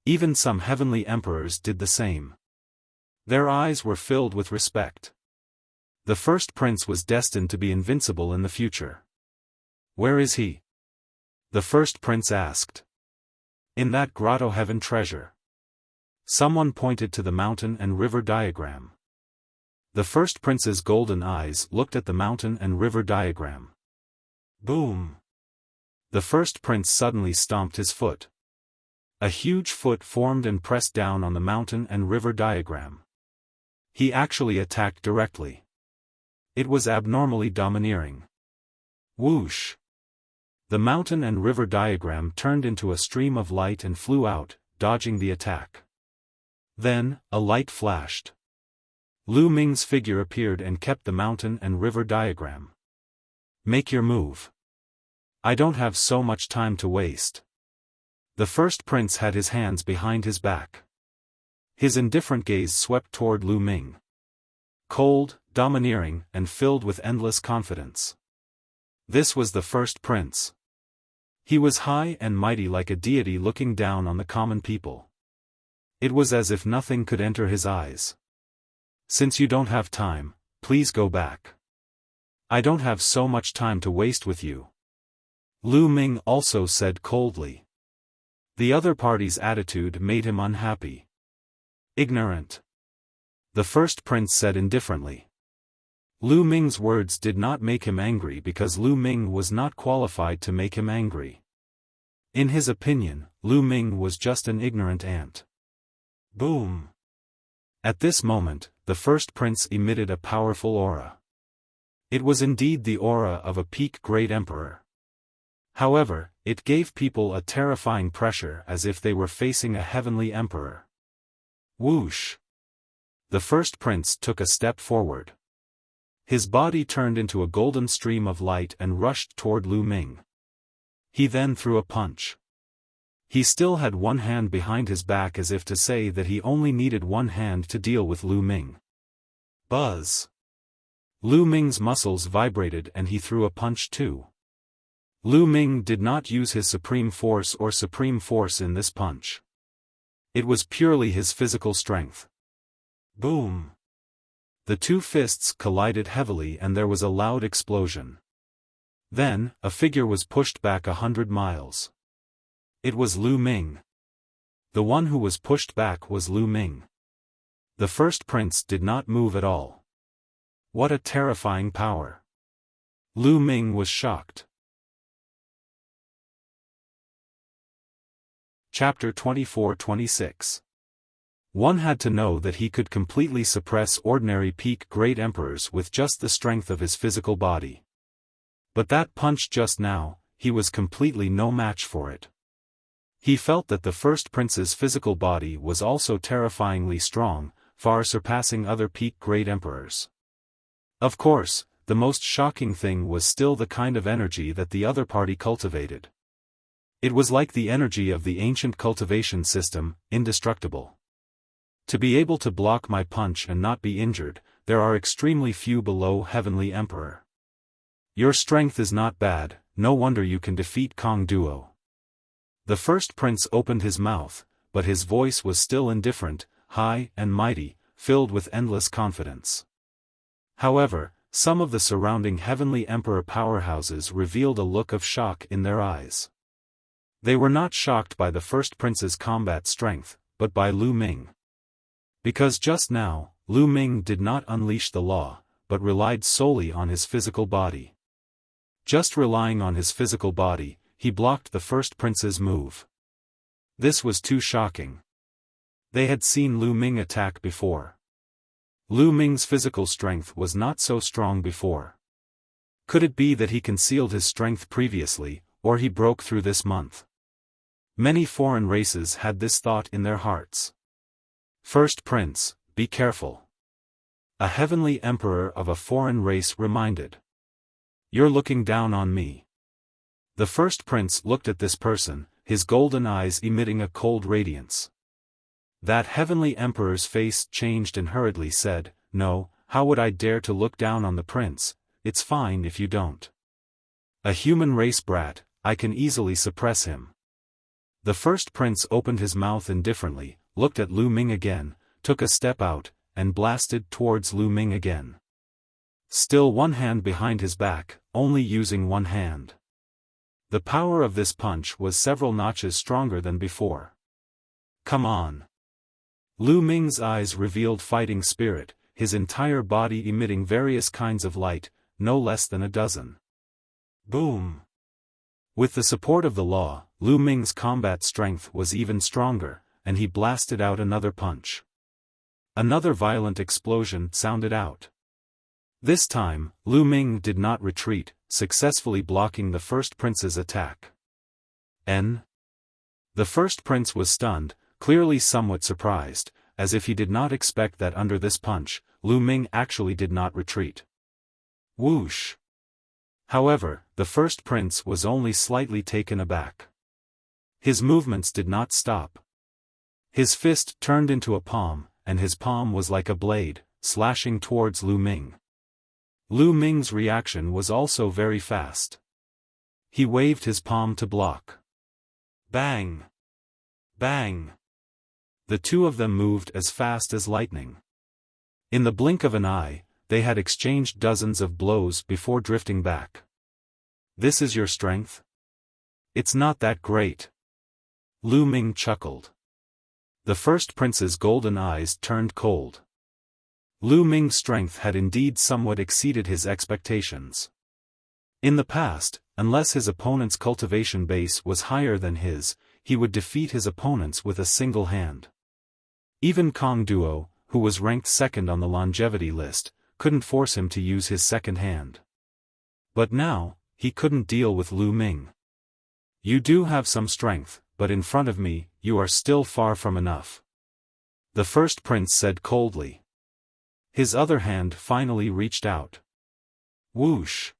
Even some heavenly emperors did the same. Their eyes were filled with respect. The first prince was destined to be invincible in the future. Where is he? The first prince asked. In that grotto heaven treasure. Someone pointed to the mountain and river diagram. The first prince's golden eyes looked at the mountain and river diagram. Boom! The first prince suddenly stomped his foot. A huge foot formed and pressed down on the mountain and river diagram. He actually attacked directly. It was abnormally domineering. Whoosh! The mountain and river diagram turned into a stream of light and flew out, dodging the attack. Then, a light flashed. Lu Ming's figure appeared and kept the mountain and river diagram. Make your move. I don't have so much time to waste. The first prince had his hands behind his back. His indifferent gaze swept toward Lu Ming. Cold, domineering, and filled with endless confidence. This was the first prince. He was high and mighty like a deity looking down on the common people. It was as if nothing could enter his eyes. Since you don't have time, please go back. I don't have so much time to waste with you. Lu Ming also said coldly. The other party's attitude made him unhappy. Ignorant. The first prince said indifferently. Lu Ming's words did not make him angry because Lu Ming was not qualified to make him angry. In his opinion, Lu Ming was just an ignorant ant. Boom! At this moment, the first prince emitted a powerful aura. It was indeed the aura of a peak great emperor. However, it gave people a terrifying pressure as if they were facing a heavenly emperor. Whoosh! The first prince took a step forward. His body turned into a golden stream of light and rushed toward Lu Ming. He then threw a punch. He still had one hand behind his back as if to say that he only needed one hand to deal with Lu Ming. Buzz! Lu Ming's muscles vibrated and he threw a punch too. Lu Ming did not use his supreme force in this punch. It was purely his physical strength. Boom! The two fists collided heavily and there was a loud explosion. Then, a figure was pushed back 100 miles. It was Lu Ming. The one who was pushed back was Lu Ming. The first prince did not move at all. What a terrifying power! Lu Ming was shocked. Chapter 24-26. One had to know that he could completely suppress ordinary peak great emperors with just the strength of his physical body. But that punch just now, he was completely no match for it. He felt that the first prince's physical body was also terrifyingly strong, far surpassing other peak great emperors. Of course, the most shocking thing was still the kind of energy that the other party cultivated. It was like the energy of the ancient cultivation system, indestructible. To be able to block my punch and not be injured, there are extremely few below Heavenly Emperor. Your strength is not bad, no wonder you can defeat Kong Duo. The first prince opened his mouth, but his voice was still indifferent, high and mighty, filled with endless confidence. However, some of the surrounding heavenly emperor powerhouses revealed a look of shock in their eyes. They were not shocked by the first prince's combat strength, but by Lu Ming. Because just now, Lu Ming did not unleash the law, but relied solely on his physical body. Just relying on his physical body, he blocked the first prince's move. This was too shocking. They had seen Lu Ming attack before. Lu Ming's physical strength was not so strong before. Could it be that he concealed his strength previously, or he broke through this month? Many foreign races had this thought in their hearts. First prince, be careful. A heavenly emperor of a foreign race reminded. You're looking down on me. The first prince looked at this person, his golden eyes emitting a cold radiance. That heavenly emperor's face changed and hurriedly said, "No, how would I dare to look down on the prince? It's fine if you don't. A human race brat, I can easily suppress him." The first prince opened his mouth indifferently, looked at Lu Ming again, took a step out, and blasted towards Lu Ming again. Still one hand behind his back, only using one hand. The power of this punch was several notches stronger than before. Come on. Lu Ming's eyes revealed fighting spirit, his entire body emitting various kinds of light, no less than a dozen. Boom! With the support of the law, Lu Ming's combat strength was even stronger, and he blasted out another punch. Another violent explosion sounded out. This time, Lu Ming did not retreat, successfully blocking the first prince's attack. The first prince was stunned, clearly somewhat surprised, as if he did not expect that under this punch, Lu Ming actually did not retreat. Whoosh! However, the first prince was only slightly taken aback. His movements did not stop. His fist turned into a palm, and his palm was like a blade, slashing towards Lu Ming. Lu Ming's reaction was also very fast. He waved his palm to block. Bang! Bang! The two of them moved as fast as lightning. In the blink of an eye, they had exchanged dozens of blows before drifting back. This is your strength? It's not that great. Lu Ming chuckled. The first prince's golden eyes turned cold. Lu Ming's strength had indeed somewhat exceeded his expectations. In the past, unless his opponent's cultivation base was higher than his, he would defeat his opponents with a single hand. Even Kong Duo, who was ranked second on the longevity list, couldn't force him to use his second hand. But now, he couldn't deal with Lu Ming. You do have some strength, but in front of me, you are still far from enough. The first prince said coldly. His other hand finally reached out. Whoosh!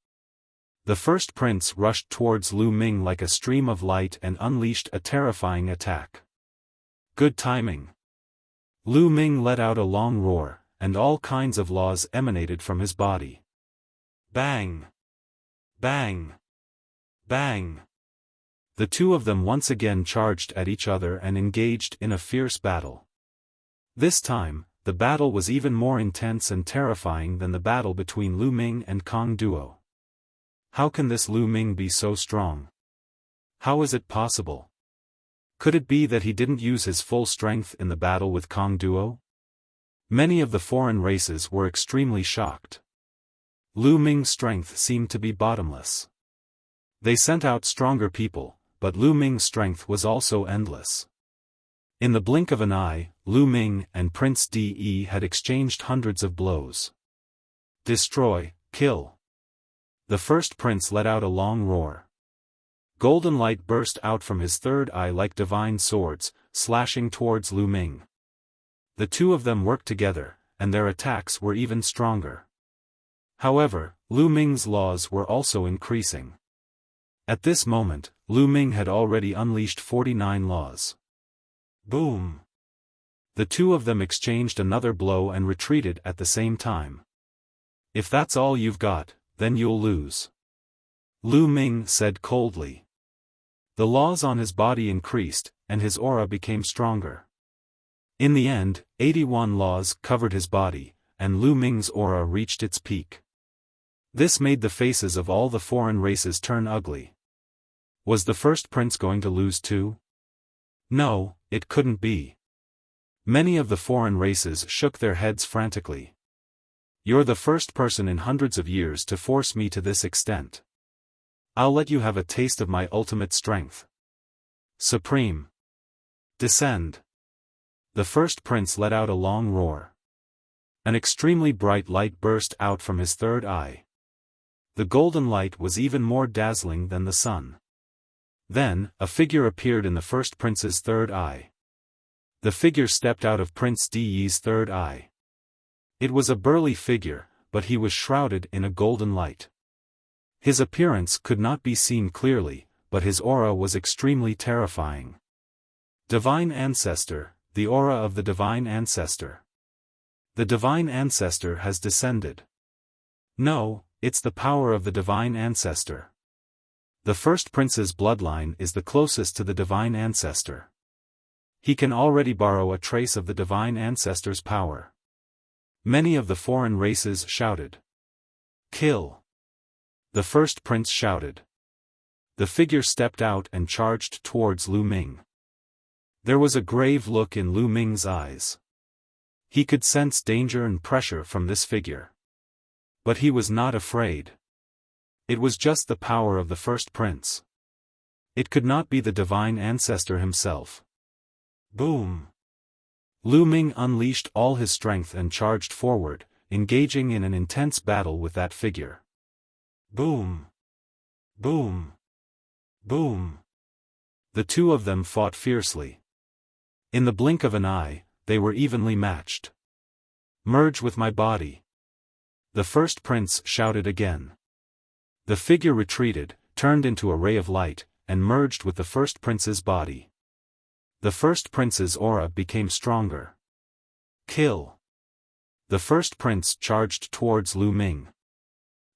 The first prince rushed towards Lu Ming like a stream of light and unleashed a terrifying attack. Good timing. Lu Ming let out a long roar, and all kinds of laws emanated from his body. Bang! Bang! Bang! The two of them once again charged at each other and engaged in a fierce battle. This time, the battle was even more intense and terrifying than the battle between Lu Ming and Kong Duo. How can this Lu Ming be so strong? How is it possible? Could it be that he didn't use his full strength in the battle with Kong Duo? Many of the foreign races were extremely shocked. Lu Ming's strength seemed to be bottomless. They sent out stronger people, but Lu Ming's strength was also endless. In the blink of an eye, Lu Ming and Prince De had exchanged hundreds of blows. Destroy, kill. The first prince let out a long roar. Golden light burst out from his third eye like divine swords, slashing towards Lu Ming. The two of them worked together, and their attacks were even stronger. However, Lu Ming's laws were also increasing. At this moment, Lu Ming had already unleashed 49 laws. Boom! The two of them exchanged another blow and retreated at the same time. If that's all you've got, then you'll lose. Lu Ming said coldly. The laws on his body increased, and his aura became stronger. In the end, 81 laws covered his body, and Lu Ming's aura reached its peak. This made the faces of all the foreign races turn ugly. Was the first prince going to lose too? No, it couldn't be. Many of the foreign races shook their heads frantically. You're the first person in hundreds of years to force me to this extent. I'll let you have a taste of my ultimate strength. Supreme. Descend. The first prince let out a long roar. An extremely bright light burst out from his third eye. The golden light was even more dazzling than the sun. Then, a figure appeared in the first prince's third eye. The figure stepped out of Prince Di's third eye. It was a burly figure, but he was shrouded in a golden light. His appearance could not be seen clearly, but his aura was extremely terrifying. Divine Ancestor, the aura of the Divine Ancestor. The Divine Ancestor has descended. No, it's the power of the Divine Ancestor. The first prince's bloodline is the closest to the Divine Ancestor. He can already borrow a trace of the Divine Ancestor's power. Many of the foreign races shouted. Kill! The first prince shouted. The figure stepped out and charged towards Lu Ming. There was a grave look in Lu Ming's eyes. He could sense danger and pressure from this figure. But he was not afraid. It was just the power of the first prince. It could not be the Divine Ancestor himself. Boom! Lu Ming unleashed all his strength and charged forward, engaging in an intense battle with that figure. Boom! Boom! Boom! The two of them fought fiercely. In the blink of an eye, they were evenly matched. Merge with my body. The first prince shouted again. The figure retreated, turned into a ray of light, and merged with the first prince's body. The first prince's aura became stronger. Kill! The first prince charged towards Lu Ming.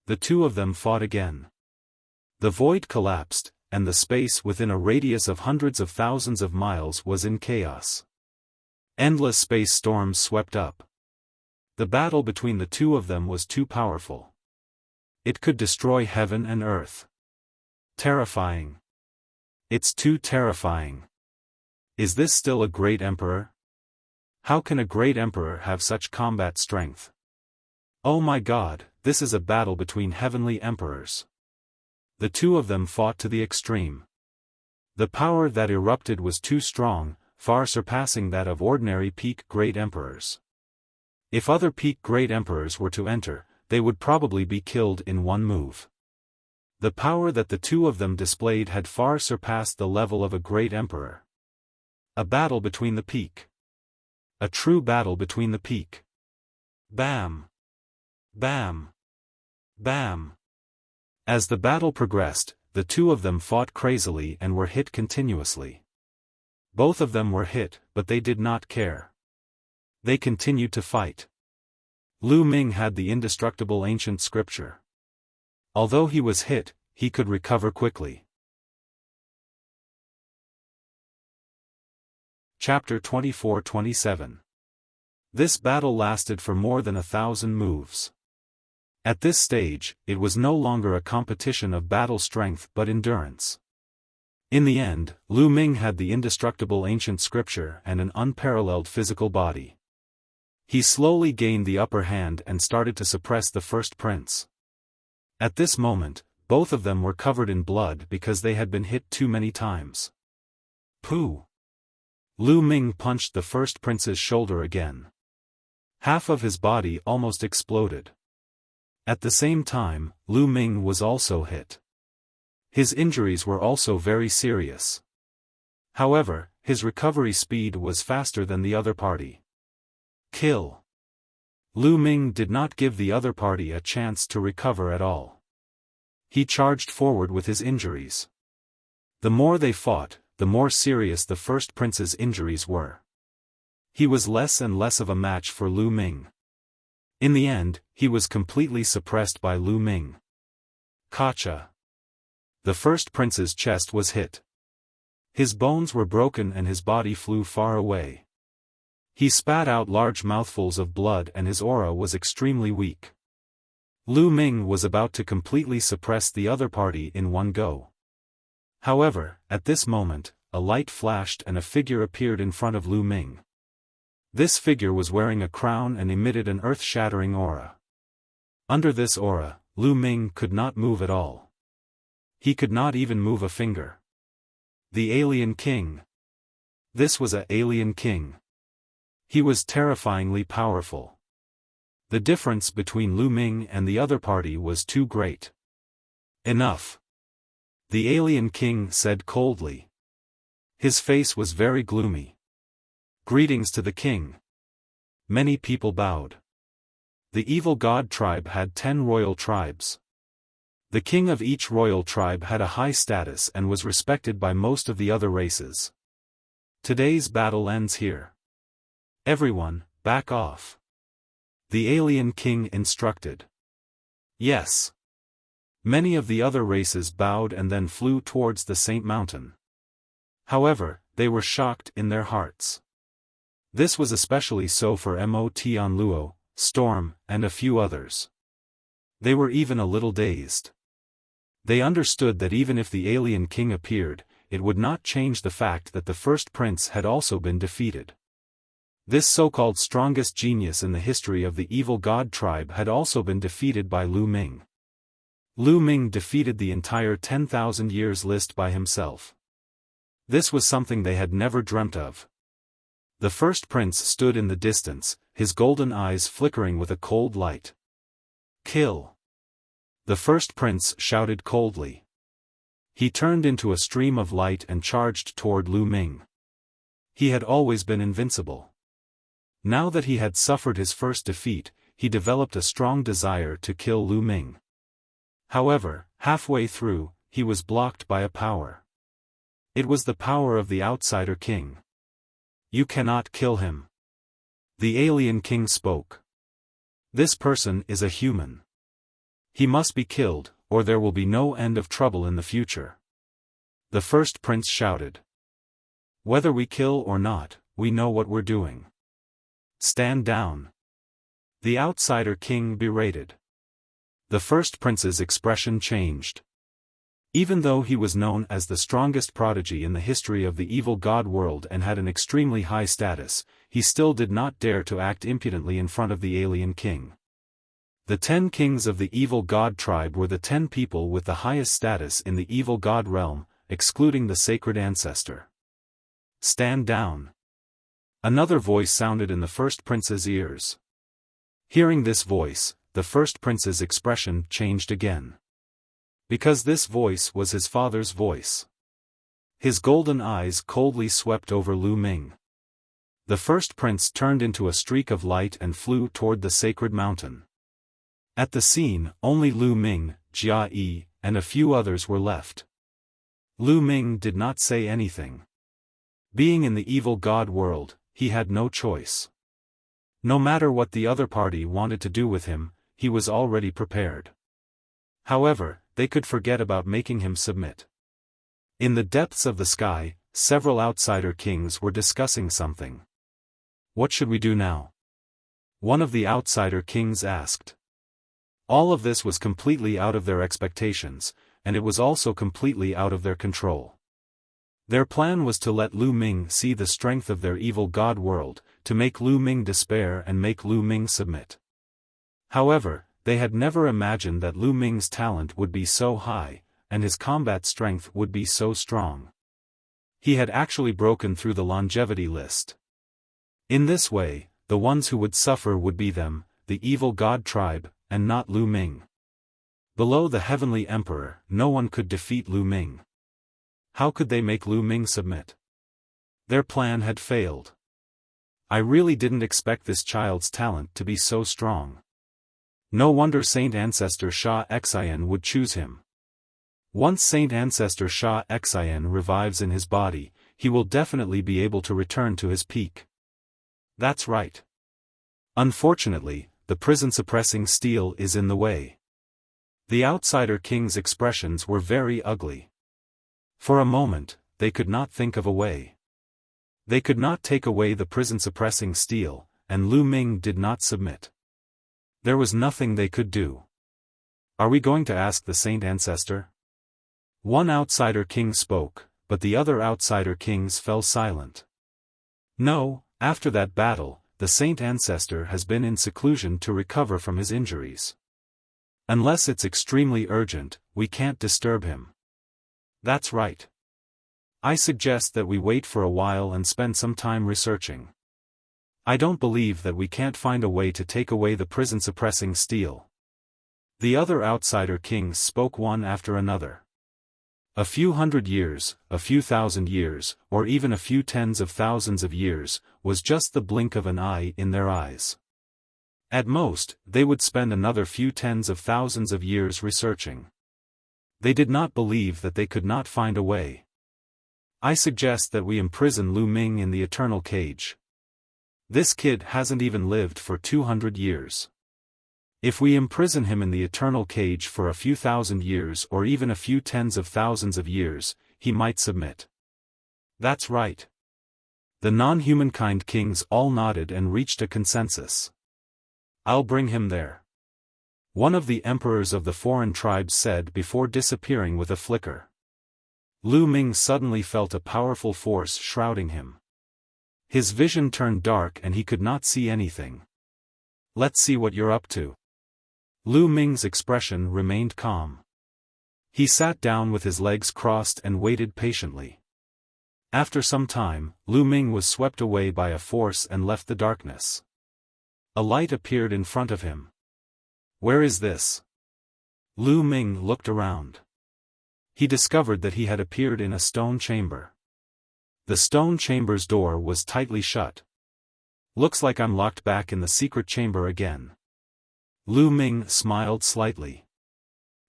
The two of them fought again. The void collapsed, and the space within a radius of hundreds of thousands of miles was in chaos. Endless space storms swept up. The battle between the two of them was too powerful. It could destroy heaven and earth. Terrifying. It's too terrifying. Is this still a great emperor? How can a great emperor have such combat strength? Oh my God, this is a battle between heavenly emperors. The two of them fought to the extreme. The power that erupted was too strong, far surpassing that of ordinary peak great emperors. If other peak great emperors were to enter, they would probably be killed in one move. The power that the two of them displayed had far surpassed the level of a great emperor. A battle between the peak. A true battle between the peak. Bam! Bam! Bam! As the battle progressed, the two of them fought crazily and were hit continuously. Both of them were hit, but they did not care. They continued to fight. Lu Ming had the indestructible ancient scripture. Although he was hit, he could recover quickly. Chapter 24-27. This battle lasted for more than 1,000 moves. At this stage, it was no longer a competition of battle strength but endurance. In the end, Lu Ming had the indestructible ancient scripture and an unparalleled physical body. He slowly gained the upper hand and started to suppress the first prince. At this moment, both of them were covered in blood because they had been hit too many times. Pooh! Lu Ming punched the first prince's shoulder again. Half of his body almost exploded. At the same time, Lu Ming was also hit. His injuries were also very serious. However, his recovery speed was faster than the other party. Kill! Lu Ming did not give the other party a chance to recover at all. He charged forward with his injuries. The more they fought, the more serious the first prince's injuries were. He was less and less of a match for Lu Ming. In the end, he was completely suppressed by Lu Ming. Gotcha! The first prince's chest was hit. His bones were broken and his body flew far away. He spat out large mouthfuls of blood and his aura was extremely weak. Lu Ming was about to completely suppress the other party in one go. However, at this moment, a light flashed and a figure appeared in front of Lu Ming. This figure was wearing a crown and emitted an earth-shattering aura. Under this aura, Lu Ming could not move at all. He could not even move a finger. The Alien King. This was an alien king. He was terrifyingly powerful. The difference between Lu Ming and the other party was too great. Enough. The Alien King said coldly. His face was very gloomy. Greetings to the king. Many people bowed. The evil god tribe had 10 royal tribes. The king of each royal tribe had a high status and was respected by most of the other races. Today's battle ends here. Everyone, back off. The Alien King instructed. Yes. Many of the other races bowed and then flew towards the Saint Mountain. However, they were shocked in their hearts. This was especially so for Immortal, Storm, and a few others. They were even a little dazed. They understood that even if the Alien King appeared, it would not change the fact that the first prince had also been defeated. This so-called strongest genius in the history of the evil god tribe had also been defeated by Lu Ming. Lu Ming defeated the entire 10,000 years list by himself. This was something they had never dreamt of. The first prince stood in the distance, his golden eyes flickering with a cold light. Kill! The first prince shouted coldly. He turned into a stream of light and charged toward Lu Ming. He had always been invincible. Now that he had suffered his first defeat, he developed a strong desire to kill Lu Ming. However, halfway through, he was blocked by a power. It was the power of the Outsider King. You cannot kill him. The Alien King spoke. This person is a human. He must be killed, or there will be no end of trouble in the future. The first prince shouted. Whether we kill or not, we know what we're doing. Stand down. The Outsider King berated. The first prince's expression changed. Even though he was known as the strongest prodigy in the history of the evil god world and had an extremely high status, he still did not dare to act impudently in front of the Alien King. The 10 kings of the evil god tribe were the 10 people with the highest status in the evil god realm, excluding the sacred ancestor. Stand down. Another voice sounded in the first prince's ears. Hearing this voice, the first prince's expression changed again. Because this voice was his father's voice. His golden eyes coldly swept over Lu Ming. The first prince turned into a streak of light and flew toward the sacred mountain. At the scene, only Lu Ming, Jia Yi, and a few others were left. Lu Ming did not say anything. Being in the evil god world, he had no choice. No matter what the other party wanted to do with him, he was already prepared. However, they could forget about making him submit. In the depths of the sky, several outsider kings were discussing something. What should we do now? One of the outsider kings asked. All of this was completely out of their expectations, and it was also completely out of their control. Their plan was to let Lu Ming see the strength of their evil god world, to make Lu Ming despair and make Lu Ming submit. However, they had never imagined that Lu Ming's talent would be so high, and his combat strength would be so strong. He had actually broken through the longevity list. In this way, the ones who would suffer would be them, the evil god tribe, and not Lu Ming. Below the Heavenly Emperor, no one could defeat Lu Ming. How could they make Lu Ming submit? Their plan had failed. I really didn't expect this child's talent to be so strong. No wonder Saint Ancestor Sha Xian would choose him. Once Saint Ancestor Sha Xian revives in his body, he will definitely be able to return to his peak. That's right. Unfortunately, the prison-suppressing steel is in the way. The outsider king's expressions were very ugly. For a moment, they could not think of a way. They could not take away the prison-suppressing steel, and Lu Ming did not submit. There was nothing they could do. Are we going to ask the Saint Ancestor? One outsider king spoke, but the other outsider kings fell silent. No, after that battle, the Saint Ancestor has been in seclusion to recover from his injuries. Unless it's extremely urgent, we can't disturb him. That's right. I suggest that we wait for a while and spend some time researching. I don't believe that we can't find a way to take away the prison-suppressing steel. The other outsider kings spoke one after another. A few hundred years, a few thousand years, or even a few tens of thousands of years, was just the blink of an eye in their eyes. At most, they would spend another few tens of thousands of years researching. They did not believe that they could not find a way. I suggest that we imprison Lu Ming in the eternal cage. This kid hasn't even lived for 200 years. If we imprison him in the eternal cage for a few thousand years or even a few tens of thousands of years, he might submit. That's right. The non-humankind kings all nodded and reached a consensus. I'll bring him there. One of the emperors of the foreign tribes said before disappearing with a flicker. Lu Ming suddenly felt a powerful force shrouding him. His vision turned dark and he could not see anything. Let's see what you're up to. Lu Ming's expression remained calm. He sat down with his legs crossed and waited patiently. After some time, Lu Ming was swept away by a force and left the darkness. A light appeared in front of him. Where is this? Lu Ming looked around. He discovered that he had appeared in a stone chamber. The stone chamber's door was tightly shut. Looks like I'm locked back in the secret chamber again. Lu Ming smiled slightly.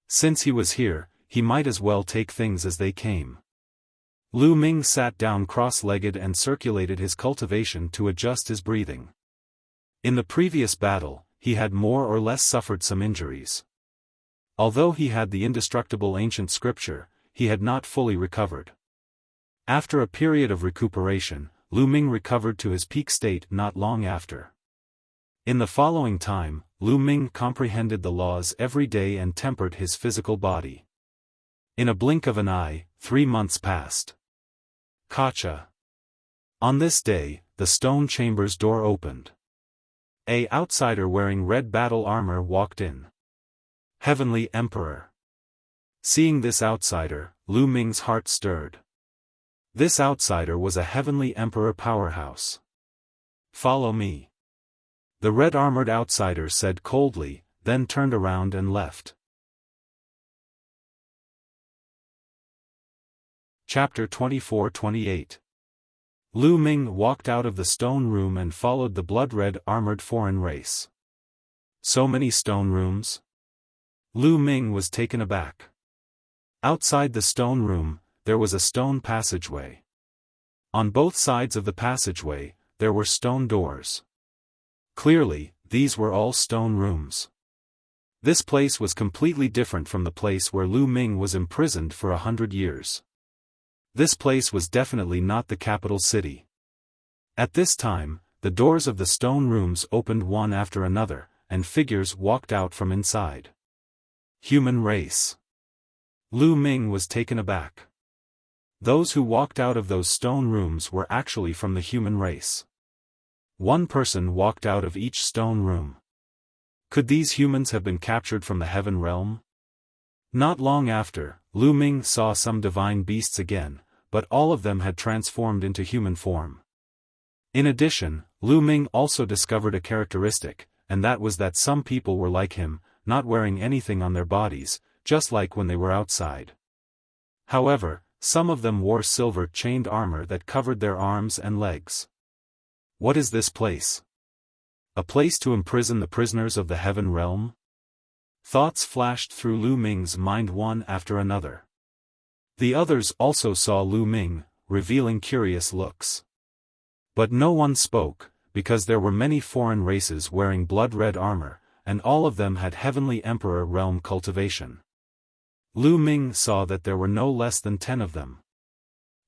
Since he was here, he might as well take things as they came. Lu Ming sat down cross-legged and circulated his cultivation to adjust his breathing. In the previous battle, he had more or less suffered some injuries. Although he had the indestructible ancient scripture, he had not fully recovered. After a period of recuperation, Lu Ming recovered to his peak state not long after. In the following time, Lu Ming comprehended the laws every day and tempered his physical body. In a blink of an eye, 3 months passed. Gotcha. On this day, the stone chamber's door opened. An outsider wearing red battle armor walked in. Heavenly Emperor. Seeing this outsider, Lu Ming's heart stirred. This outsider was a Heavenly Emperor powerhouse. Follow me. The red-armored outsider said coldly, then turned around and left. Chapter 24-28. Lu Ming walked out of the stone room and followed the blood-red armored foreign race. So many stone rooms? Lu Ming was taken aback. Outside the stone room, there was a stone passageway. On both sides of the passageway, there were stone doors. Clearly, these were all stone rooms. This place was completely different from the place where Lu Ming was imprisoned for 100 years. This place was definitely not the capital city. At this time, the doors of the stone rooms opened one after another, and figures walked out from inside. Human race. Lu Ming was taken aback. Those who walked out of those stone rooms were actually from the human race. One person walked out of each stone room. Could these humans have been captured from the heaven realm? Not long after, Lu Ming saw some divine beasts again, but all of them had transformed into human form. In addition, Lu Ming also discovered a characteristic, and that was that some people were like him, not wearing anything on their bodies, just like when they were outside. However, some of them wore silver chained armor that covered their arms and legs. What is this place? A place to imprison the prisoners of the heaven realm? Thoughts flashed through Lu Ming's mind one after another. The others also saw Lu Ming, revealing curious looks. But no one spoke, because there were many foreign races wearing blood-red armor, and all of them had Heavenly Emperor realm cultivation. Lu Ming saw that there were no less than 10 of them.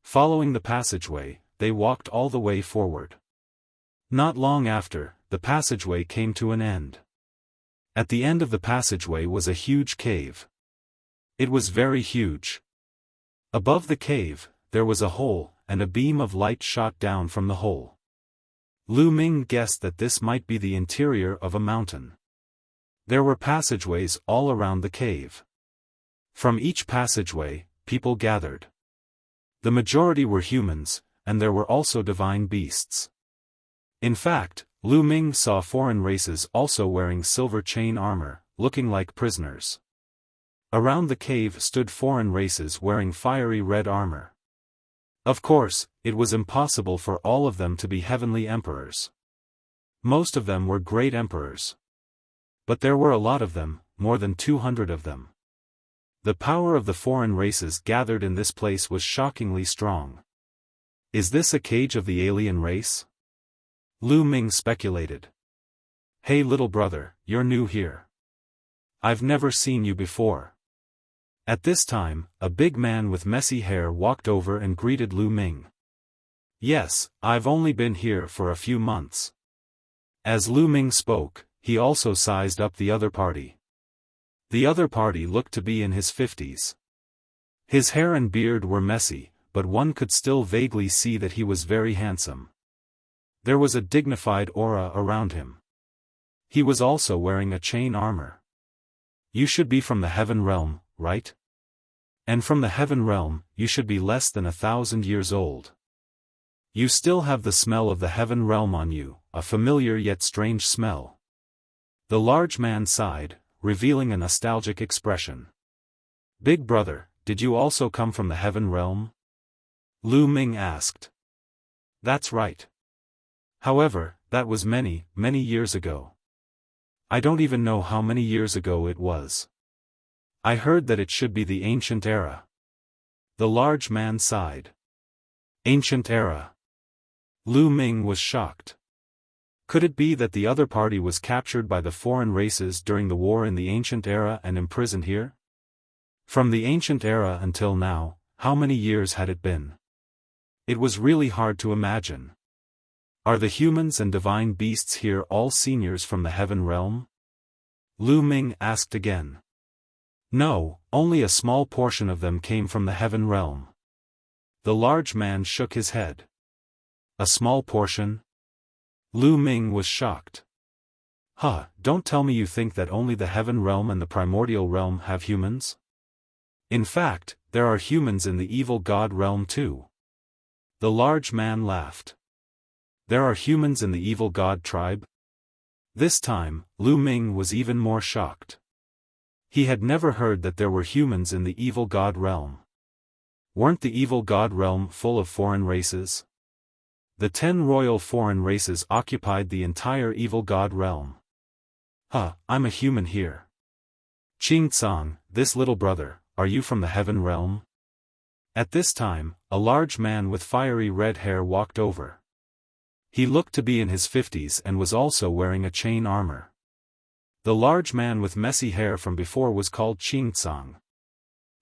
Following the passageway, they walked all the way forward. Not long after, the passageway came to an end. At the end of the passageway was a huge cave. It was very huge. Above the cave, there was a hole, and a beam of light shot down from the hole. Lu Ming guessed that this might be the interior of a mountain. There were passageways all around the cave. From each passageway, people gathered. The majority were humans, and there were also divine beasts. In fact, Lu Ming saw foreign races also wearing silver chain armor, looking like prisoners. Around the cave stood foreign races wearing fiery red armor. Of course, it was impossible for all of them to be heavenly emperors. Most of them were great emperors. But there were a lot of them, more than 200 of them. The power of the foreign races gathered in this place was shockingly strong. Is this a cage of the alien race? Lu Ming speculated. Hey little brother, you're new here. I've never seen you before. At this time, a big man with messy hair walked over and greeted Lu Ming. Yes, I've only been here for a few months. As Lu Ming spoke, he also sized up the other party. The other party looked to be in his 50s. His hair and beard were messy, but one could still vaguely see that he was very handsome. There was a dignified aura around him. He was also wearing a chain armor. You should be from the heaven realm, right? And from the heaven realm, you should be less than 1,000 years old. You still have the smell of the heaven realm on you, a familiar yet strange smell. The large man sighed, revealing a nostalgic expression. Big brother, did you also come from the heaven realm? Lu Ming asked. That's right. However, that was many, many years ago. I don't even know how many years ago it was. I heard that it should be the ancient era. The large man sighed. Ancient era. Lu Ming was shocked. Could it be that the other party was captured by the foreign races during the war in the ancient era and imprisoned here? From the ancient era until now, how many years had it been? It was really hard to imagine. Are the humans and divine beasts here all seniors from the heaven realm? Lu Ming asked again. No, only a small portion of them came from the heaven realm. The large man shook his head. A small portion? Lu Ming was shocked. Don't tell me you think that only the heaven realm and the primordial realm have humans? In fact, there are humans in the evil god realm too. The large man laughed. There are humans in the evil god tribe? This time, Lu Ming was even more shocked. He had never heard that there were humans in the evil god realm. Weren't the evil god realm full of foreign races? The 10 royal foreign races occupied the entire evil god realm. I'm a human here. Qing Tsang, this little brother, are you from the heaven realm? At this time, a large man with fiery red hair walked over. He looked to be in his 50s and was also wearing a chain armor. The large man with messy hair from before was called Qing Tsang.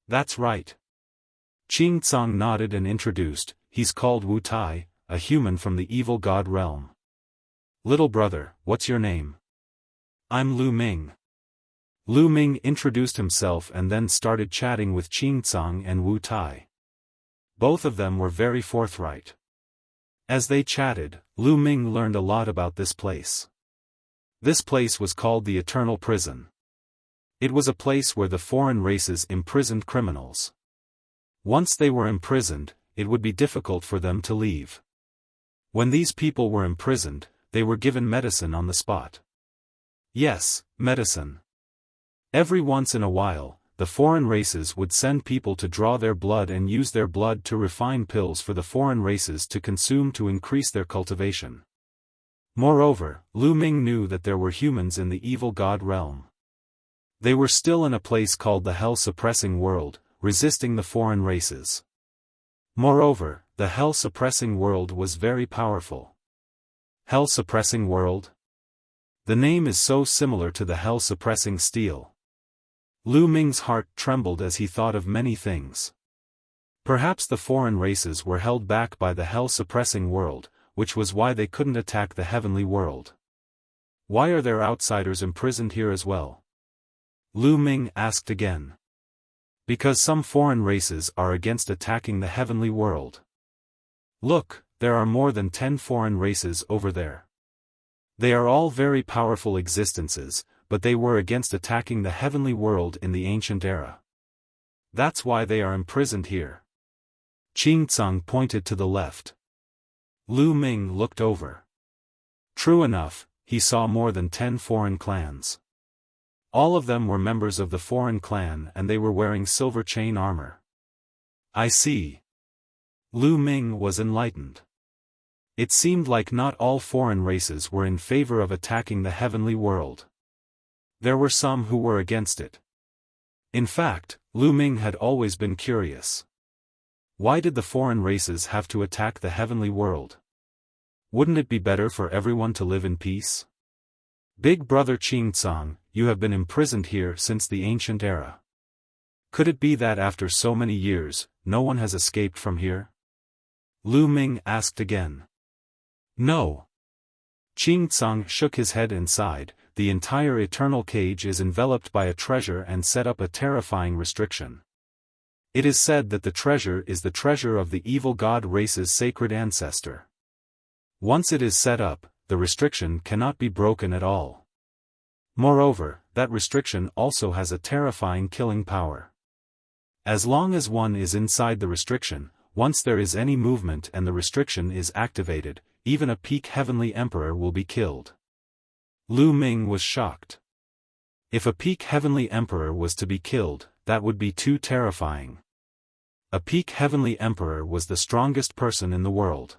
That's right. Qing Tsang nodded and introduced, he's called Wu Tai, a human from the evil god realm. Little brother, what's your name? I'm Lu Ming. Lu Ming introduced himself and then started chatting with Qing Tsang and Wu Tai. Both of them were very forthright. As they chatted, Lu Ming learned a lot about this place. This place was called the Eternal Prison. It was a place where the foreign races imprisoned criminals. Once they were imprisoned, it would be difficult for them to leave. When these people were imprisoned, they were given medicine on the spot. Yes, medicine. Every once in a while, the foreign races would send people to draw their blood and use their blood to refine pills for the foreign races to consume to increase their cultivation. Moreover, Lu Ming knew that there were humans in the evil god realm. They were still in a place called the hell-suppressing world, resisting the foreign races. Moreover, the hell-suppressing world was very powerful. Hell-suppressing world? The name is so similar to the hell-suppressing steel. Lu Ming's heart trembled as he thought of many things. Perhaps the foreign races were held back by the hell-suppressing world, which was why they couldn't attack the heavenly world. Why are there outsiders imprisoned here as well? Lu Ming asked again. Because some foreign races are against attacking the heavenly world. Look, there are more than 10 foreign races over there. They are all very powerful existences, but they were against attacking the heavenly world in the ancient era. That's why they are imprisoned here. Qing Tsung pointed to the left. Lu Ming looked over. True enough, he saw more than 10 foreign clans. All of them were members of the foreign clan and they were wearing silver chain armor. I see. Lu Ming was enlightened. It seemed like not all foreign races were in favor of attacking the heavenly world. There were some who were against it. In fact, Lu Ming had always been curious. Why did the foreign races have to attack the heavenly world? Wouldn't it be better for everyone to live in peace? Big brother Qing Tsung, you have been imprisoned here since the ancient era. Could it be that after so many years, no one has escaped from here? Lu Ming asked again. No. Qing Tsung shook his head and sighed. The entire eternal cage is enveloped by a treasure and set up a terrifying restriction. It is said that the treasure is the treasure of the evil god race's sacred ancestor. Once it is set up, the restriction cannot be broken at all. Moreover, that restriction also has a terrifying killing power. As long as one is inside the restriction, once there is any movement and the restriction is activated, even a peak heavenly emperor will be killed. Lu Ming was shocked. If a peak heavenly emperor was to be killed, that would be too terrifying. A peak heavenly emperor was the strongest person in the world.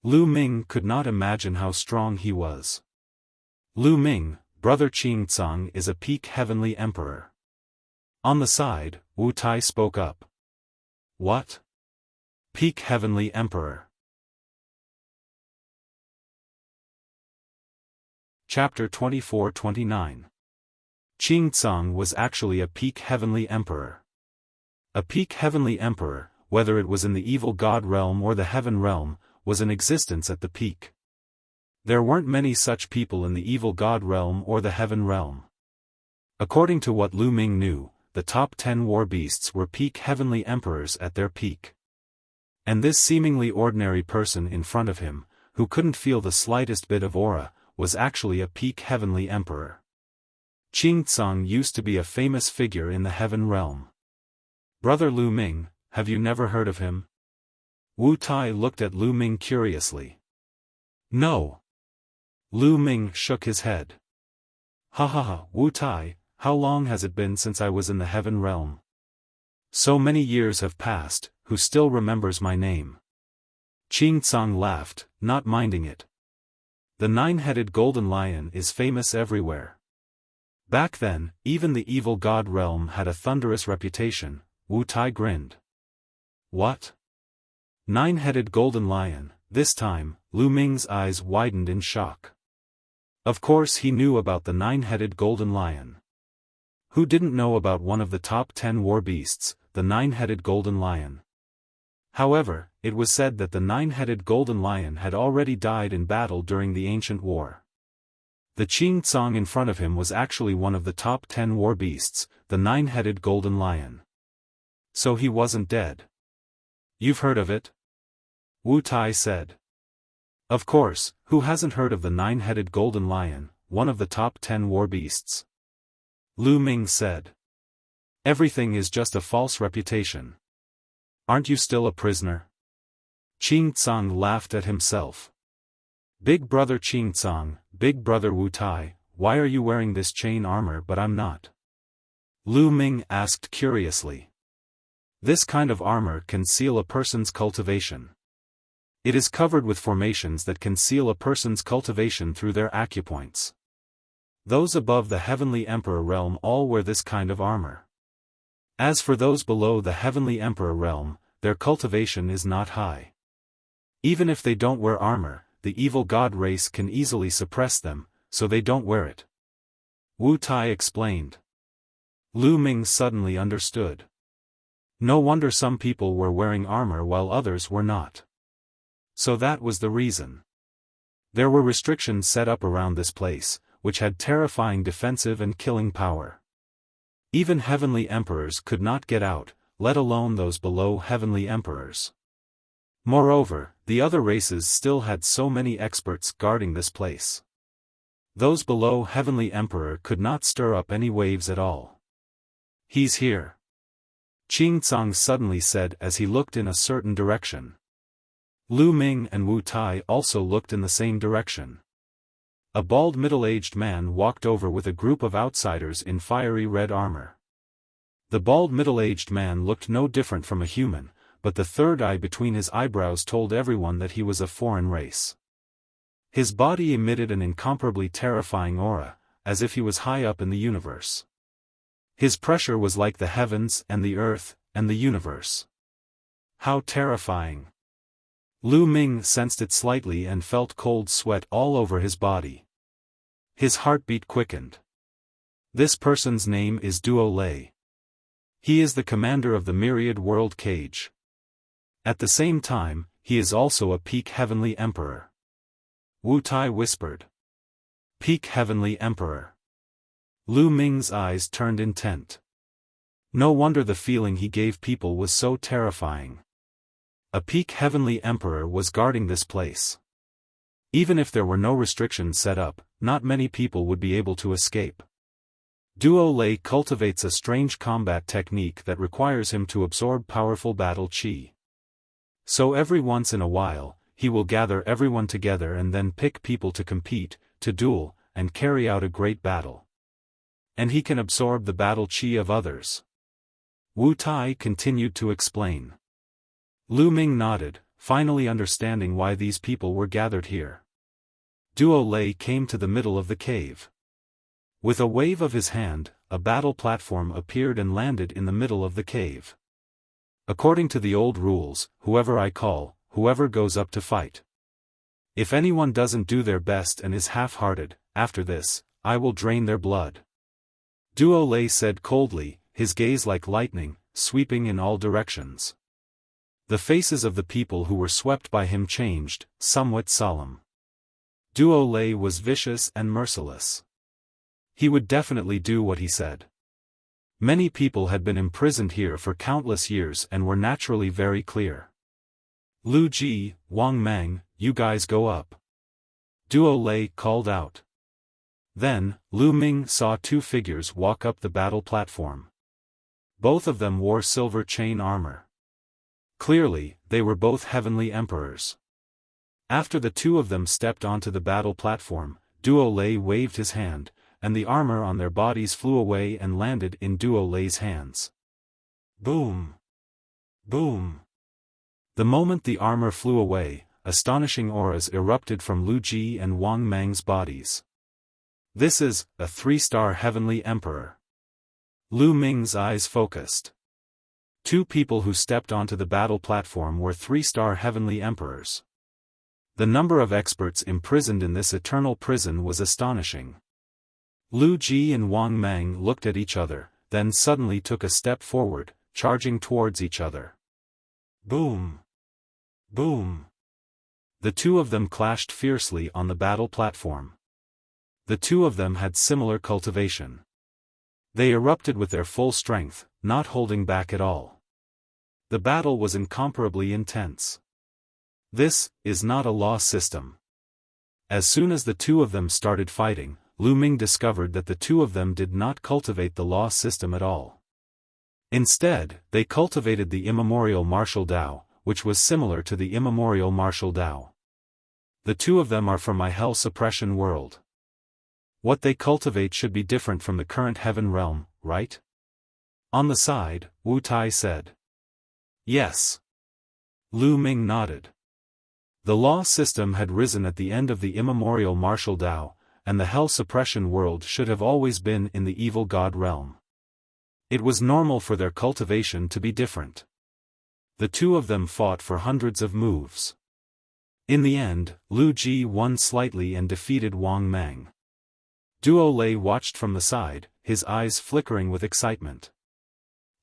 Lu Ming could not imagine how strong he was. Lu Ming, brother Qing Tsung is a peak heavenly emperor. On the side, Wu Tai spoke up. What? Peak heavenly emperor. Chapter 24-29. Qing Tsung was actually a peak heavenly emperor. A peak heavenly emperor, whether it was in the evil god realm or the heaven realm, was in existence at the peak. There weren't many such people in the evil god realm or the heaven realm. According to what Lu Ming knew, the top 10 war beasts were peak heavenly emperors at their peak. And this seemingly ordinary person in front of him, who couldn't feel the slightest bit of aura, was actually a peak heavenly emperor. Qing Tsung used to be a famous figure in the heaven realm. Brother Lu Ming, have you never heard of him? Wu Tai looked at Lu Ming curiously. No. Lu Ming shook his head. Ha ha ha, Wu Tai, how long has it been since I was in the heaven realm? So many years have passed, who still remembers my name? Qing Tsung laughed, not minding it. The 9-headed golden lion is famous everywhere. Back then, even the evil god realm had a thunderous reputation. Wu Tai grinned. What? 9-headed golden lion, this time, Lu Ming's eyes widened in shock. Of course he knew about the 9-headed golden lion. Who didn't know about one of the top 10 war beasts, the 9-headed golden lion? However, it was said that the 9-headed golden lion had already died in battle during the ancient war. The Qing Tsung in front of him was actually one of the top 10 war beasts, the 9-headed golden lion. So he wasn't dead. You've heard of it? Wu Tai said. Of course, who hasn't heard of the 9-headed golden lion, one of the top 10 war beasts? Lu Ming said. Everything is just a false reputation. Aren't you still a prisoner? Qing Tsung laughed at himself. Big brother Qing Tsung, big brother Wu Tai, why are you wearing this chain armor but I'm not? Lu Ming asked curiously. This kind of armor can seal a person's cultivation. It is covered with formations that can seal a person's cultivation through their acupoints. Those above the heavenly emperor realm all wear this kind of armor. As for those below the heavenly emperor realm, their cultivation is not high. Even if they don't wear armor, the evil god race can easily suppress them, so they don't wear it. Wu Tai explained. Lu Ming suddenly understood. No wonder some people were wearing armor while others were not. So that was the reason. There were restrictions set up around this place, which had terrifying defensive and killing power. Even heavenly emperors could not get out, let alone those below heavenly emperors. Moreover, the other races still had so many experts guarding this place. Those below heavenly emperor could not stir up any waves at all. He's here. Qing Tsang suddenly said as he looked in a certain direction. Lu Ming and Wu Tai also looked in the same direction. A bald middle-aged man walked over with a group of outsiders in fiery red armor. The bald middle-aged man looked no different from a human, but the third eye between his eyebrows told everyone that he was a foreign race. His body emitted an incomparably terrifying aura, as if he was high up in the universe. His pressure was like the heavens and the earth and the universe. How terrifying! Lu Ming sensed it slightly and felt cold sweat all over his body. His heartbeat quickened. This person's name is Duo Lei. He is the commander of the Myriad World Cage. At the same time, he is also a peak heavenly emperor. Wu Tai whispered. Peak heavenly emperor. Lu Ming's eyes turned intent. No wonder the feeling he gave people was so terrifying. A peak heavenly emperor was guarding this place. Even if there were no restrictions set up, not many people would be able to escape. Duo Lei cultivates a strange combat technique that requires him to absorb powerful battle chi. So every once in a while, he will gather everyone together and then pick people to compete, to duel, and carry out a great battle. And he can absorb the battle chi of others. Wu Tai continued to explain. Lu Ming nodded, finally understanding why these people were gathered here. Duo Lei came to the middle of the cave. With a wave of his hand, a battle platform appeared and landed in the middle of the cave. According to the old rules, whoever I call, whoever goes up to fight. If anyone doesn't do their best and is half-hearted, after this, I will drain their blood. Duo Lei said coldly, his gaze like lightning, sweeping in all directions. The faces of the people who were swept by him changed, somewhat solemn. Duo Lei was vicious and merciless. He would definitely do what he said. Many people had been imprisoned here for countless years and were naturally very clear. Lu Ji, Wang Mang, you guys go up. Duo Lei called out. Then, Lu Ming saw two figures walk up the battle platform. Both of them wore silver chain armor. Clearly, they were both heavenly emperors. After the two of them stepped onto the battle platform, Duo Lei waved his hand, and the armor on their bodies flew away and landed in Duo Lei's hands. Boom! Boom! The moment the armor flew away, astonishing auras erupted from Lu Ji and Wang Mang's bodies. This is a 3-star heavenly emperor. Lu Ming's eyes focused. Two people who stepped onto the battle platform were 3-star heavenly emperors. The number of experts imprisoned in this eternal prison was astonishing. Lu Ji and Wang Mang looked at each other, then suddenly took a step forward, charging towards each other. Boom! Boom! The two of them clashed fiercely on the battle platform. The two of them had similar cultivation. They erupted with their full strength, not holding back at all. The battle was incomparably intense. This is not a law system. As soon as the two of them started fighting, Lu Ming discovered that the two of them did not cultivate the law system at all. Instead, they cultivated the immemorial martial Tao, which was similar to the immemorial martial Tao. The two of them are from my hell suppression world. What they cultivate should be different from the current heaven realm, right? On the side, Wu Tai said. Yes. Lu Ming nodded. The law system had risen at the end of the immemorial martial Tao, and the hell suppression world should have always been in the evil god realm. It was normal for their cultivation to be different. The two of them fought for hundreds of moves. In the end, Lu Ji won slightly and defeated Wang Mang. Duo Lei watched from the side, his eyes flickering with excitement.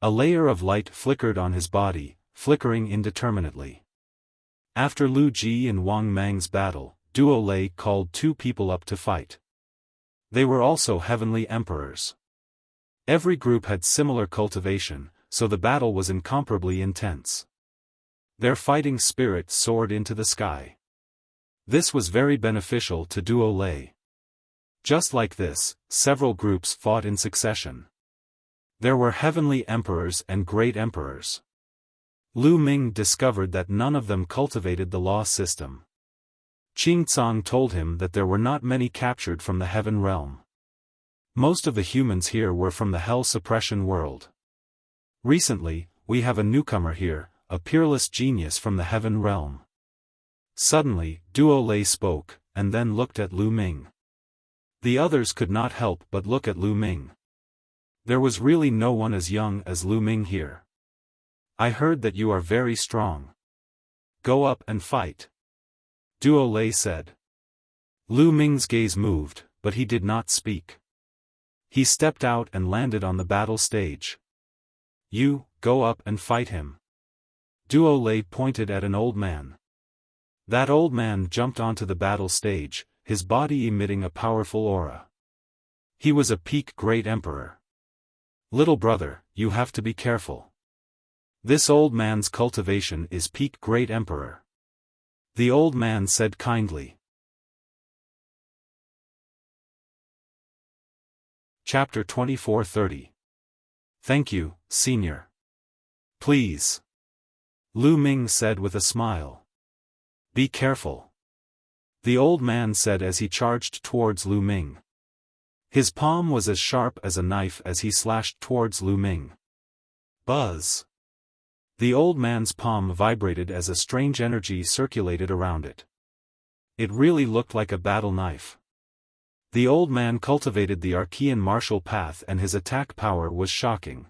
A layer of light flickered on his body, flickering indeterminately. After Lu Ji and Wang Mang's battle, Duo Lei called 2 people up to fight. They were also heavenly emperors. Every group had similar cultivation, so the battle was incomparably intense. Their fighting spirit soared into the sky. This was very beneficial to Duo Lei. Just like this, several groups fought in succession. There were heavenly emperors and great emperors. Lu Ming discovered that none of them cultivated the law system. Qing Tsang told him that there were not many captured from the heaven realm. Most of the humans here were from the hell suppression world. Recently, we have a newcomer here, a peerless genius from the heaven realm. Suddenly, Duo Lei spoke, and then looked at Lu Ming. The others could not help but look at Lu Ming. There was really no one as young as Lu Ming here. I heard that you are very strong. Go up and fight. Duo Lei said. Lu Ming's gaze moved, but he did not speak. He stepped out and landed on the battle stage. You, go up and fight him. Duo Lei pointed at an old man. That old man jumped onto the battle stage, his body emitting a powerful aura. He was a peak great emperor. Little brother, you have to be careful. This old man's cultivation is peak great emperor. The old man said kindly. Chapter 24:30. Thank you, senior. Please. Lu Ming said with a smile. Be careful. The old man said as he charged towards Lu Ming. His palm was as sharp as a knife as he slashed towards Lu Ming. Buzz. The old man's palm vibrated as a strange energy circulated around it. It really looked like a battle knife. The old man cultivated the Archean martial path and his attack power was shocking.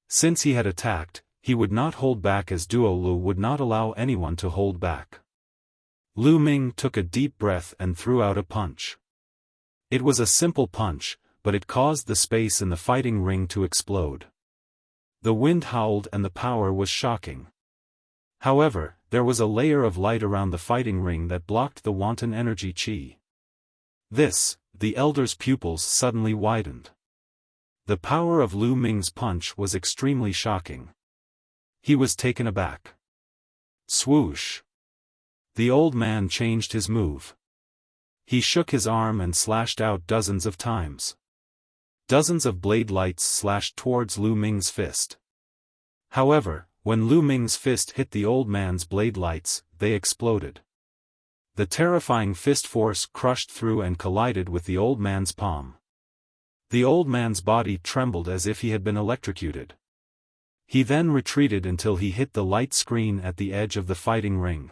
Since he had attacked, he would not hold back as Duo Lu would not allow anyone to hold back. Lu Ming took a deep breath and threw out a punch. It was a simple punch, but it caused the space in the fighting ring to explode. The wind howled and the power was shocking. However, there was a layer of light around the fighting ring that blocked the wanton energy chi. The elder's pupils suddenly widened. The power of Lu Ming's punch was extremely shocking. He was taken aback. Swoosh! The old man changed his move. He shook his arm and slashed out dozens of times. Dozens of blade lights slashed towards Lu Ming's fist. However, when Lu Ming's fist hit the old man's blade lights, they exploded. The terrifying fist force crushed through and collided with the old man's palm. The old man's body trembled as if he had been electrocuted. He then retreated until he hit the light screen at the edge of the fighting ring.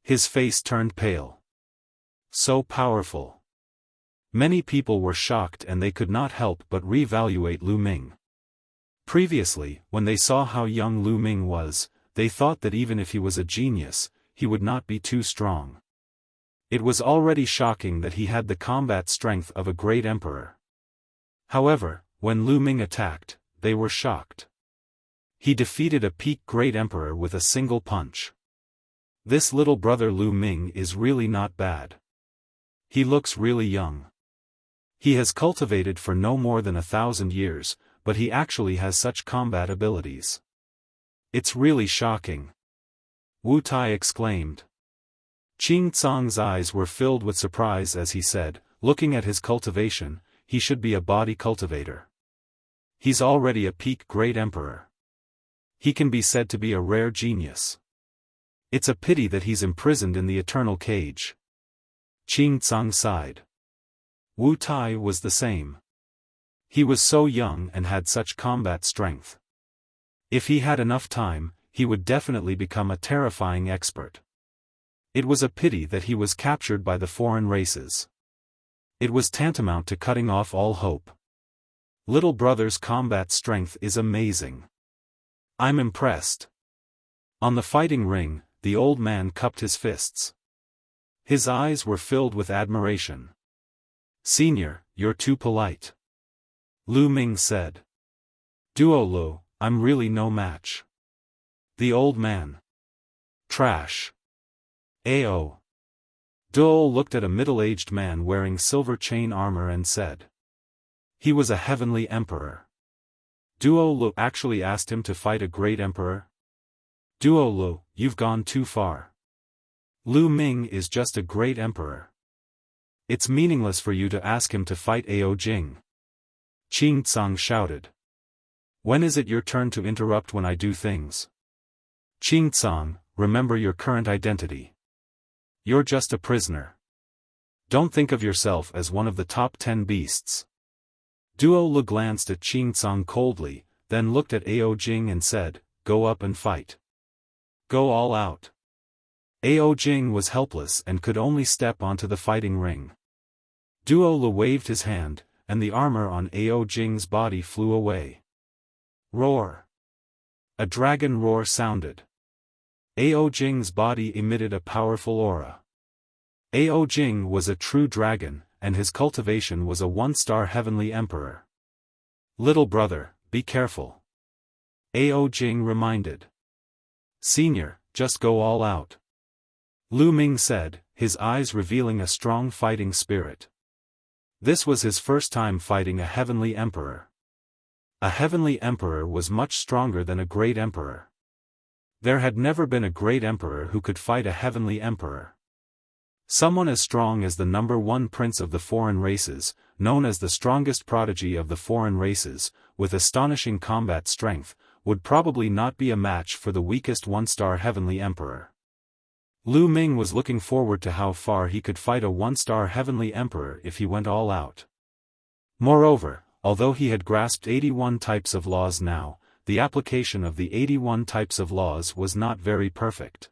His face turned pale. So powerful. Many people were shocked and they could not help but reevaluate Lu Ming. Previously, when they saw how young Lu Ming was, they thought that even if he was a genius, he would not be too strong. It was already shocking that he had the combat strength of a great emperor. However, when Lu Ming attacked, they were shocked. He defeated a peak great emperor with a single punch. This little brother Lu Ming is really not bad. He looks really young. He has cultivated for no more than 1,000 years, but he actually has such combat abilities. It's really shocking. Wu Tai exclaimed. Qing Tsang's eyes were filled with surprise as he said, looking at his cultivation, he should be a body cultivator. He's already a peak great emperor. He can be said to be a rare genius. It's a pity that he's imprisoned in the eternal cage. Qing Tsang sighed. Wu Tai was the same. He was so young and had such combat strength. If he had enough time, he would definitely become a terrifying expert. It was a pity that he was captured by the foreign races. It was tantamount to cutting off all hope. Little brother's combat strength is amazing. I'm impressed. On the fighting ring, the old man cupped his fists. His eyes were filled with admiration. Senior, you're too polite. Lu Ming said. Duo Lu, I'm really no match. The old man. Trash. Ao. Duo looked at a middle-aged man wearing silver chain armor and said. He was a heavenly emperor. Duo Lu actually asked him to fight a great emperor? Duo Lu, you've gone too far. Lu Ming is just a great emperor. It's meaningless for you to ask him to fight Ao Jing. Qing Tsang shouted. When is it your turn to interrupt when I do things? Qing Tsang, remember your current identity. You're just a prisoner. Don't think of yourself as one of the top 10 beasts. Duo Lu glanced at Qing Tsang coldly, then looked at Ao Jing and said, go up and fight. Go all out. Ao Jing was helpless and could only step onto the fighting ring. Duo Lu waved his hand, and the armor on Ao Jing's body flew away. Roar. A dragon roar sounded. Ao Jing's body emitted a powerful aura. Ao Jing was a true dragon, and his cultivation was a one-star heavenly emperor. Little brother, be careful. Ao Jing reminded. Senior, just go all out. Lu Ming said, his eyes revealing a strong fighting spirit. This was his first time fighting a heavenly emperor. A heavenly emperor was much stronger than a great emperor. There had never been a great emperor who could fight a heavenly emperor. Someone as strong as the number one prince of the foreign races, known as the strongest prodigy of the foreign races, with astonishing combat strength, would probably not be a match for the weakest one-star heavenly emperor. Lu Ming was looking forward to how far he could fight a one-star heavenly emperor if he went all out. Moreover, although he had grasped 81 types of laws now, the application of the 81 types of laws was not very perfect.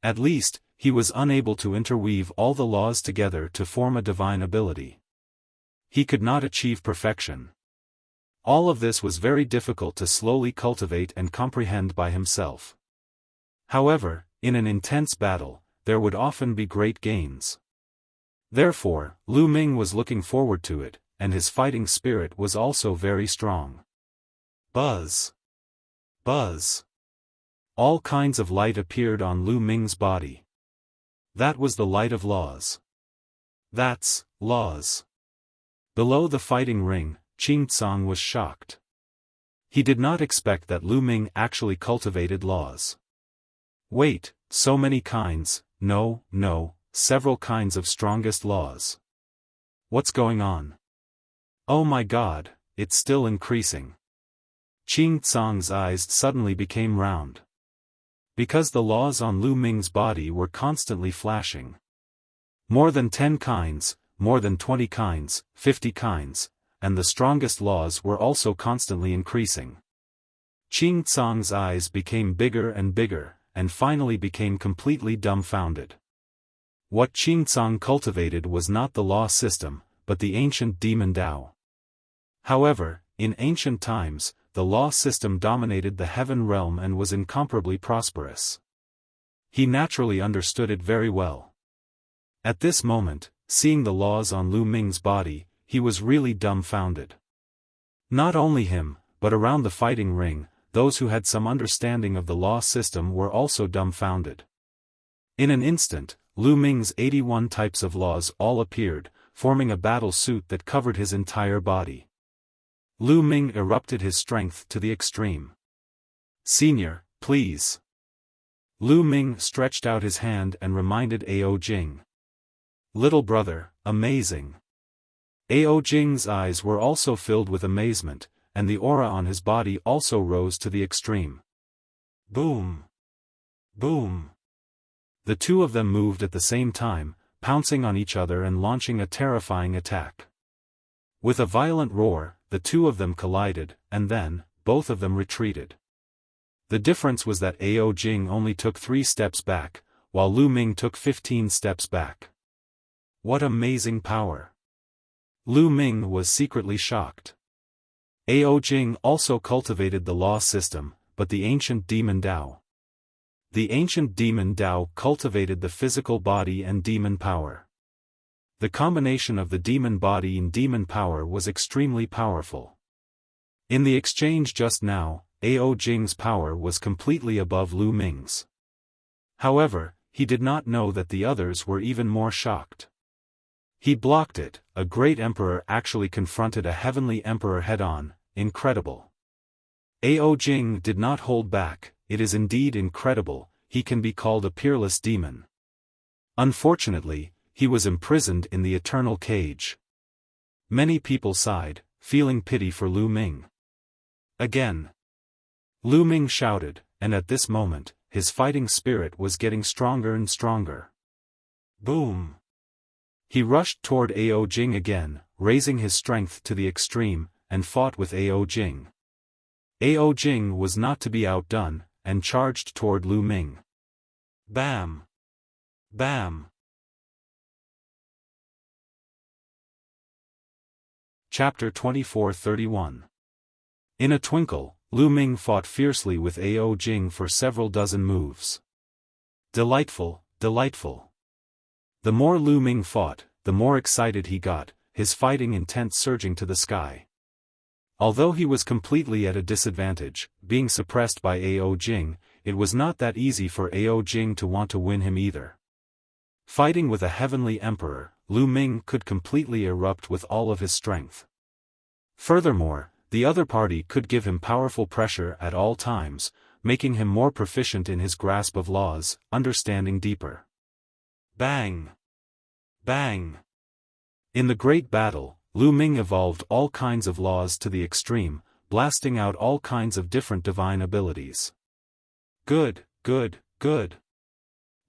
At least, he was unable to interweave all the laws together to form a divine ability. He could not achieve perfection. All of this was very difficult to slowly cultivate and comprehend by himself. However, in an intense battle, there would often be great gains. Therefore, Lu Ming was looking forward to it, and his fighting spirit was also very strong. Buzz! Buzz! All kinds of light appeared on Lu Ming's body. That was the light of laws. That's laws. Below the fighting ring, Qing Tsang was shocked. He did not expect that Lu Ming actually cultivated laws. Wait, so many kinds, no, several kinds of strongest laws. What's going on? Oh my God, it's still increasing. Qing Tsang's eyes suddenly became round. Because the laws on Lu Ming's body were constantly flashing. More than 10 kinds, more than 20 kinds, 50 kinds, and the strongest laws were also constantly increasing. Qing Tsang's eyes became bigger and bigger, and finally became completely dumbfounded. What Qing Tsang cultivated was not the law system, but the ancient demon Tao. However, in ancient times, the law system dominated the heaven realm and was incomparably prosperous. He naturally understood it very well. At this moment, seeing the laws on Lu Ming's body, he was really dumbfounded. Not only him, but around the fighting ring, those who had some understanding of the law system were also dumbfounded. In an instant, Lu Ming's 81 types of laws all appeared, forming a battle suit that covered his entire body. Lu Ming erupted his strength to the extreme. Senior, please. Lu Ming stretched out his hand and reminded Ao Jing. Little brother, amazing. Ao Jing's eyes were also filled with amazement, and the aura on his body also rose to the extreme. Boom! Boom! The two of them moved at the same time, pouncing on each other and launching a terrifying attack. With a violent roar, the two of them collided, and then, both of them retreated. The difference was that Ao Jing only took 3 steps back, while Lu Ming took 15 steps back. What amazing power! Lu Ming was secretly shocked. Ao Jing also cultivated the law system, but the ancient demon Tao. The ancient demon Tao cultivated the physical body and demon power. The combination of the demon body and demon power was extremely powerful. In the exchange just now, Ao Jing's power was completely above Lu Ming's. However, he did not know that the others were even more shocked. He blocked it. A great emperor actually confronted a heavenly emperor head-on. Incredible. Ao Jing did not hold back. It is indeed incredible. He can be called a peerless demon. Unfortunately, he was imprisoned in the eternal cage. Many people sighed, feeling pity for Lu Ming. Again. Lu Ming shouted, and at this moment, his fighting spirit was getting stronger and stronger. Boom! He rushed toward Ao Jing again, raising his strength to the extreme, and fought with Ao Jing. Ao Jing was not to be outdone, and charged toward Lu Ming. Bam! Bam! Chapter 24-31. In a twinkle, Lu Ming fought fiercely with Ao Jing for several dozen moves. Delightful, delightful. The more Lu Ming fought, the more excited he got, his fighting intent surging to the sky. Although he was completely at a disadvantage, being suppressed by Ao Jing, it was not that easy for Ao Jing to want to win him either. Fighting with a heavenly emperor, Lu Ming could completely erupt with all of his strength. Furthermore, the other party could give him powerful pressure at all times, making him more proficient in his grasp of laws, understanding deeper. Bang! Bang! In the great battle, Lu Ming evolved all kinds of laws to the extreme, blasting out all kinds of different divine abilities. Good, good, good.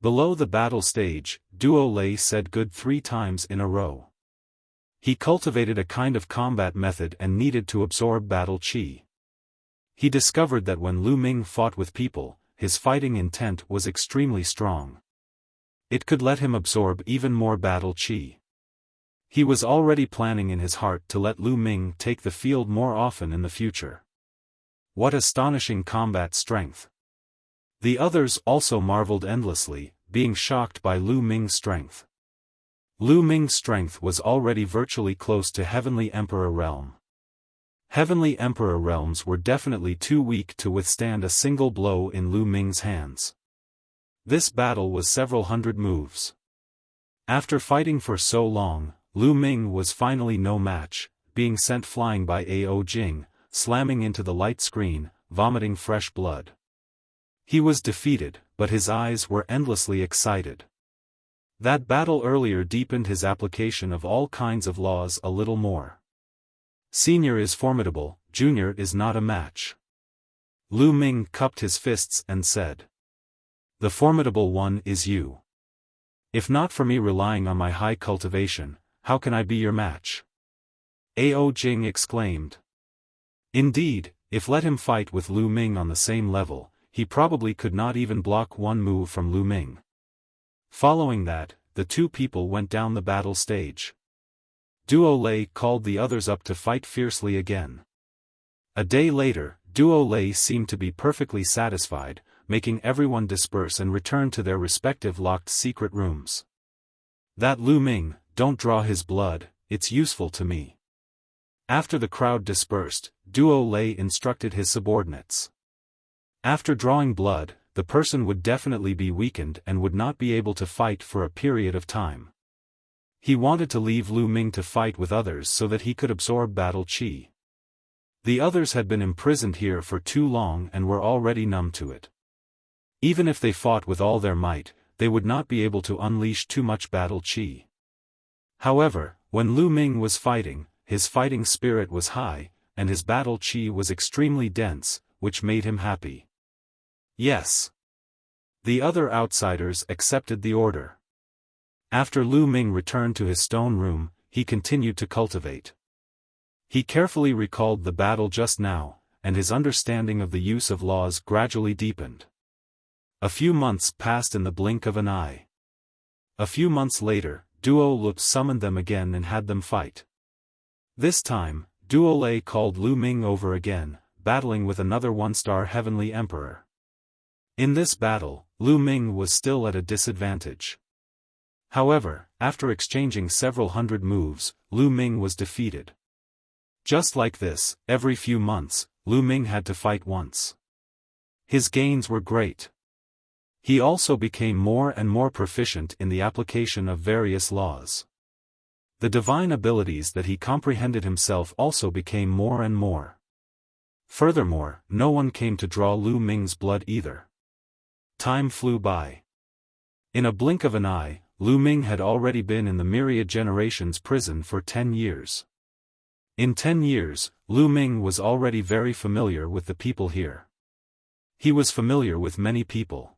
Below the battle stage, Duo Lei said good 3 times in a row. He cultivated a kind of combat method and needed to absorb battle chi. He discovered that when Lu Ming fought with people, his fighting intent was extremely strong. It could let him absorb even more battle chi. He was already planning in his heart to let Lu Ming take the field more often in the future. What astonishing combat strength! The others also marveled endlessly, being shocked by Lu Ming's strength. Lu Ming's strength was already virtually close to Heavenly Emperor realm. Heavenly Emperor realms were definitely too weak to withstand a single blow in Lu Ming's hands. This battle was several hundred moves. After fighting for so long, Lu Ming was finally no match, being sent flying by Ao Jing, slamming into the light screen, vomiting fresh blood. He was defeated, but his eyes were endlessly excited. That battle earlier deepened his application of all kinds of laws a little more. Senior is formidable, junior is not a match. Lu Ming cupped his fists and said. The formidable one is you. If not for me relying on my high cultivation, how can I be your match? Ao Jing exclaimed. Indeed, if let him fight with Lu Ming on the same level, he probably could not even block one move from Lu Ming. Following that, the two people went down the battle stage. Duo Lei called the others up to fight fiercely again. A day later, Duo Lei seemed to be perfectly satisfied, making everyone disperse and return to their respective locked secret rooms. That Lu Ming, don't draw his blood, it's useful to me. After the crowd dispersed, Duo Lei instructed his subordinates. After drawing blood, the person would definitely be weakened and would not be able to fight for a period of time. He wanted to leave Lu Ming to fight with others so that he could absorb battle chi. The others had been imprisoned here for too long and were already numb to it. Even if they fought with all their might, they would not be able to unleash too much battle chi. However, when Lu Ming was fighting, his fighting spirit was high, and his battle chi was extremely dense, which made him happy. Yes. The other outsiders accepted the order. After Lu Ming returned to his stone room, he continued to cultivate. He carefully recalled the battle just now, and his understanding of the use of laws gradually deepened. A few months passed in the blink of an eye. A few months later, Duo Lei summoned them again and had them fight. This time, Duo Lei called Lu Ming over again, battling with another one-star Heavenly Emperor. In this battle, Lu Ming was still at a disadvantage. However, after exchanging several hundred moves, Lu Ming was defeated. Just like this, every few months, Lu Ming had to fight once. His gains were great. He also became more and more proficient in the application of various laws. The divine abilities that he comprehended himself also became more and more. Furthermore, no one came to draw Lu Ming's blood either. Time flew by. In a blink of an eye, Lu Ming had already been in the myriad generations prison for 10 years. In 10 years, Lu Ming was already very familiar with the people here. He was familiar with many people.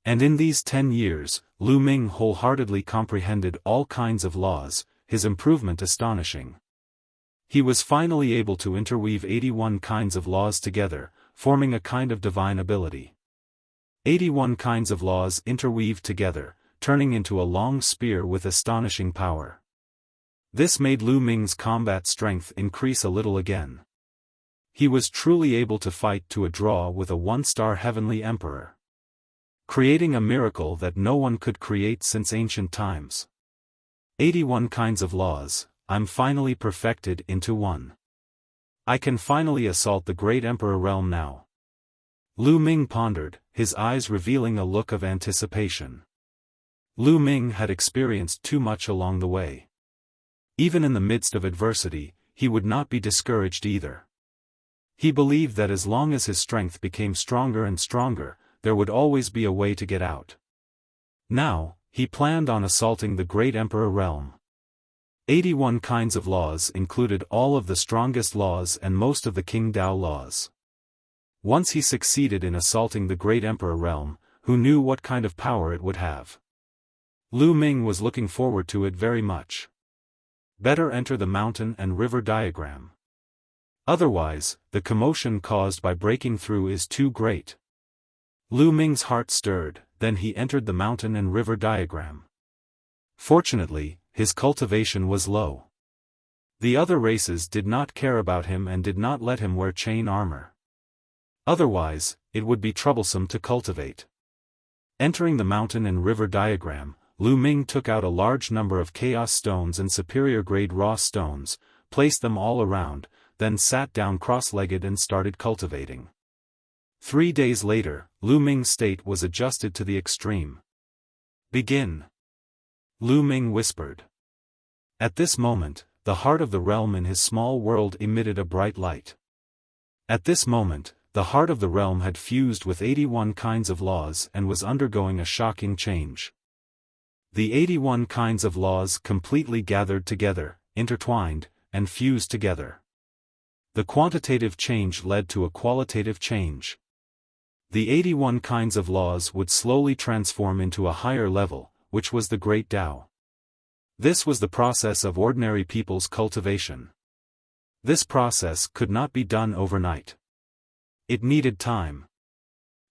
And in these 10 years, Lu Ming wholeheartedly comprehended all kinds of laws, his improvement astonishing. He was finally able to interweave 81 kinds of laws together, forming a kind of divine ability. 81 kinds of laws interweaved together, turning into a long spear with astonishing power. This made Lu Ming's combat strength increase a little again. He was truly able to fight to a draw with a one-star heavenly emperor, creating a miracle that no one could create since ancient times. 81 kinds of laws, I'm finally perfected into one. I can finally assault the great emperor realm now. Lu Ming pondered, his eyes revealing a look of anticipation. Lu Ming had experienced too much along the way. Even in the midst of adversity, he would not be discouraged either. He believed that as long as his strength became stronger and stronger, there would always be a way to get out. Now, he planned on assaulting the great emperor realm. 81 kinds of laws included all of the strongest laws and most of the King Dao laws. Once he succeeded in assaulting the great emperor realm, who knew what kind of power it would have? Lu Ming was looking forward to it very much. Better enter the mountain and river diagram. Otherwise, the commotion caused by breaking through is too great. Lu Ming's heart stirred, then he entered the mountain and river diagram. Fortunately, his cultivation was low. The other races did not care about him and did not let him wear chain armor. Otherwise, it would be troublesome to cultivate. Entering the mountain and river diagram, Lu Ming took out a large number of chaos stones and superior-grade raw stones, placed them all around, then sat down cross-legged and started cultivating. 3 days later, Lu Ming's state was adjusted to the extreme. Begin. Lu Ming whispered. At this moment, the heart of the realm in his small world emitted a bright light. At this moment, the heart of the realm had fused with 81 kinds of laws and was undergoing a shocking change. The 81 kinds of laws completely gathered together, intertwined, and fused together. The quantitative change led to a qualitative change. The 81 kinds of laws would slowly transform into a higher level, which was the Great Tao. This was the process of ordinary people's cultivation. This process could not be done overnight. It needed time.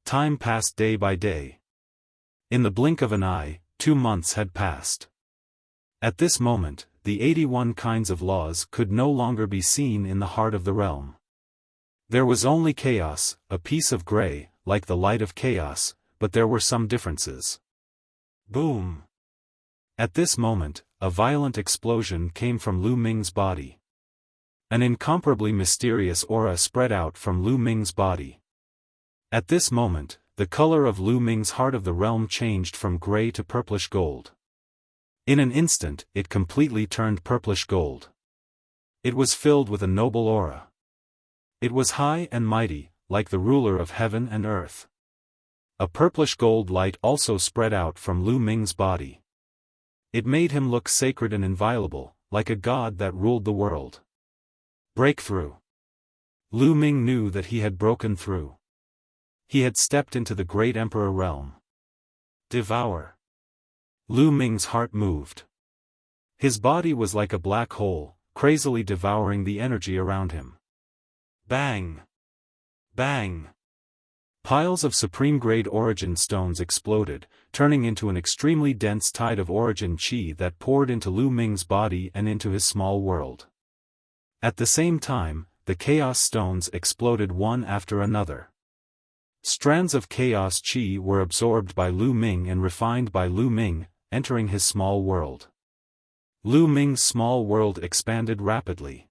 Time passed day by day. In the blink of an eye, 2 months had passed. At this moment, the 81 kinds of laws could no longer be seen in the heart of the realm. There was only chaos, a piece of gray, like the light of chaos, but there were some differences. Boom! At this moment, a violent explosion came from Lu Ming's body. An incomparably mysterious aura spread out from Lu Ming's body. At this moment, the color of Lu Ming's heart of the realm changed from gray to purplish gold. In an instant, it completely turned purplish gold. It was filled with a noble aura. It was high and mighty, like the ruler of heaven and earth. A purplish gold light also spread out from Lu Ming's body. It made him look sacred and inviolable, like a god that ruled the world. Breakthrough. Lu Ming knew that he had broken through. He had stepped into the great emperor realm. Devour. Lu Ming's heart moved. His body was like a black hole, crazily devouring the energy around him. Bang! Bang! Piles of supreme-grade origin stones exploded, turning into an extremely dense tide of origin chi that poured into Lu Ming's body and into his small world. At the same time, the chaos stones exploded one after another. Strands of chaos chi were absorbed by Lu Ming and refined by Lu Ming, entering his small world. Lu Ming's small world expanded rapidly.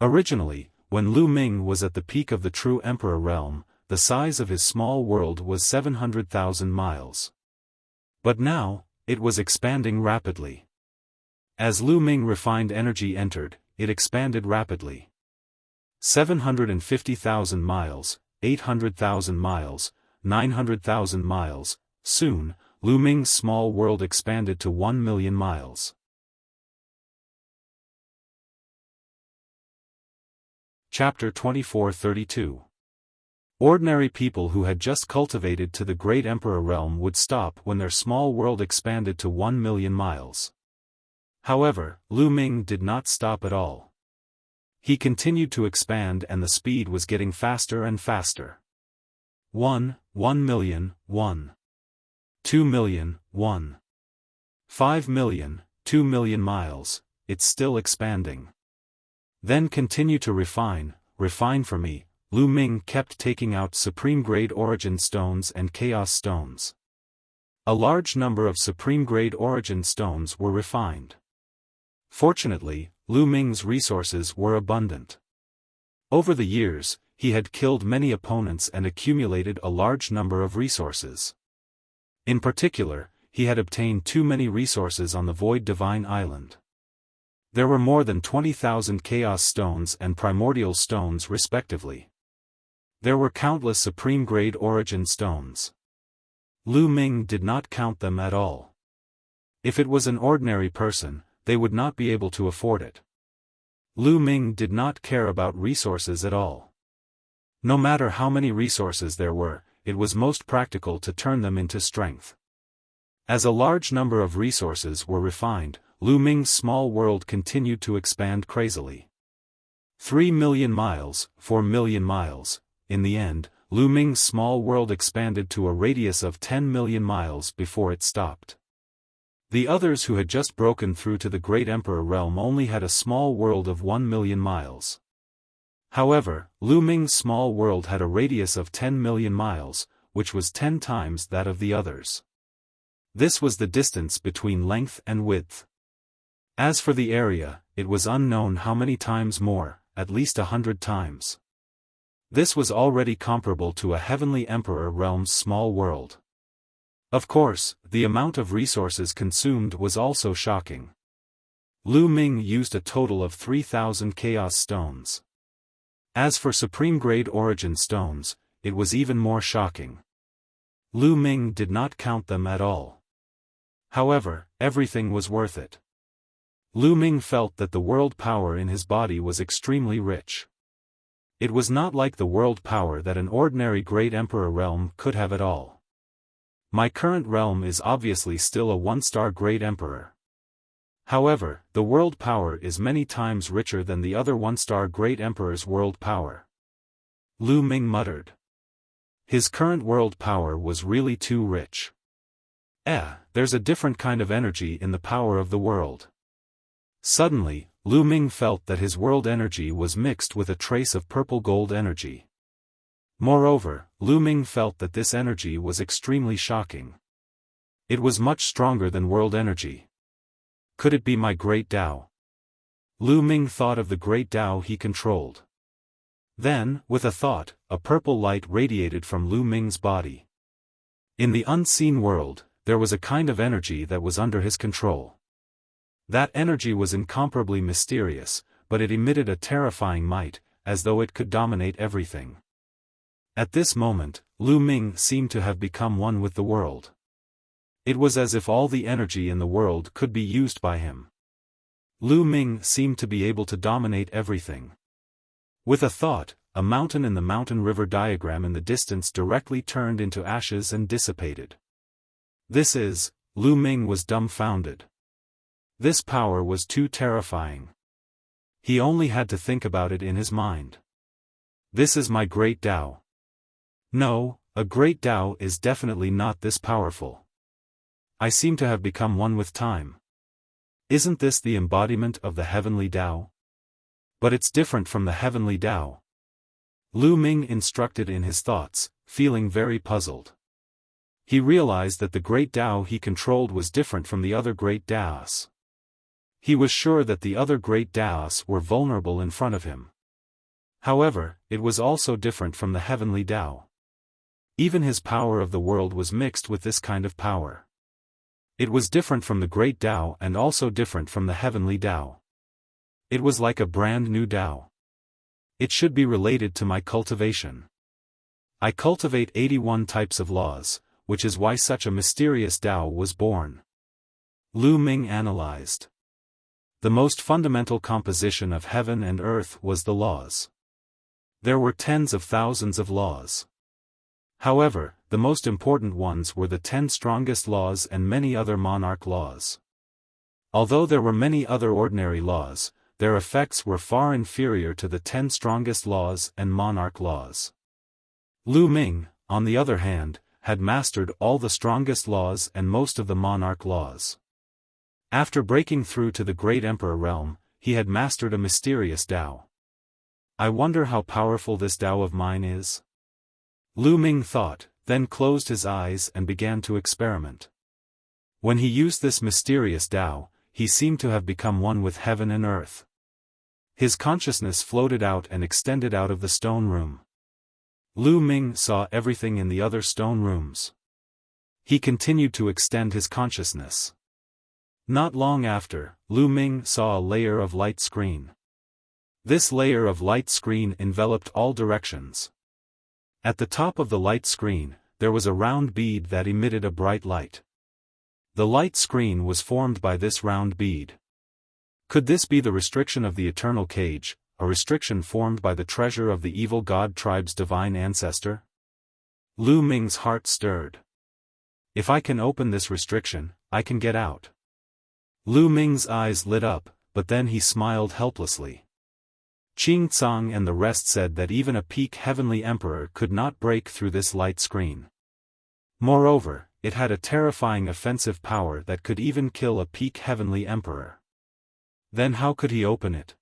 Originally, when Lu Ming was at the peak of the true Emperor realm, the size of his small world was 700,000 miles. But now, it was expanding rapidly. As Lu Ming refined energy entered, it expanded rapidly. 750,000 miles, 800,000 miles, 900,000 miles, soon, Lu Ming's small world expanded to 1 million miles. Chapter 2432. Ordinary people who had just cultivated to the great Emperor realm would stop when their small world expanded to 1 million miles. However, Lu Ming did not stop at all. He continued to expand and the speed was getting faster and faster. 1 million, 2 million, 5 million, 2 million miles, it's still expanding. Then continue to refine for me. Lu Ming kept taking out supreme-grade origin stones and chaos stones. A large number of supreme-grade origin stones were refined. Fortunately, Lu Ming's resources were abundant. Over the years, he had killed many opponents and accumulated a large number of resources. In particular, he had obtained too many resources on the Void Divine Island. There were more than 20,000 chaos stones and primordial stones respectively. There were countless supreme-grade origin stones. Lu Ming did not count them at all. If it was an ordinary person, they would not be able to afford it. Lu Ming did not care about resources at all. No matter how many resources there were, it was most practical to turn them into strength. As a large number of resources were refined, Lu Ming's small world continued to expand crazily. 3 million miles, 4 million miles. In the end, Lu Ming's small world expanded to a radius of 10 million miles before it stopped. The others who had just broken through to the Great Emperor realm only had a small world of 1 million miles. However, Lu Ming's small world had a radius of 10 million miles, which was 10 times that of the others. This was the distance between length and width. As for the area, it was unknown how many times more, at least 100 times. This was already comparable to a heavenly Emperor realm's small world. Of course, the amount of resources consumed was also shocking. Lu Ming used a total of 3,000 chaos stones. As for supreme-grade origin stones, it was even more shocking. Lu Ming did not count them at all. However, everything was worth it. Lu Ming felt that the world power in his body was extremely rich. It was not like the world power that an ordinary Great Emperor realm could have at all. My current realm is obviously still a 1-star Great Emperor. However, the world power is many times richer than the other 1-star Great Emperor's world power. Lu Ming muttered. His current world power was really too rich. There's a different kind of energy in the power of the world. Suddenly, Lu Ming felt that his world energy was mixed with a trace of purple gold energy. Moreover, Lu Ming felt that this energy was extremely shocking. It was much stronger than world energy. Could it be my great Tao? Lu Ming thought of the great Tao he controlled. Then, with a thought, a purple light radiated from Lu Ming's body. In the unseen world, there was a kind of energy that was under his control. That energy was incomparably mysterious, but it emitted a terrifying might, as though it could dominate everything. At this moment, Lu Ming seemed to have become one with the world. It was as if all the energy in the world could be used by him. Lu Ming seemed to be able to dominate everything. With a thought, a mountain in the mountain river diagram in the distance directly turned into ashes and dissipated. Lu Ming was dumbfounded. This power was too terrifying. He only had to think about it in his mind. This is my great Tao. No, a great Tao is definitely not this powerful. I seem to have become one with time. Isn't this the embodiment of the heavenly Tao? But it's different from the heavenly Tao. Lu Ming instructed in his thoughts, feeling very puzzled. He realized that the great Tao he controlled was different from the other great Taos. He was sure that the other great Taos were vulnerable in front of him. However, it was also different from the heavenly Tao. Even his power of the world was mixed with this kind of power. It was different from the great Tao and also different from the heavenly Tao. It was like a brand new Tao. It should be related to my cultivation. I cultivate 81 types of laws, which is why such a mysterious Tao was born. Lu Ming analyzed. The most fundamental composition of heaven and earth was the laws. There were tens of thousands of laws. However, the most important ones were the 10 strongest laws and many other monarch laws. Although there were many other ordinary laws, their effects were far inferior to the 10 strongest laws and monarch laws. Lu Ming, on the other hand, had mastered all the strongest laws and most of the monarch laws. After breaking through to the great emperor realm, he had mastered a mysterious Tao. I wonder how powerful this Tao of mine is? Lu Ming thought, then closed his eyes and began to experiment. When he used this mysterious Tao, he seemed to have become one with heaven and earth. His consciousness floated out and extended out of the stone room. Lu Ming saw everything in the other stone rooms. He continued to extend his consciousness. Not long after, Lu Ming saw a layer of light screen. This layer of light screen enveloped all directions. At the top of the light screen, there was a round bead that emitted a bright light. The light screen was formed by this round bead. Could this be the restriction of the eternal cage, a restriction formed by the treasure of the evil god tribe's divine ancestor? Lu Ming's heart stirred. If I can open this restriction, I can get out. Lu Ming's eyes lit up, but then he smiled helplessly. Qing Tsang and the rest said that even a peak heavenly emperor could not break through this light screen. Moreover, it had a terrifying offensive power that could even kill a peak heavenly emperor. Then how could he open it?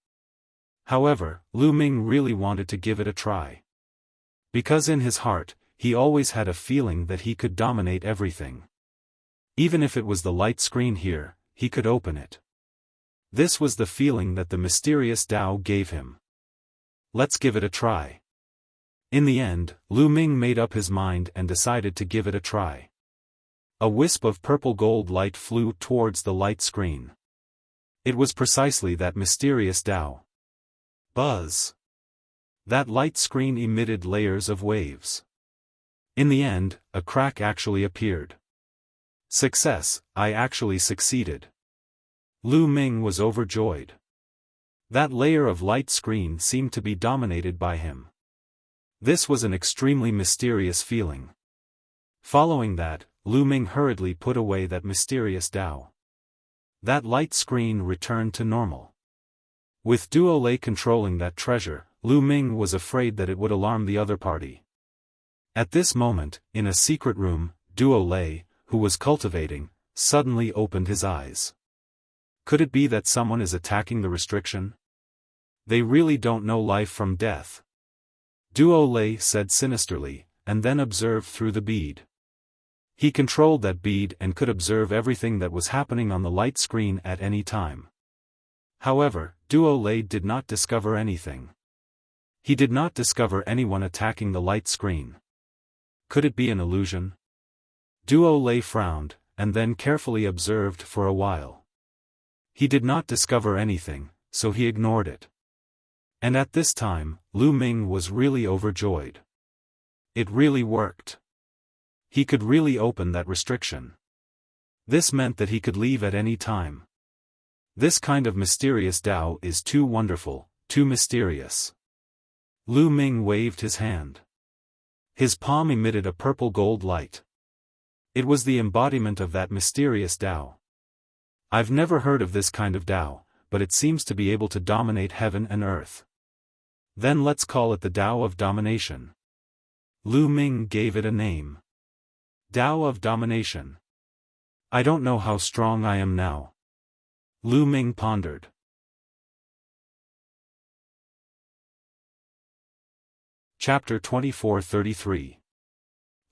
However, Lu Ming really wanted to give it a try. Because in his heart, he always had a feeling that he could dominate everything. Even if it was the light screen here, he could open it. This was the feeling that the mysterious Tao gave him. Let's give it a try. In the end, Lu Ming made up his mind and decided to give it a try. A wisp of purple gold light flew towards the light screen. It was precisely that mysterious Tao. Buzz! That light screen emitted layers of waves. In the end, a crack actually appeared. Success, I actually succeeded. Lu Ming was overjoyed. That layer of light screen seemed to be dominated by him. This was an extremely mysterious feeling. Following that, Lu Ming hurriedly put away that mysterious Tao. That light screen returned to normal. With Duo Lei controlling that treasure, Lu Ming was afraid that it would alarm the other party. At this moment, in a secret room, Duo Lei, who was cultivating, suddenly opened his eyes. Could it be that someone is attacking the restriction? They really don't know life from death. Duo Lei said sinisterly, and then observed through the bead. He controlled that bead and could observe everything that was happening on the light screen at any time. However, Duo Lei did not discover anything. He did not discover anyone attacking the light screen. Could it be an illusion? Duo Lei frowned, and then carefully observed for a while. He did not discover anything, so he ignored it. And at this time, Lu Ming was really overjoyed. It really worked. He could really open that restriction. This meant that he could leave at any time. This kind of mysterious Tao is too wonderful, too mysterious. Lu Ming waved his hand. His palm emitted a purple gold light. It was the embodiment of that mysterious Tao. I've never heard of this kind of Tao, but it seems to be able to dominate heaven and earth. Then let's call it the Tao of Domination. Lu Ming gave it a name. Tao of Domination. I don't know how strong I am now. Lu Ming pondered. Chapter 24-33.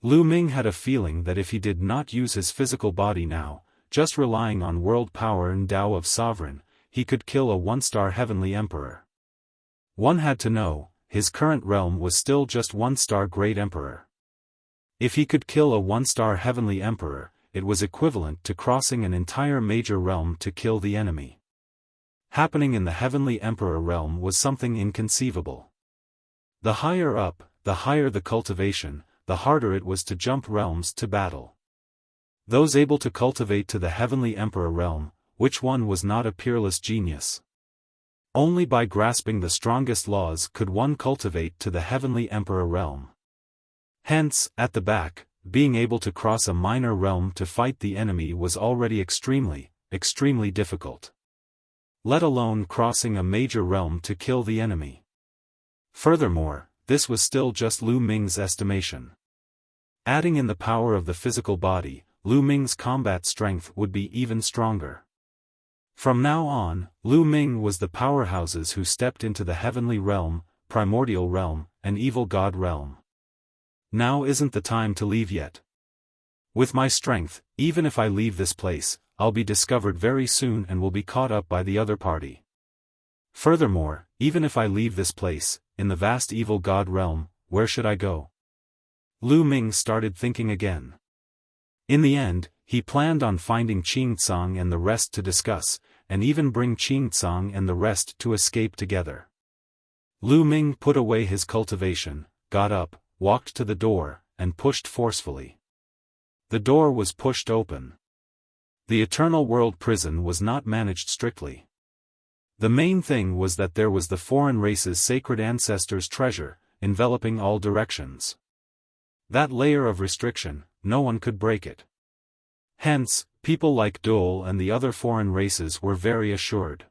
Lu Ming had a feeling that if he did not use his physical body now, just relying on world power and Tao of Sovereign, he could kill a one-star heavenly emperor. One had to know, his current realm was still just one-star Great Emperor. If he could kill a one-star Heavenly Emperor, it was equivalent to crossing an entire major realm to kill the enemy. Happening in the Heavenly Emperor realm was something inconceivable. The higher up, the higher the cultivation, the harder it was to jump realms to battle. Those able to cultivate to the Heavenly Emperor realm, which one was not a peerless genius? Only by grasping the strongest laws could one cultivate to the Heavenly Emperor realm. Hence, at the back, being able to cross a minor realm to fight the enemy was already extremely difficult. Let alone crossing a major realm to kill the enemy. Furthermore, this was still just Lu Ming's estimation. Adding in the power of the physical body, Lu Ming's combat strength would be even stronger. From now on, Lu Ming was the powerhouses who stepped into the Heavenly Realm, Primordial Realm, and Evil God Realm. Now isn't the time to leave yet. With my strength, even if I leave this place, I'll be discovered very soon and will be caught up by the other party. Furthermore, even if I leave this place, in the vast Evil God Realm, where should I go? Lu Ming started thinking again. In the end, he planned on finding Qing Tsang and the rest to discuss, and even bring Qing Tsang and the rest to escape together. Lu Ming put away his cultivation, got up, walked to the door, and pushed forcefully. The door was pushed open. The Eternal World Prison was not managed strictly. The main thing was that there was the foreign race's sacred ancestors' treasure, enveloping all directions. That layer of restriction, no one could break it. Hence, people like Dole and the other foreign races were very assured.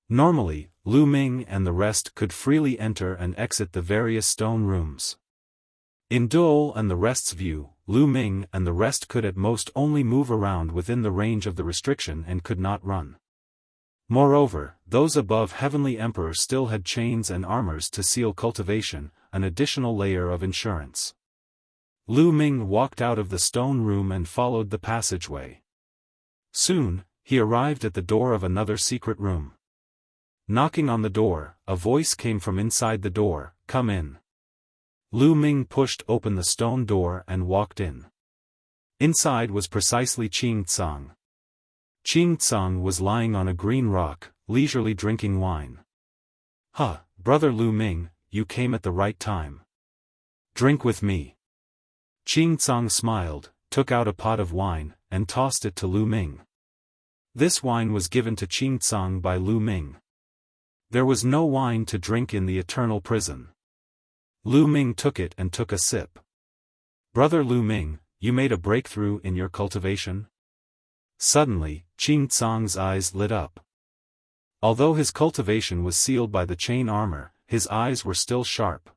Normally, Lu Ming and the rest could freely enter and exit the various stone rooms. In Dole and the rest's view, Lu Ming and the rest could at most only move around within the range of the restriction and could not run. Moreover, those above Heavenly Emperor still had chains and armors to seal cultivation, an additional layer of insurance. Lu Ming walked out of the stone room and followed the passageway. Soon, he arrived at the door of another secret room. Knocking on the door, a voice came from inside the door, "Come in." Lu Ming pushed open the stone door and walked in. Inside was precisely Qing Tsang. Qing Tsang was lying on a green rock, leisurely drinking wine. "Huh, brother Lu Ming, you came at the right time. Drink with me." Qing Tsang smiled, took out a pot of wine, and tossed it to Lu Ming. This wine was given to Qing Tsang by Lu Ming. There was no wine to drink in the eternal prison. Lu Ming took it and took a sip. "Brother Lu Ming, you made a breakthrough in your cultivation?" Suddenly, Qing Tsang's eyes lit up. Although his cultivation was sealed by the chain armor, his eyes were still sharp.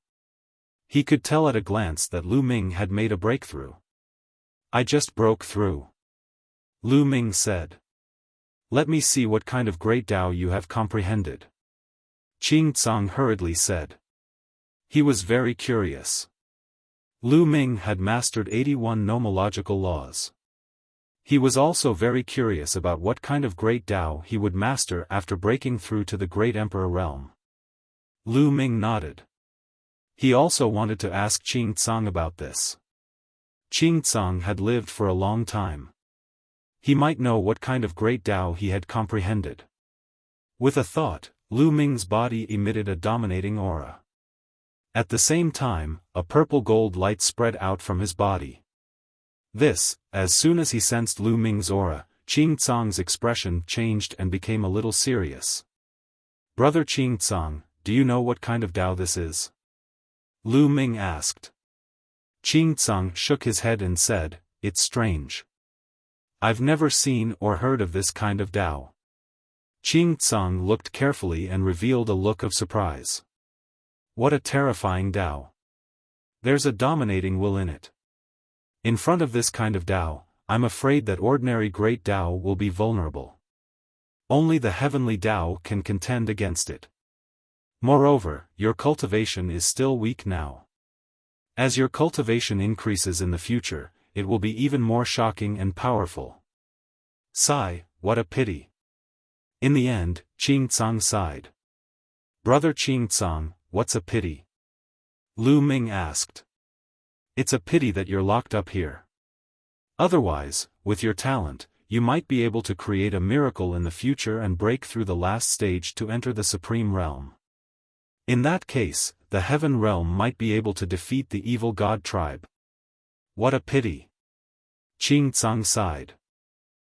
He could tell at a glance that Lu Ming had made a breakthrough. "I just broke through," Lu Ming said. "Let me see what kind of great Tao you have comprehended," Qing Tsang hurriedly said. He was very curious. Lu Ming had mastered 81 nomological laws. He was also very curious about what kind of great Tao he would master after breaking through to the Great Emperor realm. Lu Ming nodded. He also wanted to ask Qing Tsang about this. Qing Tsang had lived for a long time. He might know what kind of great Tao he had comprehended. With a thought, Lu Ming's body emitted a dominating aura. At the same time, a purple-gold light spread out from his body. As soon as he sensed Lu Ming's aura, Qing Tsang's expression changed and became a little serious. "Brother Qing Tsang, do you know what kind of Tao this is?" Lu Ming asked. Qing Tsang shook his head and said, "It's strange. I've never seen or heard of this kind of Tao." Qing Tsang looked carefully and revealed a look of surprise. "What a terrifying Tao. There's a dominating will in it. In front of this kind of Tao, I'm afraid that ordinary great Tao will be vulnerable. Only the heavenly Tao can contend against it. Moreover, your cultivation is still weak now. As your cultivation increases in the future, it will be even more shocking and powerful." Sigh, what a pity. In the end, Qing Tsang sighed. "Brother Qing Tsang, what's a pity? Lu Ming asked. It's a pity that you're locked up here. Otherwise, with your talent, you might be able to create a miracle in the future and break through the last stage to enter the Supreme Realm. In that case, the Heaven Realm might be able to defeat the evil god tribe. What a pity. Qing Tsang sighed.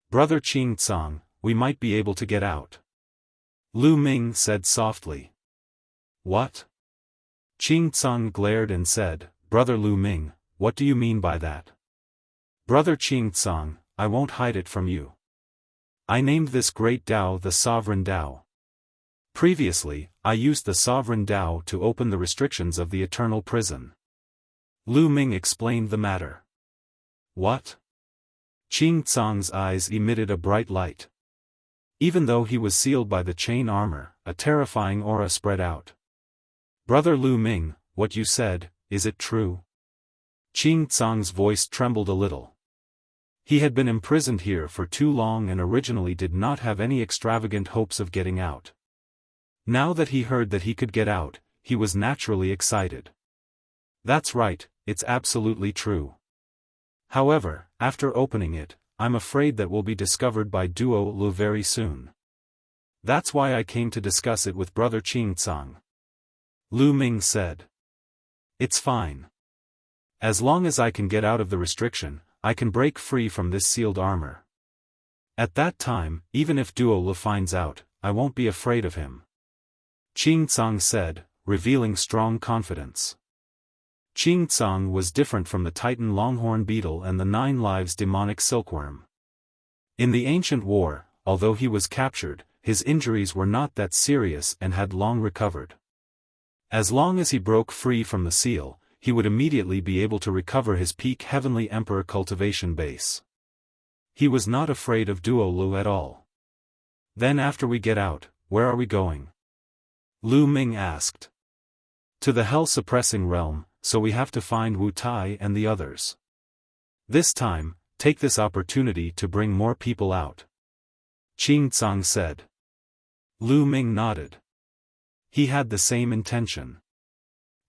Brother Qing Tsang, we might be able to get out. Lu Ming said softly. What? Qing Tsang glared and said, Brother Lu Ming, what do you mean by that? Brother Qing Tsang, I won't hide it from you. I named this great Tao the Sovereign Tao. Previously, I used the Sovereign Tao to open the restrictions of the Eternal Prison. Lu Ming explained the matter. What? Qing Tsang's eyes emitted a bright light. Even though he was sealed by the chain armor, a terrifying aura spread out. Brother Lu Ming, what you said, is it true? Qing Tsang's voice trembled a little. He had been imprisoned here for too long and originally did not have any extravagant hopes of getting out. Now that he heard that he could get out, he was naturally excited. That's right, it's absolutely true. However, after opening it, I'm afraid that will be discovered by Duo Lu very soon. That's why I came to discuss it with Brother Qing Tsang. Lu Ming said. It's fine. As long as I can get out of the restriction, I can break free from this sealed armor. At that time, even if Duo Lu finds out, I won't be afraid of him. Qing Tsang said, revealing strong confidence. Qing Tsang was different from the Titan Longhorn Beetle and the 9 Lives demonic silkworm. In the ancient war, although he was captured, his injuries were not that serious and had long recovered. As long as he broke free from the seal, he would immediately be able to recover his peak Heavenly Emperor cultivation base. He was not afraid of Duo Lu at all. Then after we get out, where are we going? Lu Ming asked. To the hell-suppressing realm, so we have to find Wu Tai and the others. This time, take this opportunity to bring more people out. Qing Tsang said. Lu Ming nodded. He had the same intention.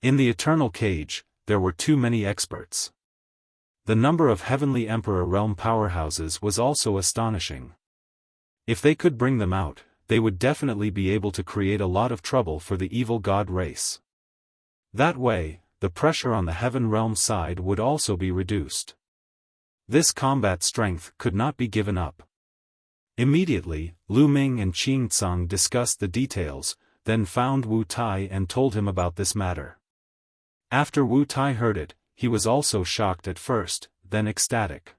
In the Eternal Cage, there were too many experts. The number of Heavenly Emperor realm powerhouses was also astonishing. If they could bring them out, they would definitely be able to create a lot of trouble for the evil god race. That way, the pressure on the Heaven Realm side would also be reduced. This combat strength could not be given up. Immediately, Lu Ming and Qing Tsang discussed the details, then found Wu Tai and told him about this matter. After Wu Tai heard it, he was also shocked at first, then ecstatic.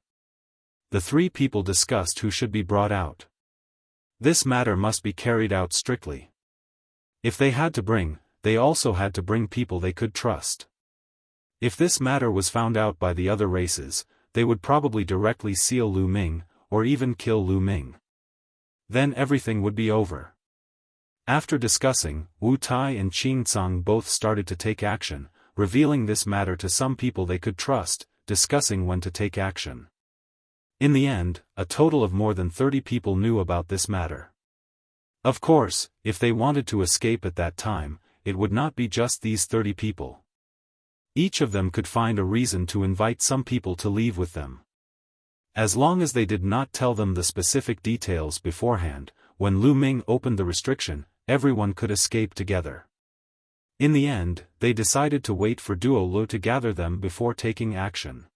The 3 people discussed who should be brought out. This matter must be carried out strictly. If they had to bring, they also had to bring people they could trust. If this matter was found out by the other races, they would probably directly seal Lu Ming, or even kill Lu Ming. Then everything would be over. After discussing, Wu Tai and Qing Tsang both started to take action, revealing this matter to some people they could trust, discussing when to take action. In the end, a total of more than 30 people knew about this matter. Of course, if they wanted to escape at that time, it would not be just these 30 people. Each of them could find a reason to invite some people to leave with them. As long as they did not tell them the specific details beforehand, when Lu Ming opened the restriction, everyone could escape together. In the end, they decided to wait for Duo Lu to gather them before taking action.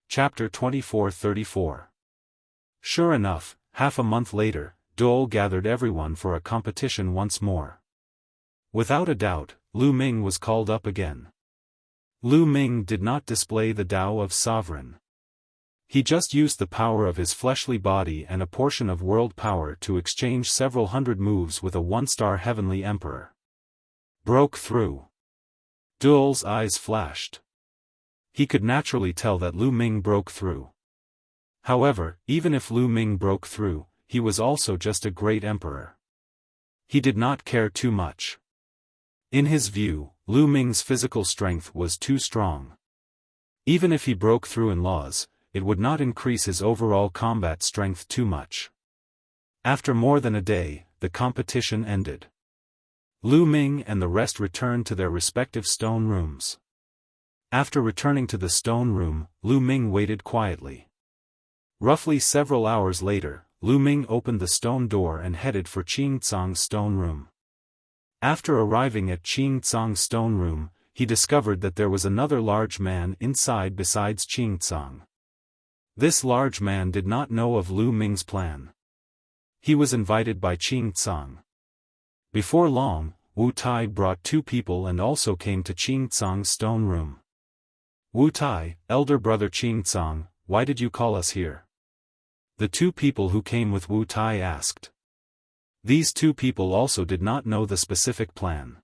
Chapter 24-34. Sure enough, half a month later, Duo gathered everyone for a competition once more. Without a doubt, Lu Ming was called up again. Lu Ming did not display the Tao of Sovereign. He just used the power of his fleshly body and a portion of world power to exchange several hundred moves with a 1-star Heavenly Emperor. Broke through. Duo's eyes flashed. He could naturally tell that Lu Ming broke through. However, even if Lu Ming broke through, he was also just a great emperor. He did not care too much. In his view, Lu Ming's physical strength was too strong. Even if he broke through in laws, it would not increase his overall combat strength too much. After more than a day, the competition ended. Lu Ming and the rest returned to their respective stone rooms. After returning to the stone room, Lu Ming waited quietly. Roughly several hours later, Lu Ming opened the stone door and headed for Qing Tsang's stone room. After arriving at Qing Tsang's stone room, he discovered that there was another large man inside besides Qing Tsang. This large man did not know of Lu Ming's plan. He was invited by Qing Tsang. Before long, Wu Tai brought 2 people and also came to Qing Tsang's stone room. Wu Tai, elder brother Qing Tsang, why did you call us here? The 2 people who came with Wu Tai asked. These 2 people also did not know the specific plan.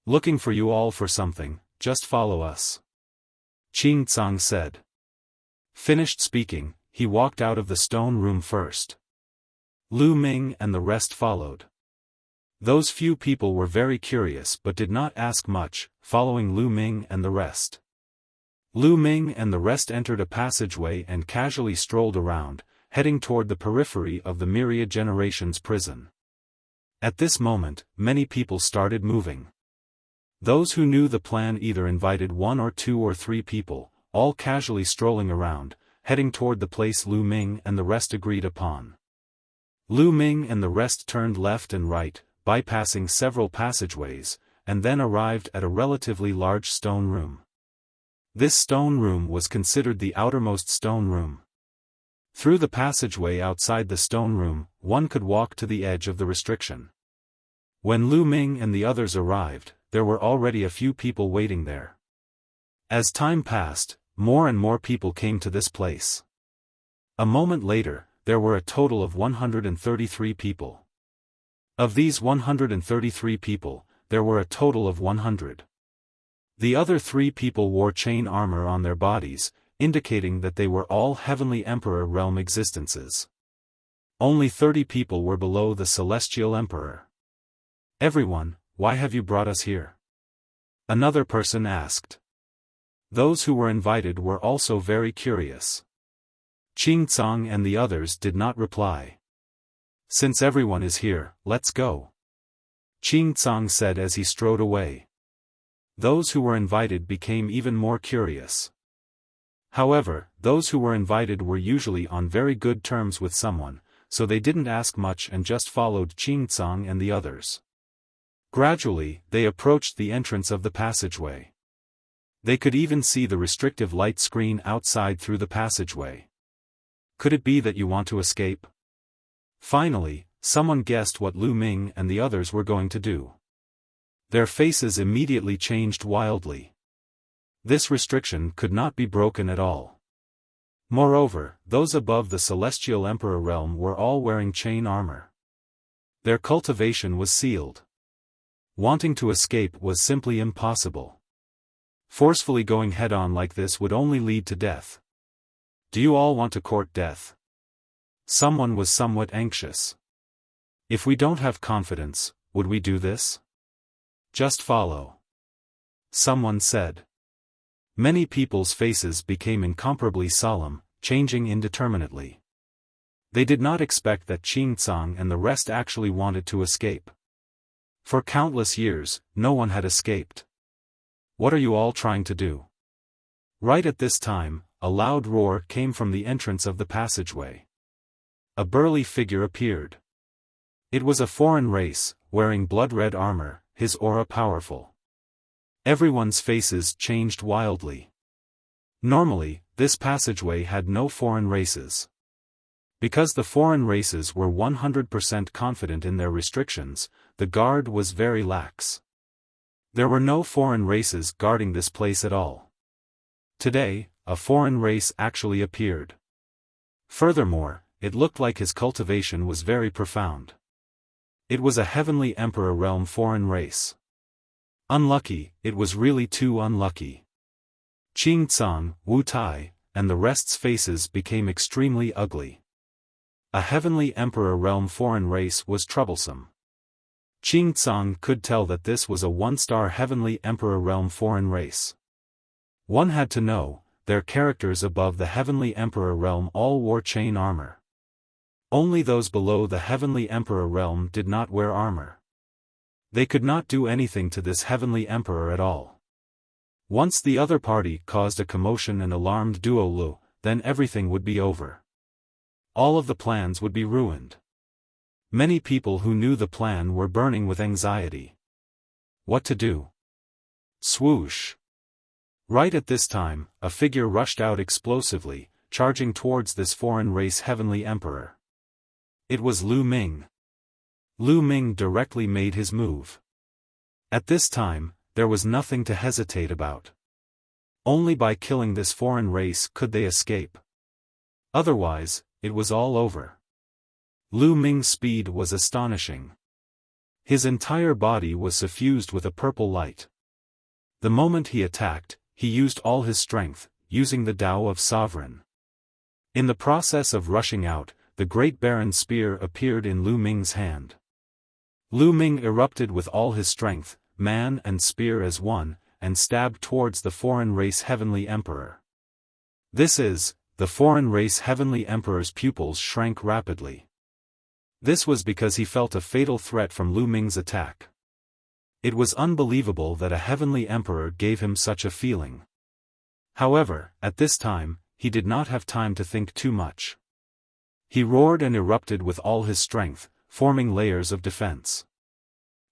Looking for you all for something, just follow us. Qing Tsang said. Finished speaking, he walked out of the stone room first. Lu Ming and the rest followed. Those few people were very curious but did not ask much, following Lu Ming and the rest. Lu Ming and the rest entered a passageway and casually strolled around, heading toward the periphery of the Myriad Generations prison. At this moment, many people started moving. Those who knew the plan either invited 1 or 2 or 3 people, all casually strolling around, heading toward the place Lu Ming and the rest agreed upon. Lu Ming and the rest turned left and right, bypassing several passageways, and then arrived at a relatively large stone room. This stone room was considered the outermost stone room. Through the passageway outside the stone room, one could walk to the edge of the restriction. When Lu Ming and the others arrived, there were already a few people waiting there. As time passed, more and more people came to this place. A moment later, there were a total of 133 people. Of these 133 people, there were a total of 100. The other 3 people wore chain armor on their bodies, indicating that they were all Heavenly Emperor realm existences. Only 30 people were below the Celestial Emperor. Everyone, why have you brought us here? Another person asked. Those who were invited were also very curious. Qing Tsang and the others did not reply. Since everyone is here, let's go. Qing Tsang said as he strode away. Those who were invited became even more curious. However, those who were invited were usually on very good terms with someone, so they didn't ask much and just followed Qing Tsang and the others. Gradually, they approached the entrance of the passageway. They could even see the restrictive light screen outside through the passageway. Could it be that you want to escape? Finally, someone guessed what Lu Ming and the others were going to do. Their faces immediately changed wildly. This restriction could not be broken at all. Moreover, those above the Celestial Emperor realm were all wearing chain armor. Their cultivation was sealed. Wanting to escape was simply impossible. Forcefully going head-on like this would only lead to death. Do you all want to court death? Someone was somewhat anxious. If we don't have confidence, would we do this? Just follow. Someone said. Many people's faces became incomparably solemn, changing indeterminately. They did not expect that Qing Tsang and the rest actually wanted to escape. For countless years, no one had escaped. What are you all trying to do? Right at this time, a loud roar came from the entrance of the passageway. A burly figure appeared. It was a foreign race, wearing blood-red armor, his aura powerful. Everyone's faces changed wildly. Normally, this passageway had no foreign races. Because the foreign races were 100% confident in their restrictions, the guard was very lax. There were no foreign races guarding this place at all. Today, a foreign race actually appeared. Furthermore, it looked like his cultivation was very profound. It was a Heavenly Emperor realm foreign race. Unlucky, it was really too unlucky. Qing Tsang, Wu Tai, and the rest's faces became extremely ugly. A Heavenly Emperor realm foreign race was troublesome. Qing Tsang could tell that this was a 1-star Heavenly Emperor realm foreign race. One had to know, their characters above the Heavenly Emperor realm all wore chain armor. Only those below the Heavenly Emperor realm did not wear armor. They could not do anything to this Heavenly Emperor at all. Once the other party caused a commotion and alarmed Duo Lu, then everything would be over. All of the plans would be ruined. Many people who knew the plan were burning with anxiety. What to do? Swoosh! Right at this time, a figure rushed out explosively, charging towards this foreign race Heavenly Emperor. It was Lu Ming. Lu Ming directly made his move. At this time, there was nothing to hesitate about. Only by killing this foreign race could they escape. Otherwise, it was all over. Lu Ming's speed was astonishing. His entire body was suffused with a purple light. The moment he attacked, he used all his strength, using the Tao of Sovereign. In the process of rushing out, the Great Baron's spear appeared in Lu Ming's hand. Lu Ming erupted with all his strength, man and spear as one, and stabbed towards the foreign race Heavenly Emperor. The foreign race Heavenly Emperor's pupils shrank rapidly. This was because he felt a fatal threat from Lu Ming's attack. It was unbelievable that a Heavenly Emperor gave him such a feeling. However, at this time, he did not have time to think too much. He roared and erupted with all his strength, forming layers of defense.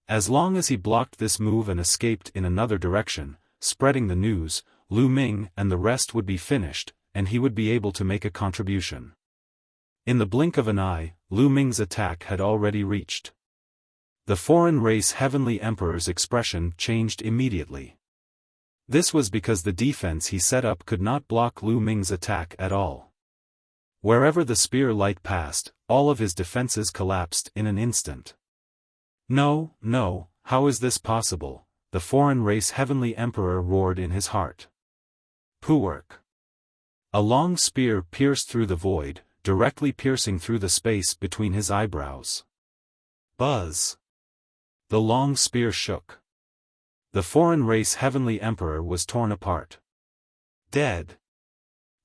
As long as he blocked this move and escaped in another direction, spreading the news, Lu Ming and the rest would be finished, and he would be able to make a contribution. In the blink of an eye, Lu Ming's attack had already reached. The foreign race Heavenly Emperor's expression changed immediately. This was because the defense he set up could not block Lu Ming's attack at all. Wherever the spear light passed, all of his defenses collapsed in an instant. No, how is this possible? The foreign race Heavenly Emperor roared in his heart. Poowork. A long spear pierced through the void, directly piercing through the space between his eyebrows. Buzz. The long spear shook. The foreign race Heavenly Emperor was torn apart. Dead.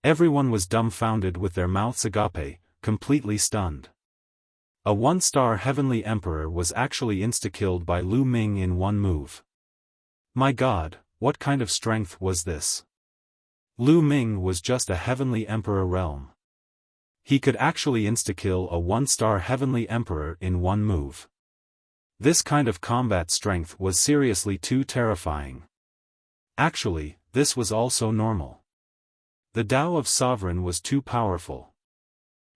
Everyone was dumbfounded with their mouths agape, completely stunned. A one-star Heavenly Emperor was actually insta-killed by Lu Ming in one move. My God, what kind of strength was this? Lu Ming was just a Heavenly Emperor realm. He could actually insta-kill a one-star Heavenly Emperor in one move. This kind of combat strength was seriously too terrifying. Actually, this was also normal. The Tao of Sovereign was too powerful.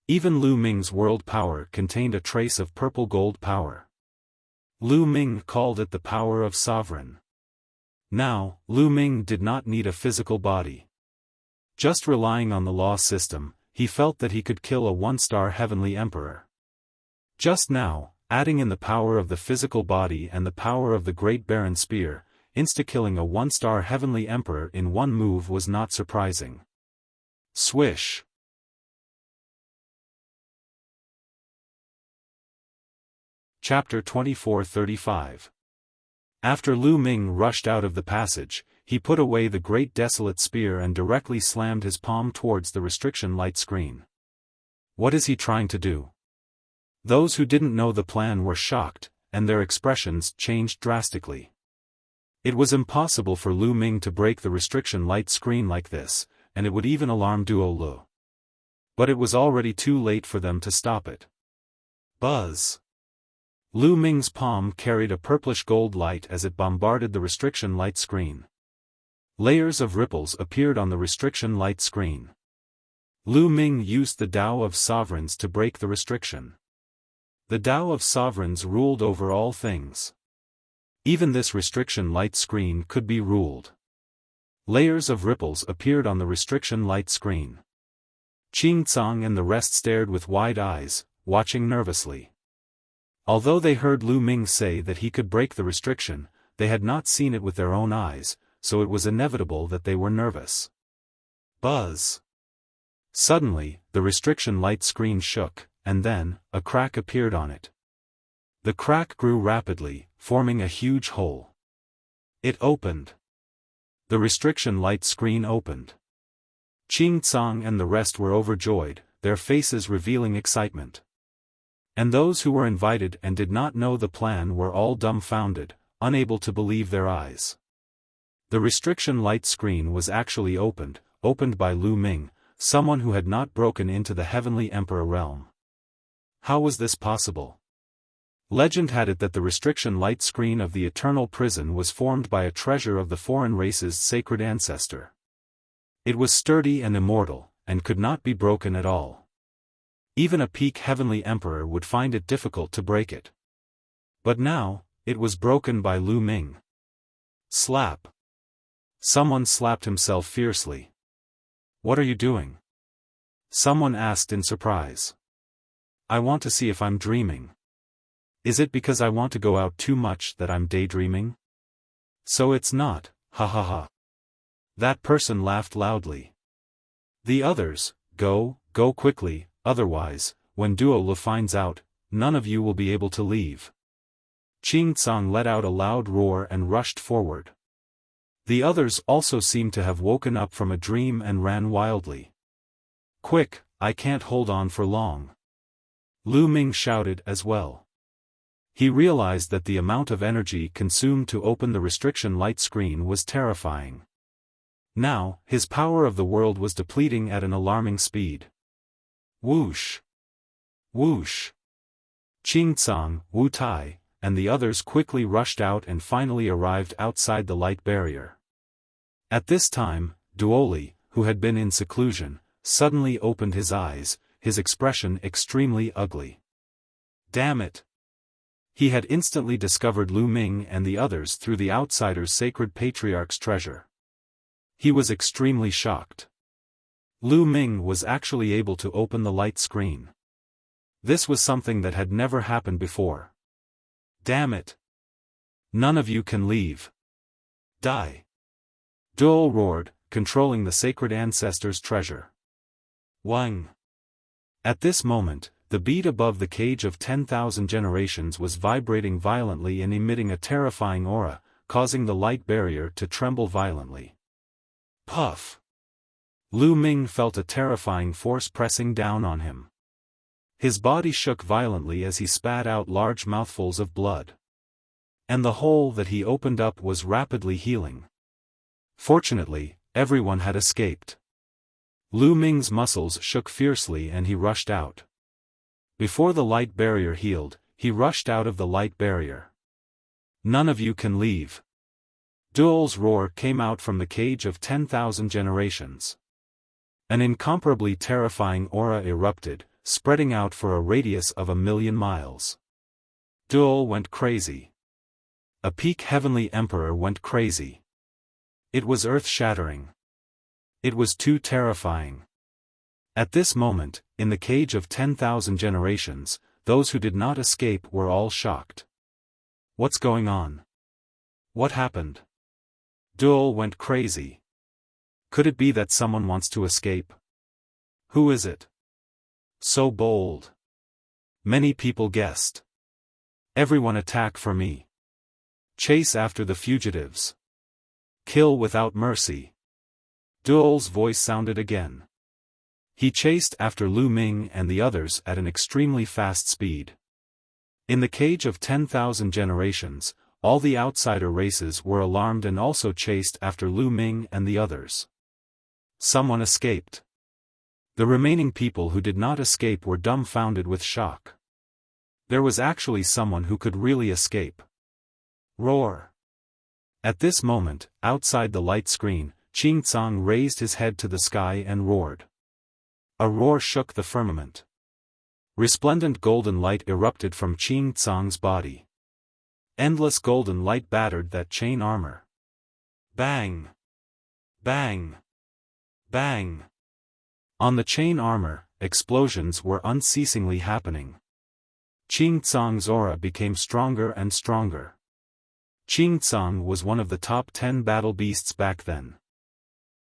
Even Lu Ming's world power contained a trace of purple gold power. Lu Ming called it the power of Sovereign. Now, Lu Ming did not need a physical body. Just relying on the law system, he felt that he could kill a one-star Heavenly Emperor. Just now, adding in the power of the physical body and the power of the Great Baron Spear, insta-killing a one-star Heavenly Emperor in one move was not surprising. Swish. Chapter 24:35. After Lu Ming rushed out of the passage, he put away the great desolate spear and directly slammed his palm towards the restriction light screen. What is he trying to do? Those who didn't know the plan were shocked, and their expressions changed drastically. It was impossible for Lu Ming to break the restriction light screen like this, and it would even alarm Duo Lu. But it was already too late for them to stop it. Buzz. Lu Ming's palm carried a purplish gold light as it bombarded the restriction light screen. Layers of ripples appeared on the restriction light screen. Lu Ming used the Tao of Sovereigns to break the restriction. The Tao of Sovereigns ruled over all things. Even this restriction light screen could be ruled. Layers of ripples appeared on the restriction light screen. Qing Tsang and the rest stared with wide eyes, watching nervously. Although they heard Lu Ming say that he could break the restriction, they had not seen it with their own eyes, so it was inevitable that they were nervous. Buzz. Suddenly, the restriction light screen shook, and then, a crack appeared on it. The crack grew rapidly, forming a huge hole. It opened. The restriction light screen opened. Qing Tsang and the rest were overjoyed, their faces revealing excitement. And those who were invited and did not know the plan were all dumbfounded, unable to believe their eyes. The restriction light screen was actually opened by Lu Ming, someone who had not broken into the Heavenly Emperor realm. How was this possible? Legend had it that the restriction light screen of the eternal prison was formed by a treasure of the foreign race's sacred ancestor. It was sturdy and immortal, and could not be broken at all. Even a peak Heavenly Emperor would find it difficult to break it. But now, it was broken by Lu Ming. Slap. Someone slapped himself fiercely. What are you doing? Someone asked in surprise. I want to see if I'm dreaming. Is it because I want to go out too much that I'm daydreaming? So it's not, ha ha ha. That person laughed loudly. The others, go quickly, otherwise, when Duo finds out, none of you will be able to leave. Qing Tsang let out a loud roar and rushed forward. The others also seemed to have woken up from a dream and ran wildly. Quick, I can't hold on for long. Lu Ming shouted as well. He realized that the amount of energy consumed to open the restriction light screen was terrifying. Now, his power of the world was depleting at an alarming speed. Whoosh! Whoosh! Qing Tsang, Wu Tai, and the others quickly rushed out and finally arrived outside the light barrier. At this time, Duoli, who had been in seclusion, suddenly opened his eyes, his expression extremely ugly. Damn it! He had instantly discovered Lu Ming and the others through the outsider's sacred patriarch's treasure. He was extremely shocked. Lu Ming was actually able to open the light screen. This was something that had never happened before. Damn it! None of you can leave. Die! Duol roared, controlling the sacred ancestor's treasure. Wang! At this moment, the bead above the cage of 10,000 generations was vibrating violently and emitting a terrifying aura, causing the light barrier to tremble violently. Puff! Lu Ming felt a terrifying force pressing down on him. His body shook violently as he spat out large mouthfuls of blood. And the hole that he opened up was rapidly healing. Fortunately, everyone had escaped. Lu Ming's muscles shook fiercely and he rushed out. Before the light barrier healed, he rushed out of the light barrier. None of you can leave. Duol's roar came out from the cage of 10,000 generations. An incomparably terrifying aura erupted, spreading out for a radius of 1,000,000 miles. Duol went crazy. A peak Heavenly Emperor went crazy. It was earth-shattering. It was too terrifying. At this moment, in the cage of 10,000 generations, those who did not escape were all shocked. What's going on? What happened? Duol went crazy. Could it be that someone wants to escape? Who is it? So bold. Many people guessed. Everyone attack for me. Chase after the fugitives. Kill without mercy. Duol's voice sounded again. He chased after Lu Ming and the others at an extremely fast speed. In the cage of 10,000 generations, all the outsider races were alarmed and also chased after Lu Ming and the others. Someone escaped. The remaining people who did not escape were dumbfounded with shock. There was actually someone who could really escape. Roar! At this moment, outside the light screen, Qing Tsang raised his head to the sky and roared. A roar shook the firmament. Resplendent golden light erupted from Qing Tsang's body. Endless golden light battered that chain armor. Bang! Bang! Bang! On the chain armor, explosions were unceasingly happening. Qing Tsang's aura became stronger and stronger. Qing Tsang was one of the top 10 battle beasts back then.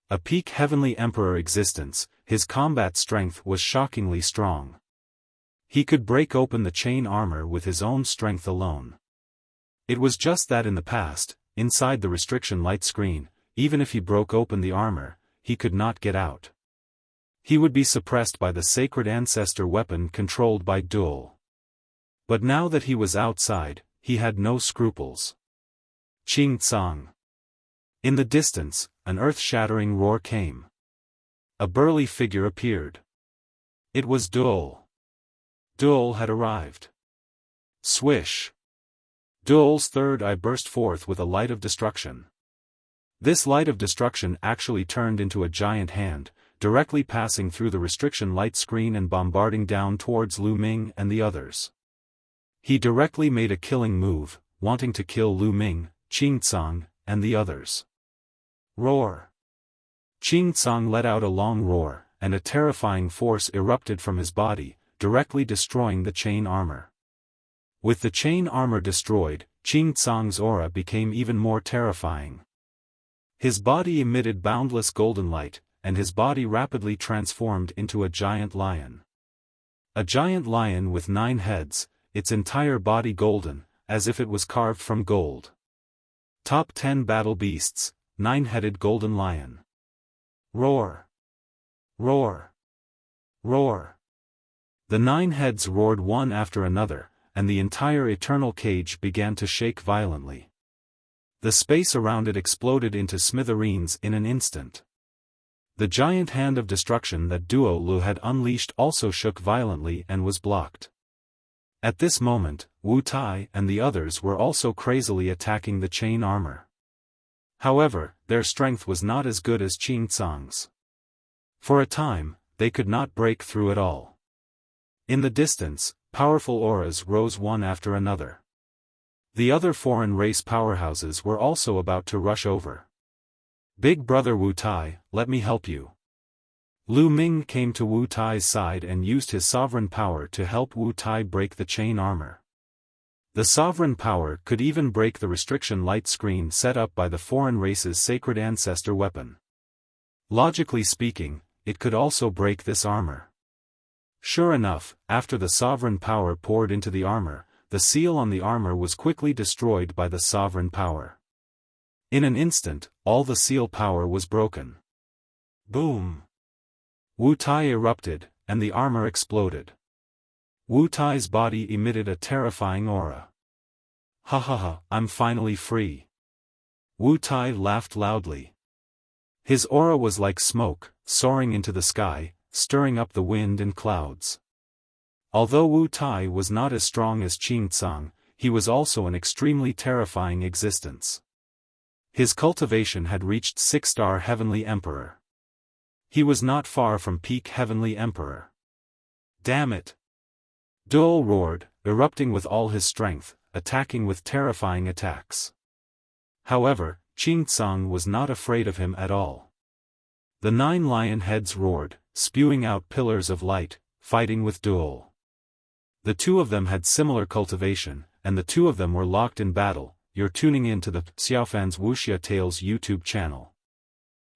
A peak Heavenly Emperor existence, his combat strength was shockingly strong. He could break open the chain armor with his own strength alone. It was just that in the past, inside the restriction light screen, even if he broke open the armor, he could not get out. He would be suppressed by the sacred ancestor weapon controlled by Duol. But now that he was outside, he had no scruples. Qing Tsang. In the distance, an earth-shattering roar came. A burly figure appeared. It was Duol. Duol had arrived. Swish! Duol's third eye burst forth with a light of destruction. This light of destruction actually turned into a giant hand, directly passing through the restriction light screen and bombarding down towards Lu Ming and the others. He directly made a killing move, wanting to kill Lu Ming, Qing Tsang, and the others. Roar! Qing Tsang let out a long roar, and a terrifying force erupted from his body, directly destroying the chain armor. With the chain armor destroyed, Qing Tsang's aura became even more terrifying. His body emitted boundless golden light, and his body rapidly transformed into a giant lion. A giant lion with 9 heads, its entire body golden, as if it was carved from gold. Top 10 battle beasts, 9-headed golden lion. Roar! Roar! Roar! The 9 heads roared one after another, and the entire eternal cage began to shake violently. The space around it exploded into smithereens in an instant. The giant hand of destruction that Duo Lu had unleashed also shook violently and was blocked. At this moment, Wu Tai and the others were also crazily attacking the chain armor. However, their strength was not as good as Qing Tsang's. For a time, they could not break through at all. In the distance, powerful auras rose one after another. The other foreign race powerhouses were also about to rush over. Big brother Wu Tai, let me help you. Lu Ming came to Wu Tai's side and used his sovereign power to help Wu Tai break the chain armor. The sovereign power could even break the restriction light screen set up by the foreign race's sacred ancestor weapon. Logically speaking, it could also break this armor. Sure enough, after the sovereign power poured into the armor, the seal on the armor was quickly destroyed by the sovereign power. In an instant, all the seal power was broken. Boom! Wu Tai erupted, and the armor exploded. Wu Tai's body emitted a terrifying aura. Ha ha ha, I'm finally free. Wu Tai laughed loudly. His aura was like smoke, soaring into the sky, stirring up the wind and clouds. Although Wu Tai was not as strong as Qing Tsang, he was also an extremely terrifying existence. His cultivation had reached 6-star Heavenly Emperor. He was not far from peak Heavenly Emperor. Damn it! Duol roared, erupting with all his strength, attacking with terrifying attacks. However, Qing Tsang was not afraid of him at all. The 9 lion heads roared, spewing out pillars of light, fighting with Duol. The 2 of them had similar cultivation, and the 2 of them were locked in battle. You're tuning in to the Xiaofan's Wuxia Tales YouTube channel.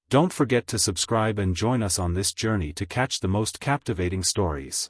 Don't forget to subscribe and join us on this journey to catch the most captivating stories.